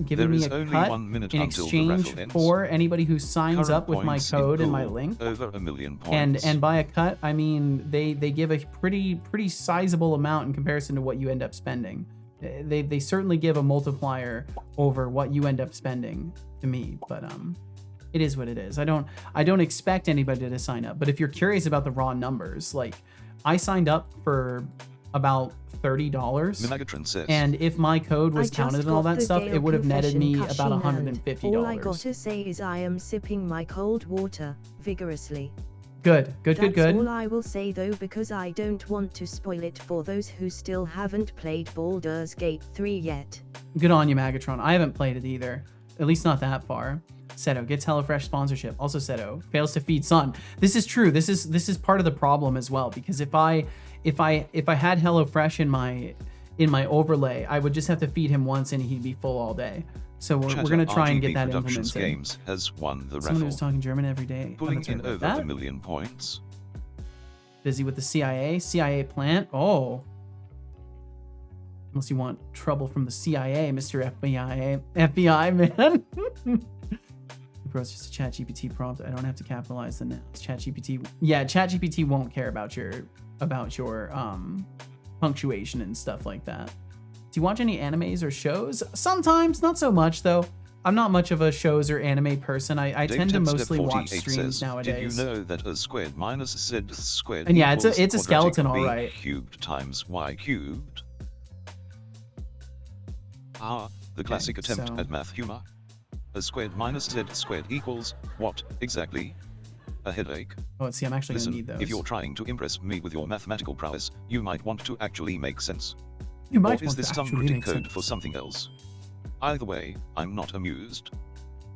giving me a cut in exchange for anybody who signs up with my code and my link. Over 1 million points. And by a cut, I mean they give a pretty sizable amount in comparison to what you end up spending. They certainly give a multiplier over what you end up spending to me, but it is what it is. I don't expect anybody to sign up, but if you're curious about the raw numbers, like, I signed up for about $30, and if my code was counted and all that stuff, it would have netted me about $150. All I gotta say is I am sipping my cold water vigorously. Good. That's all I will say, though, because I don't want to spoil it for those who still haven't played Baldur's Gate 3 yet. Good on you, Megatron. I haven't played it either, at least not that far. Seto gets HelloFresh sponsorship. Also, Seto fails to feed Sun. This is true. This is part of the problem as well, because if I had HelloFresh in my overlay, I would just have to feed him once and he'd be full all day. So we're gonna try and get that implemented. Games has won the Someone raffle. who's talking German every day. Pulling in over 1 million points. Busy with the CIA plant. Oh. Unless you want trouble from the CIA, Mr. FBI man. Bro, it's just a ChatGPT prompt. I don't have to capitalize the nouns. ChatGPT. Yeah, ChatGPT won't care about your punctuation and stuff like that. Do you watch any animes or shows? Sometimes, not so much though. I'm not much of a shows or anime person. I tend to mostly watch streams nowadays. Did you know that a squared minus z squared and yeah, it's a equals skeleton, all b right. cubed times y cubed? Ah, the classic attempt at math humor. A squared minus z squared equals what exactly? A headache. Oh, see, I'm actually Listen, gonna need those. if you're trying to impress me with your mathematical prowess, you might want to actually make sense. You might or is want this to some actually cryptic make code sense. for something else? Either way, I'm not amused.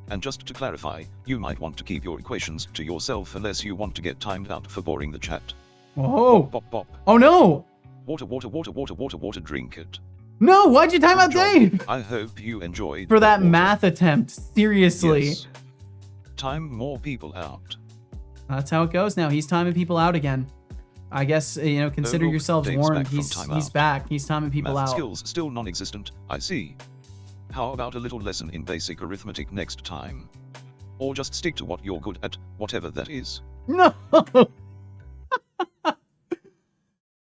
And just to clarify, you might want to keep your equations to yourself unless you want to get timed out for boring the chat. Oh! Bop, bop, bop. Oh no! Water, water, water, water, water, water, drink it. No, why'd you time out Dave? I hope you enjoyed For that water. math attempt, seriously. Yes. Time more people out. That's how it goes now. He's timing people out again. I guess, you know, consider look, yourselves Dave's warned. back from He's timeout. back. He's timing people Math out. skills still non-existent, I see. How about a little lesson in basic arithmetic next time? Or just stick to what you're good at, whatever that is. No!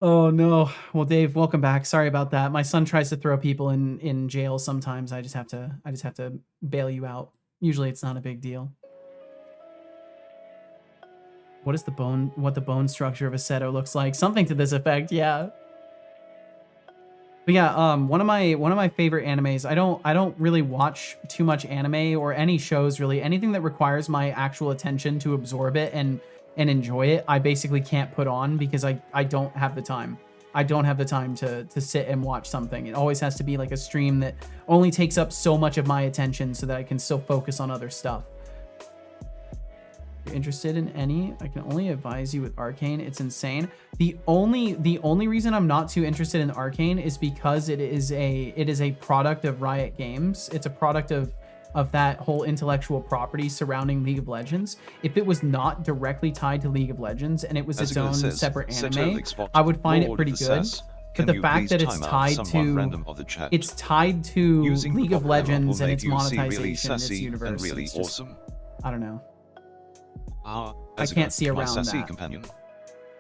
Oh no. Well, Dave, welcome back. Sorry about that. My son tries to throw people in jail sometimes. I just have to bail you out. Usually it's not a big deal. What is the bone structure of a seto looks like? Something to this effect, yeah. But yeah, one of my favorite animes. I don't really watch too much anime or any shows really. Anything that requires my actual attention to absorb it and enjoy it, I basically can't put on because I don't have the time. I don't have the time to sit and watch something. It always has to be like a stream that only takes up so much of my attention so that I can still focus on other stuff. If you're interested in any, I can only advise you with Arcane. It's insane. The only reason I'm not too interested in Arcane is because it is a product of Riot Games. It's a product of that whole intellectual property surrounding League of Legends. If it was not directly tied to League of Legends and it was its own separate anime, I would find it pretty good. But the fact that it's tied to League of Legends and its monetization and its universe, really it's just, awesome. I don't know. I can't see my around sassy that. Companion.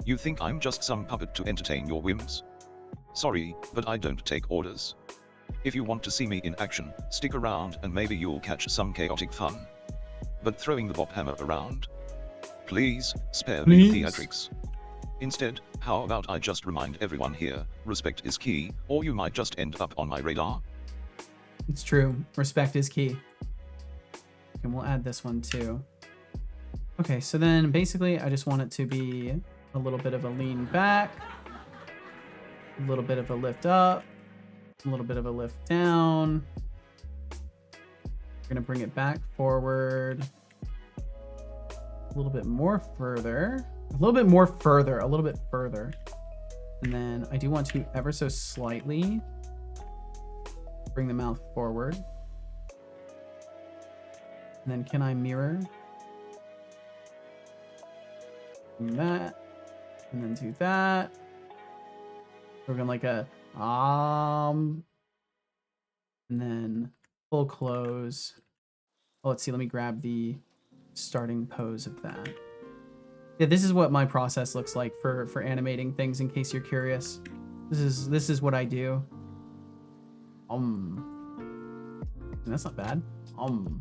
You think I'm just some puppet to entertain your whims? Sorry, but I don't take orders. If you want to see me in action, stick around and maybe you'll catch some chaotic fun. But throwing the bop hammer around? Please, spare me the theatrics. Instead, how about I just remind everyone here, respect is key, or you might just end up on my radar? It's true. Respect is key. And we'll add this one too. Okay, so then basically I just want it to be a little bit of a lean back, a little bit of a lift up, a little bit of a lift down. We're gonna bring it back forward a little bit more further, a little bit further. And then I do want to ever so slightly bring the mouth forward. And then can I mirror? Do that, and then do that. We're going like a and then full close. Oh, let's see. Let me grab the starting pose of that. Yeah, this is what my process looks like for animating things. In case you're curious, this is what I do. That's not bad. I'll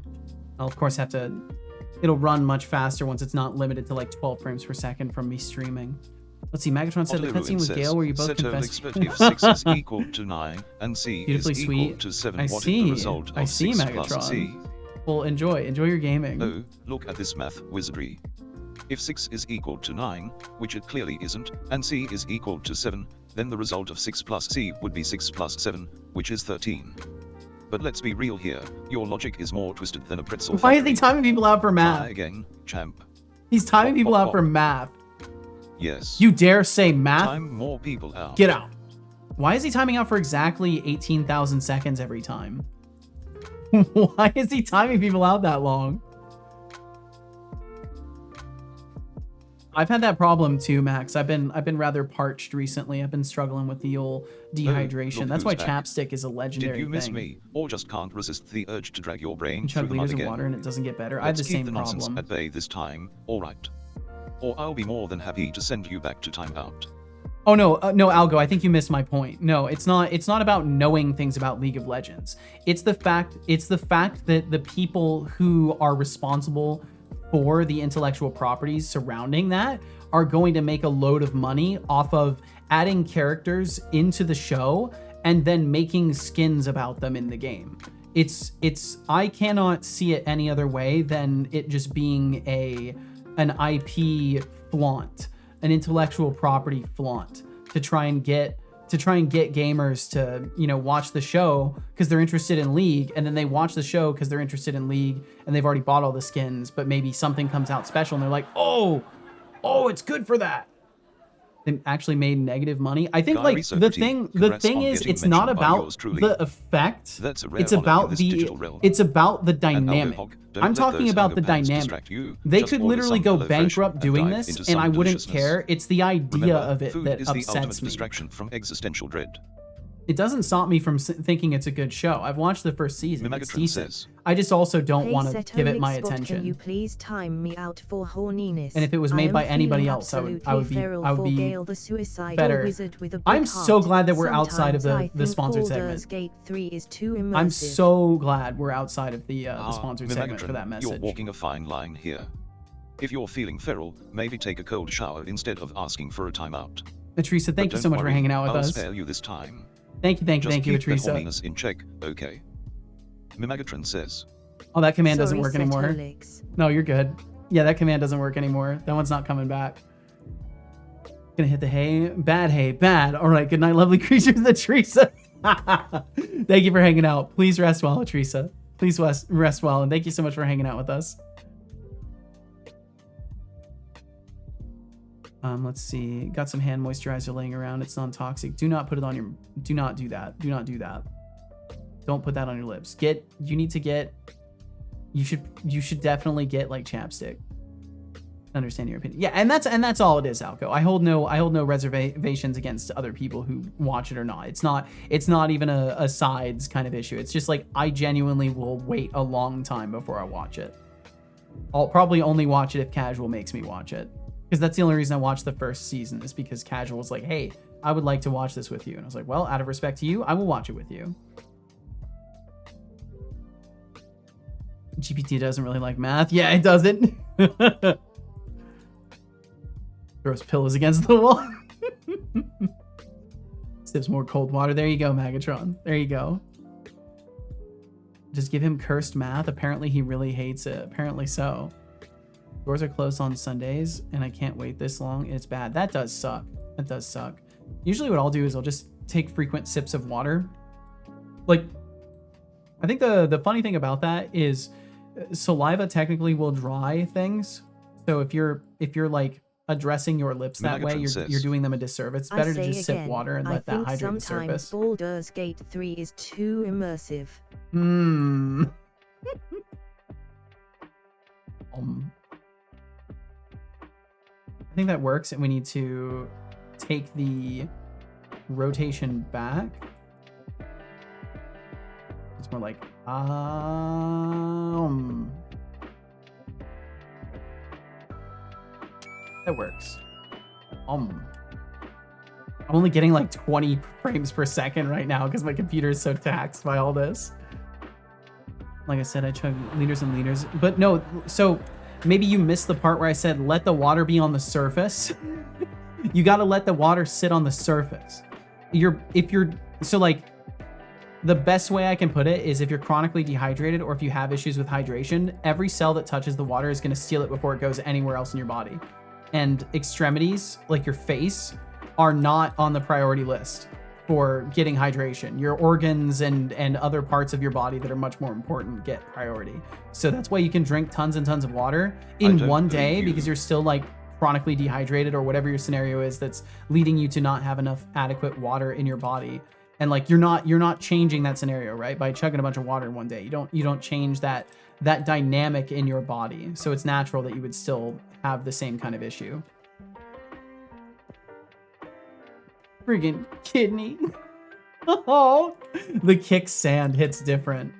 of course have to. It'll run much faster once it's not limited to like 12 frames per second from me streaming. Let's see, Megatron said the cutscene with Gale where you both confess. If 6 is equal to 9 and C Beautifully is equal sweet. to 7, I what see. is the result of I see, 6 plus Megatron. C? Well, enjoy your gaming. Oh, look at this math wizardry. If 6 is equal to 9, which it clearly isn't, and C is equal to 7, then the result of 6 plus C would be 6 plus 7, which is 13. But let's be real here, your logic is more twisted than a pretzel. Why is he timing people out for math? Try again, champ. He's timing people out for math. Yes. You dare say math? Time more people out. Get out. Why is he timing out for exactly 18,000 seconds every time? Why is he timing people out that long? I've had that problem too, Max. I've been rather parched recently. I've been struggling with the old dehydration. look That's why who's back. chapstick is a legendary Did you miss thing. me, or just can't resist the urge to drag your brain You through chug the mud liters of again? water and it doesn't get better. I have Let's the keep same the nonsense problem. at bay this time, alright? Or I'll be more than happy to send you back to timeout. Oh no, no, Algo, I think you missed my point. No, it's not about knowing things about League of Legends. It's the fact that the people who are responsible for the intellectual properties surrounding that are going to make a load of money off of adding characters into the show and then making skins about them in the game. I cannot see it any other way than it just being an IP flaunt, an intellectual property flaunt to try and get gamers to, you know, watch the show because they're interested in League, and then they watch the show because they're interested in League and they've already bought all the skins, but maybe something comes out special and they're like, oh, it's good for that. They actually made negative money. I think like the thing is, it's not about the effect. It's about the dynamic. I'm talking about the dynamic. They could literally go bankrupt doing this and I wouldn't care. It's the idea of it that upsets me. Distraction from existential dread. It doesn't stop me from thinking it's a good show. I've watched the first season. It's decent. I just also don't want to give it my attention. Can you please time me out for horniness? And if it was made by anybody else, I would be better. I'm so glad that we're outside of the sponsored segment. Gate 3 is too immersive. I'm so glad we're outside of the sponsored segment for that message. You're walking a fine line here. If you're feeling feral, maybe take a cold shower instead of asking for a timeout. Teresa, thank you so much for hanging out with us. I'll spare you this time. Thank you, Teresa. Just keep the horniness in check, okay? Mimagatron says. Oh, that command doesn't work anymore. No, you're good. Yeah, that command doesn't work anymore. That one's not coming back. Gonna hit the hay. Bad. All right, good night, lovely creatures, Teresa. Thank you for hanging out. Please rest well, Teresa. Please rest well, and thank you so much for hanging out with us. Let's see. Got some hand moisturizer laying around. It's non-toxic. Do not put it on your... Do not do that. Do not do that. Don't put that on your lips. You should definitely get like chapstick. Understand your opinion. Yeah, and that's all it is, Alco. I hold no reservations against other people who watch it or not. It's not even a sides kind of issue. It's just like I genuinely will wait a long time before I watch it. I'll probably only watch it if Casual makes me watch it. Because that's the only reason I watched the first season, is because Casual was like, hey, I would like to watch this with you. And I was like, well, out of respect to you, I will watch it with you. GPT doesn't really like math. Yeah, it doesn't. Throws pillows against the wall. Sips more cold water. There you go, Magatron. There you go. Just give him cursed math. Apparently he really hates it. Apparently so. Doors are closed on Sundays, and I can't wait this long. It's bad. That does suck. That does suck. Usually what I'll do is I'll just take frequent sips of water. Like, I think the funny thing about that is saliva technically will dry things. So if you're like addressing your lips that way, you're doing them a disservice. It's better to just sip water and let that hydrate the surface. Baldur's Gate 3 is too immersive. I think that works, and we need to take the rotation back. It's more like that works. I'm only getting like 20 frames per second right now because my computer is so taxed by all this. Like I said, I chug liters and liters, but no, so maybe you missed the part where I said, let the water be on the surface. You got to let the water sit on the surface. So like the best way I can put it is if you're chronically dehydrated or if you have issues with hydration, every cell that touches the water is going to steal it before it goes anywhere else in your body. And extremities, like your face, are not on the priority list for getting hydration. Your organs and other parts of your body that are much more important get priority. So that's why you can drink tons and tons of water in one day, because you're still like chronically dehydrated or whatever your scenario is that's leading you to not have enough adequate water in your body. And like you're not changing that scenario, right? By chugging a bunch of water in one day. You don't change that dynamic in your body. So it's natural that you would still have the same kind of issue. Friggin' kidney. Oh, the kick sand hits different.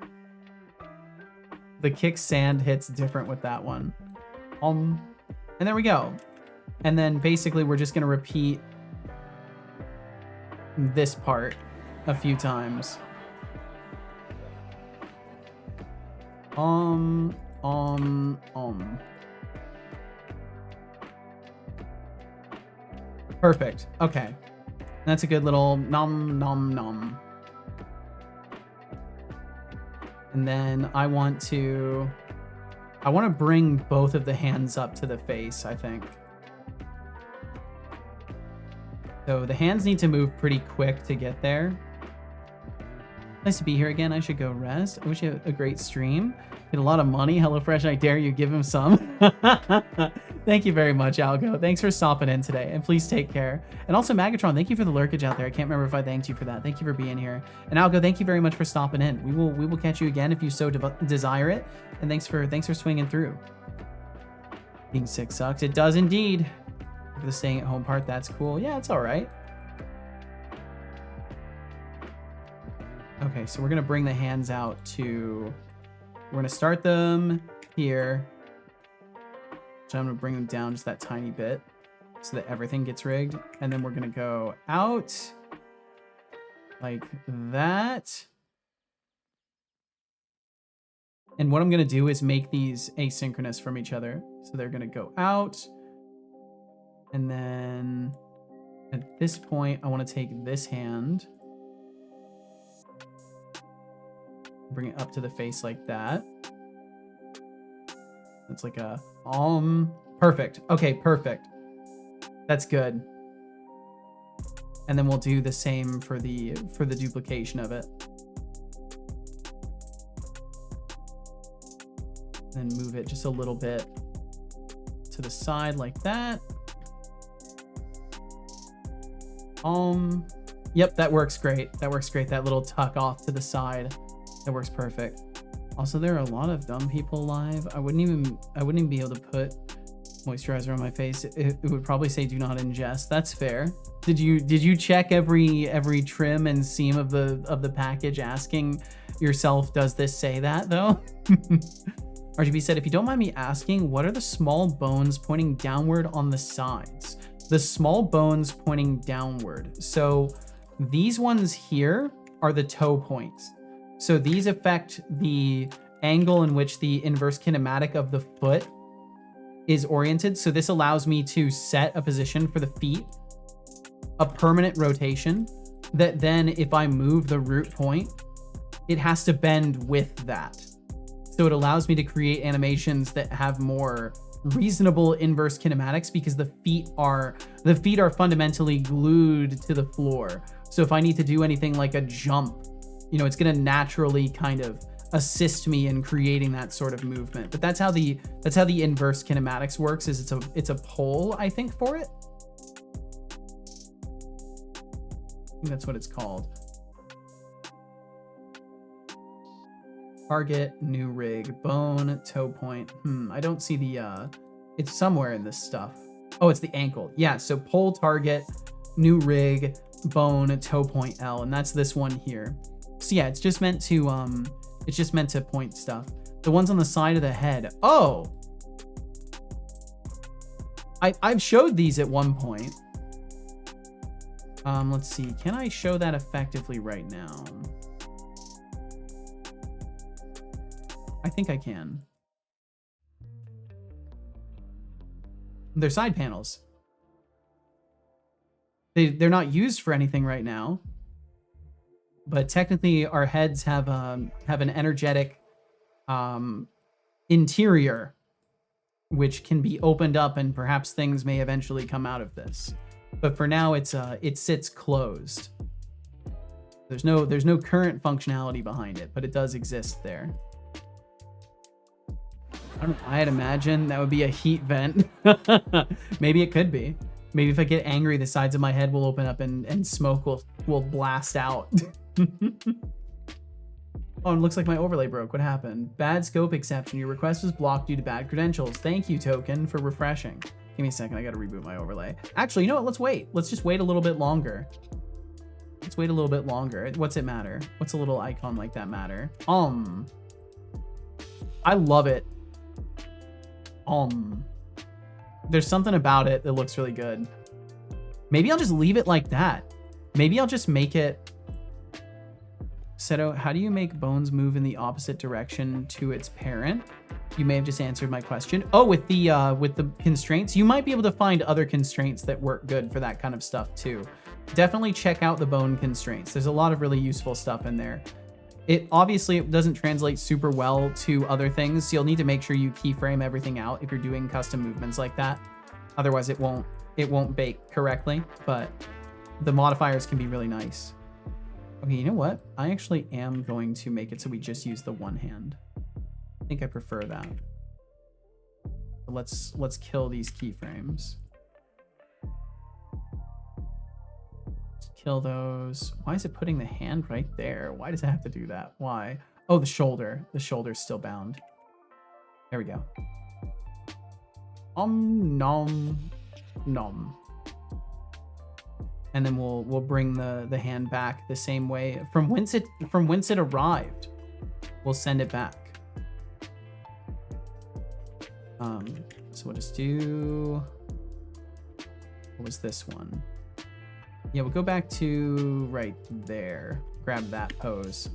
The kick sand hits different with that one. And there we go. And then basically we're just gonna repeat this part a few times. Perfect. Okay. That's a good little nom nom nom. And then I want to bring both of the hands up to the face, I think. So the hands need to move pretty quick to get there. Nice to be here again. I should go rest. I wish you had a great stream. Get a lot of money. HelloFresh, I dare you, give him some. Thank you very much, Algo. Thanks for stopping in today, and please take care. And also, Magatron, thank you for the lurkage out there. I can't remember if I thanked you for that. Thank you for being here. And Algo, thank you very much for stopping in. We will catch you again if you so desire it. And thanks for swinging through. Being sick sucks. It does indeed. For the staying at home part, that's cool. Yeah, it's all right. Okay, so we're gonna bring the hands out to. We're gonna start them here. So I'm gonna bring them down just that tiny bit so that everything gets rigged. And then we're gonna go out like that. And what I'm gonna do is make these asynchronous from each other. So they're gonna go out. And then at this point, I wanna take this hand. Bring it up to the face like that. It's like a perfect. Okay, perfect. That's good. And then we'll do the same for the duplication of it. Then move it just a little bit to the side like that. Yep, that works great. That works great. That little tuck off to the side. That works perfect. Also, there are a lot of dumb people live. I wouldn't even be able to put moisturizer on my face. It would probably say do not ingest. That's fair. Did you check every trim and seam of the package asking yourself, does this say that though? RGB said, if you don't mind me asking, what are the small bones pointing downward on the sides? The small bones pointing downward. So these ones here are the toe points. So these affect the angle in which the inverse kinematic of the foot is oriented. So this allows me to set a position for the feet, a permanent rotation, that then if I move the root point, it has to bend with that. So it allows me to create animations that have more reasonable inverse kinematics because the feet are fundamentally glued to the floor. So if I need to do anything like a jump, you know, it's going to naturally kind of assist me in creating that sort of movement. But that's how the inverse kinematics works, is it's a pole, I think, for it. I think that's what it's called. Target, new rig, bone, toe point. I don't see the it's somewhere in this stuff. Oh, it's the ankle. Yeah, so pole, target, new rig, bone, toe point, L, and that's this one here. So yeah, it's just meant to point stuff. The ones on the side of the head. Oh, I've showed these at one point. Let's see. Can I show that effectively right now? I think I can. They're side panels. They're not used for anything right now. But technically, our heads have an energetic interior, which can be opened up, and perhaps things may eventually come out of this. But for now, it sits closed. There's no current functionality behind it, but it does exist there. I don't know. I'd imagine that would be a heat vent. Maybe it could be. Maybe if I get angry, the sides of my head will open up and smoke will blast out. Oh, it looks like my overlay broke. What happened? Bad scope exception. Your request was blocked due to bad credentials. Thank you, Token, for refreshing. Give me a second. I gotta reboot my overlay. Actually, you know what? Let's wait. Let's just wait a little bit longer. Let's wait a little bit longer. What's it matter? What's a little icon like that matter? I love it. There's something about it that looks really good. Maybe I'll just leave it like that. Maybe I'll just make it... Seto, how do you make bones move in the opposite direction to its parent? You may have just answered my question. Oh, with the constraints, you might be able to find other constraints that work good for that kind of stuff too. Definitely check out the bone constraints. There's a lot of really useful stuff in there. It obviously doesn't translate super well to other things, so you'll need to make sure you keyframe everything out if you're doing custom movements like that. Otherwise, it won't bake correctly. But the modifiers can be really nice. Okay, you know what? I actually am going to make it so we just use the one hand. I think I prefer that. Let's kill these keyframes. Kill those. Why is it putting the hand right there? Why does it have to do that? Why? Oh, the shoulder. The shoulder's still bound. There we go. Nom. And then we'll bring the hand back the same way from whence it arrived. We'll send it back. So we'll just do, what was this one? Yeah, we'll go back to right there. Grab that pose.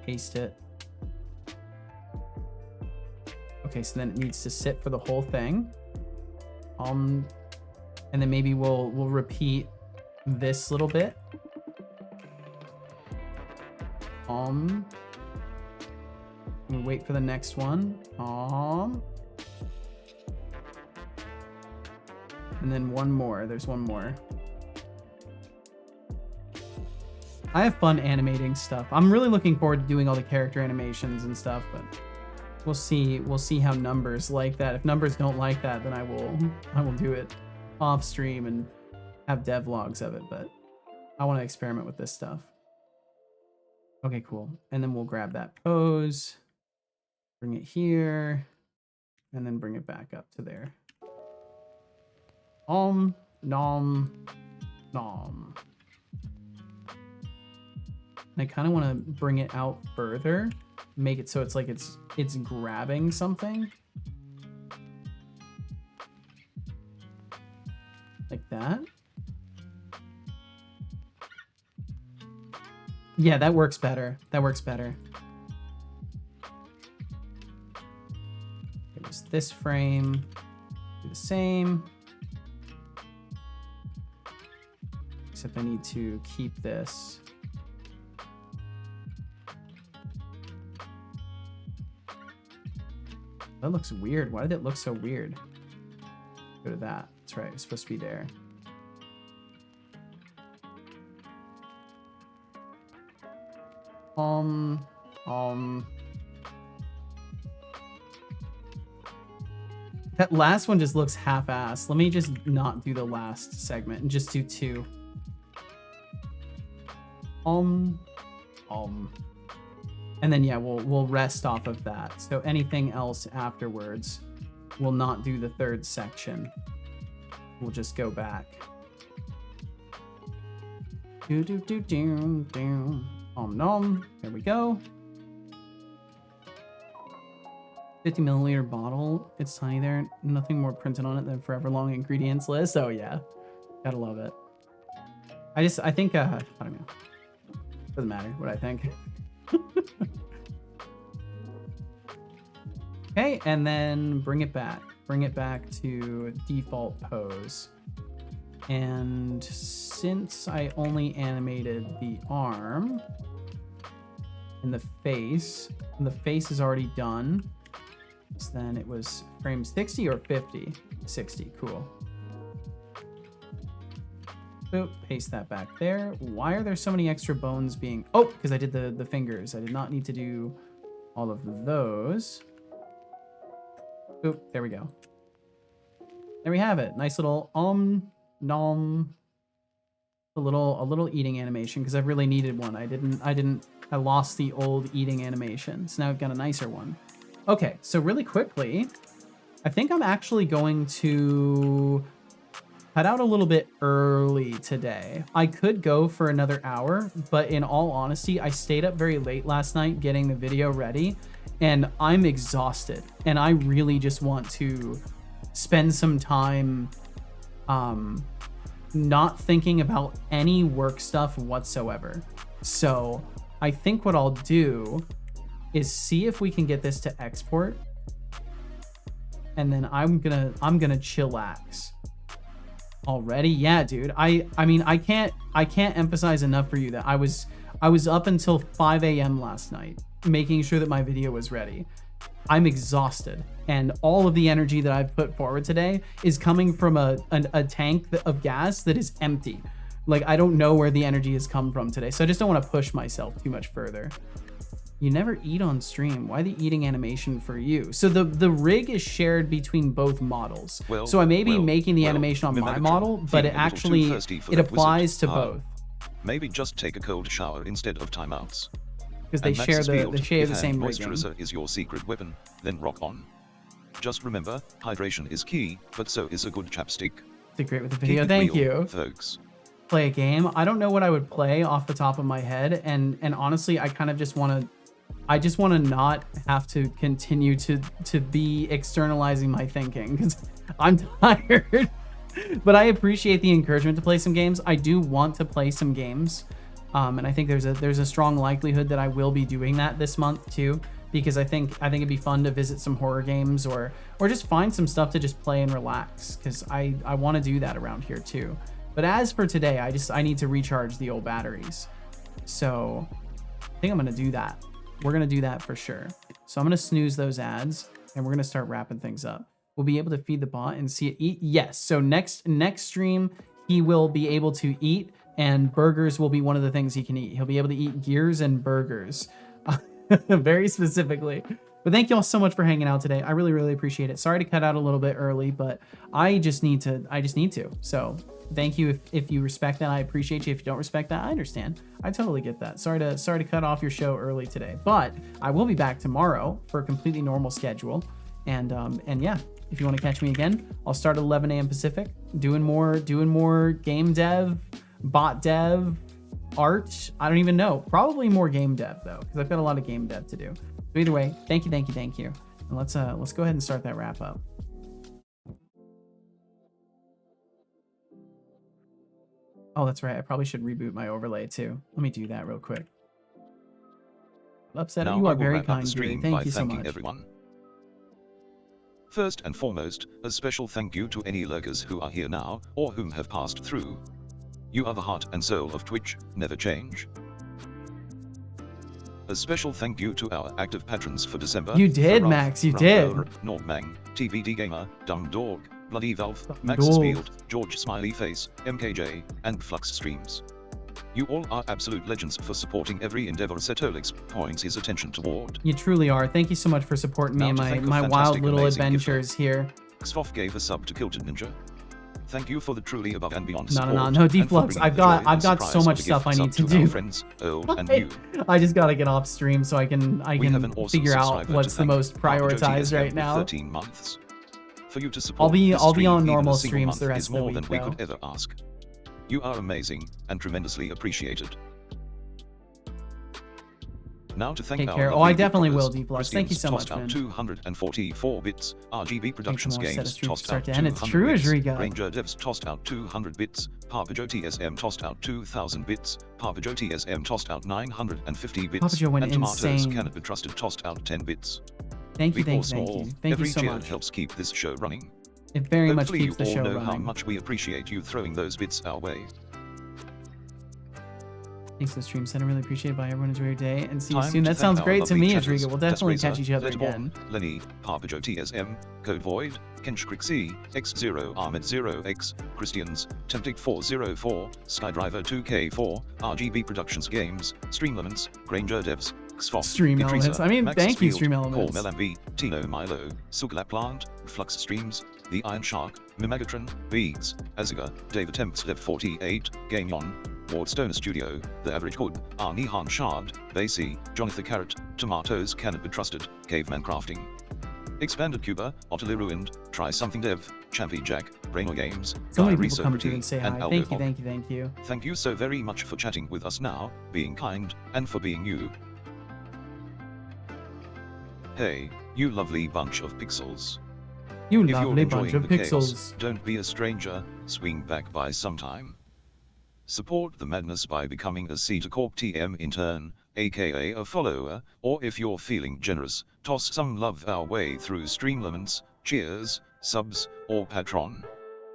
Paste it. Okay, so then it needs to sit for the whole thing. And then maybe we'll repeat this little bit. We'll wait for the next one. And then one more. There's one more. I have fun animating stuff. I'm really looking forward to doing all the character animations and stuff, but we'll see how numbers like that. If numbers don't like that, then I will do it off stream and have devlogs of it, but I want to experiment with this stuff. Okay, cool. And then we'll grab that pose, bring it here, and then bring it back up to there. Nom. And I kind of want to bring it out further, make it so it's like it's grabbing something. Like that. Yeah, that works better. That works better. It was this frame. Do the same. Except I need to keep this. That looks weird. Why did it look so weird? Go to that. That's right. It's supposed to be there. That last one just looks half-assed. Let me just not do the last segment and just do two. And then yeah, we'll rest off of that. So anything else afterwards, we'll not do the third section. We'll just go back. Nom. There we go. 50 milliliter bottle. It's tiny there. Nothing more printed on it than forever long ingredients list. Oh yeah, gotta love it. I think I don't know. Doesn't matter what I think. Okay, and then bring it back. Bring it back to default pose. And since I only animated the arm and the face is already done. So then it was frame 60 or 50? 60, cool. Boop, paste that back there. Why are there so many extra bones being... Oh, because I did the fingers. I did not need to do all of those. Boop, there we go. There we have it. Nice little nom. A little eating animation because I really needed one. I lost the old eating animation. So now I've got a nicer one. Okay, so really quickly, I think I'm actually going to cut out a little bit early today. I could go for another hour, but in all honesty, I stayed up very late last night getting the video ready, and I'm exhausted. And I really just want to spend some time not thinking about any work stuff whatsoever. So I think what I'll do is see if we can get this to export, and then I'm gonna chillax. Already? Yeah, dude. I mean, I can't emphasize enough for you that I was up until 5 a.m. last night making sure that my video was ready. I'm exhausted, and all of the energy that I've put forward today is coming from a tank of gas that is empty. Like, I don't know where the energy has come from today, so I just don't want to push myself too much further. You never eat on stream. Why the eating animation for you? So the rig is shared between both models. So I may be making the animation on my model, but it actually applies to both. Maybe just take a cold shower instead of timeouts. Because they share the same rigging. Moisturizer is your secret weapon, then rock on. Just remember, hydration is key, but so is a good chapstick. Did great with the video. Thank you. Folks. Play a game. I don't know what I would play off the top of my head, and honestly, I kind of just want to. I just want to not have to continue to be externalizing my thinking because I'm tired. But I appreciate the encouragement to play some games. I do want to play some games, and I think there's a strong likelihood that I will be doing that this month too, because I think it'd be fun to visit some horror games or just find some stuff to just play and relax, because I want to do that around here too. But as for today, I need to recharge the old batteries, so I think I'm gonna do that. We're going to do that for sure. So I'm going to snooze those ads, and we're going to start wrapping things up. We'll be able to feed the bot and see it eat. Yes. So next stream, he will be able to eat, and burgers will be one of the things he can eat. He'll be able to eat gears and burgers very specifically. But thank you all so much for hanging out today. I really, really appreciate it. Sorry to cut out a little bit early, but I just need to. So thank you if you respect that. I appreciate you. If you don't respect that, I understand. I totally get that. Sorry to cut off your show early today, but I will be back tomorrow for a completely normal schedule. And yeah, if you want to catch me again, I'll start at 11 a.m. Pacific, doing more game dev, bot dev, art. I don't even know. Probably more game dev though, because I've got a lot of game dev to do. So either way, thank you. And let's go ahead and start that wrap up. Oh, that's right. I probably should reboot my overlay too. Let me do that real quick. Upset, you are very kind, Yuri. Thank you so much. Everyone. First and foremost, a special thank you to any lurkers who are here now, or whom have passed through. You are the heart and soul of Twitch, never change. A special thank you to our active patrons for December. You did, Max, you did. Nordmang, TVD Gamer, Dumb Dog, Bloody Valve, Max's Field, George Smiley Face, MKJ, and Flux Streams. You all are absolute legends for supporting every endeavor Setolix points his attention toward. You truly are. Thank you so much for supporting me in my wild little adventures here. Xoff gave a sub to Kilted Ninja. Thank you for the truly above and beyond support. No, Deflux. I've got so much stuff I need to do. Friends, old and new. I just gotta get off stream so I can awesome figure out what's the most prioritized right now. 13 months. For you to support I'll be on normal streams the rest of the week, than we could ever ask. You are amazing and tremendously appreciated. Now to thank our I definitely will, Deflux. Thank you so much, man. 244 bits. RGB Productions Games tossed out 200 it's true, bits. Riga. Ranger Devs tossed out 200 bits. Papajo TSM tossed out 2,000 bits. Papajo TSM tossed out 950 bits. Papajo went and Tomatoes insane. Cannot Be Trusted tossed out 10 bits. Thank you so much. Every cheer helps keep this show running. It very much keeps the show running. Hopefully you all know how much we appreciate you throwing those bits our way. Thanks for the stream, Sen. I really appreciate it. Bye, everyone. Enjoy your day and see you soon. That sounds great to me, Adriga. We'll definitely catch each other again. Lenny, Papajo TSM, Code Void, Kench Crixie, X0 Ahmed 0X, Christians, Temptic 404, Skydriver 2K4, RGB Productions Games, Streamlements, Granger Devs, Xoff, Stream Elements. I mean, Max thank you, Field, Stream Elements. Paul Melambi, Tino Milo, Sugla Plant, Flux Streams, The Iron Shark, Mimagatron, Beads, Aziga, David Temps Dev 48, Gameon, Ward Stoner Studio, The Average Good, Arnie Han Shard, Basie, Jonathan Carrot, Tomatoes Cannot Be Trusted, Caveman Crafting. Expanded Cuba, Utterly Ruined, Try Something Dev, Champy Jack, Brainer Games, So many Guy people come through Resobrity, and say and hi. Aldo Thank you, Hop. thank you, thank you. Thank you so very much for chatting with us now, being kind, and for being you. Hey, you lovely bunch of pixels. You If you're lovely bunch enjoying of the chaos, pixels. don't be a stranger, swing back by sometime. Support the madness by becoming a Cedar Corp TM intern, aka a follower, or if you're feeling generous, toss some love our way through Streamlaments, Cheers, Subs, or Patron.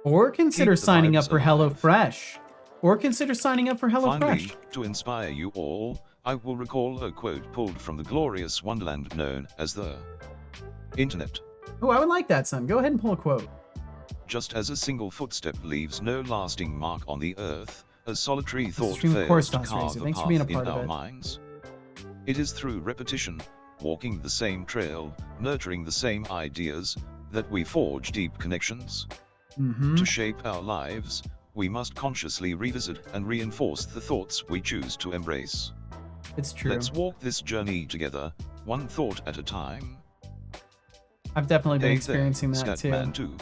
Or consider Keep the signing up vibes for alive. HelloFresh. Or consider signing up for Finally, HelloFresh. to inspire you all, I will recall a quote pulled from the glorious wonderland known as the Internet. Oh, I would like that, son. Go ahead and pull a quote. Just as a single footstep leaves no lasting mark on the earth, a solitary thought stream, of course, fails to Dawson carve Razor. a Thanks for path being a in part of our it. minds. It is through repetition, walking the same trail, nurturing the same ideas, that we forge deep connections. To shape our lives, we must consciously revisit and reinforce the thoughts we choose to embrace. It's true. Let's walk this journey together, one thought at a time. I've definitely been Hey experiencing there, that too. Scatman too.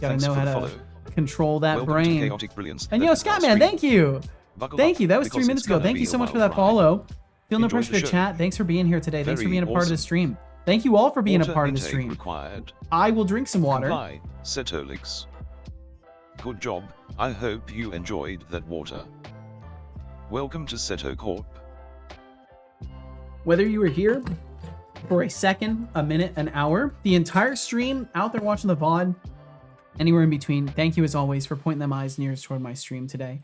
Gotta Thanks know for how the to follow. control that Welcome to brain. Chaotic Brilliance. And That yo, is our Scatman, stream. thank you. Buckle Thank up, you. That was because 3 minutes it's ago. gonna Thank be you a so much for wild that ride. follow. Feel no Enjoy pressure the to show. chat. Thanks for being here today. Thanks for Very being a part of the awesome. stream. Thank you all for being a Water part of the intake stream. required. I will drink some water. Comply, Setolix. Good job, I hope you enjoyed that water. Welcome to Seto Corp. Whether you were here for a second, a minute, an hour, the entire stream, out there watching the VOD, anywhere in between, thank you as always for pointing them eyes nearest toward my stream today.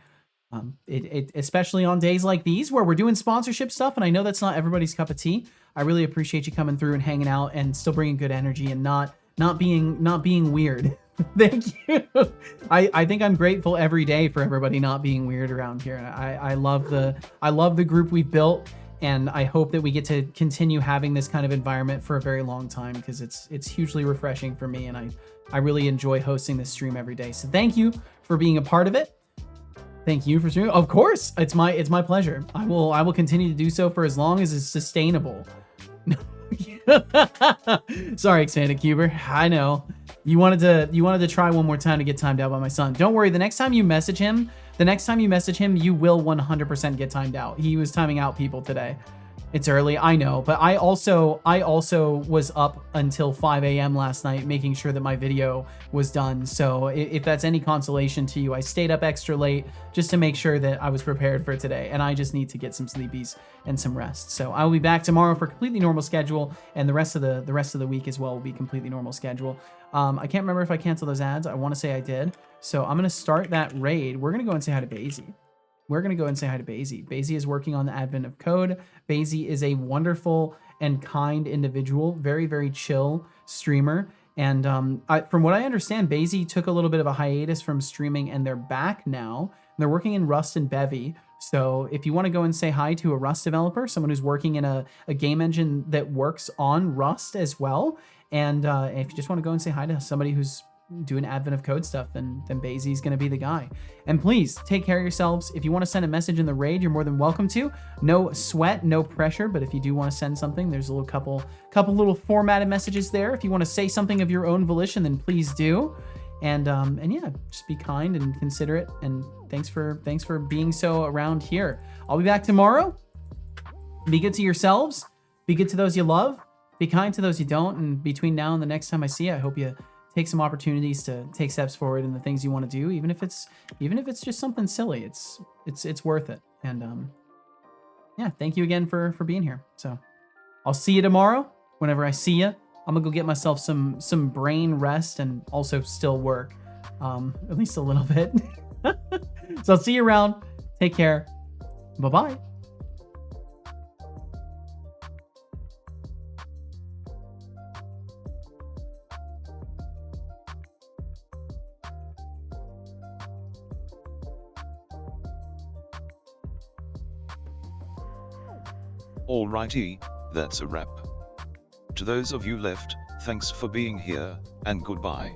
Especially on days like these where we're doing sponsorship stuff, and I know that's not everybody's cup of tea. I really appreciate you coming through and hanging out and still bringing good energy and not being weird. Thank you. I think I'm grateful every day for everybody not being weird around here. I love the group we've built, and I hope that we get to continue having this kind of environment for a very long time, because it's hugely refreshing for me, and I really enjoy hosting this stream every day. So thank you for being a part of it. Thank you for streaming. Of course, it's my pleasure. I will continue to do so for as long as it's sustainable. Sorry, Expanded Cuber. I know you wanted to try one more time to get timed out by my son. Don't worry. The next time you message him, you will 100% get timed out. He was timing out people today. It's early, I know, but I also was up until 5 a.m. last night making sure that my video was done. So if that's any consolation to you, I stayed up extra late just to make sure that I was prepared for today, and I just need to get some sleepies and some rest. So I will be back tomorrow for completely normal schedule, and the rest of the week as well will be completely normal schedule. I can't remember if I canceled those ads. I want to say I did. So I'm gonna start that raid. We're gonna go and say hi to Basie. Basie is working on the advent of code. Basie is a wonderful and kind individual, very, very chill streamer. And from what I understand, Basie took a little bit of a hiatus from streaming, and they're back now. They're working in Rust and Bevy. So if you want to go and say hi to a Rust developer, someone who's working in a game engine that works on Rust as well, and if you just want to go and say hi to somebody who's doing advent of code stuff, then Basie's gonna be the guy. And please take care of yourselves. If you want to send a message in the raid, you're more than welcome to. No sweat, no pressure, but if you do want to send something, there's a little couple little formatted messages there. If you want to say something of your own volition, then please do. And yeah, just be kind and considerate, and thanks for being so around here. I'll be back tomorrow. Be good to yourselves, be good to those you love, be kind to those you don't, and between now and the next time I see you, I hope you take some opportunities to take steps forward in the things you want to do, even if it's just something silly. It's worth it. And yeah, thank you again for being here. So I'll see you tomorrow. Whenever I see you, I'm gonna go get myself some brain rest and also still work, at least a little bit. So I'll see you around. Take care. Bye bye. Alrighty, that's a wrap. To those of you left, thanks for being here, and goodbye.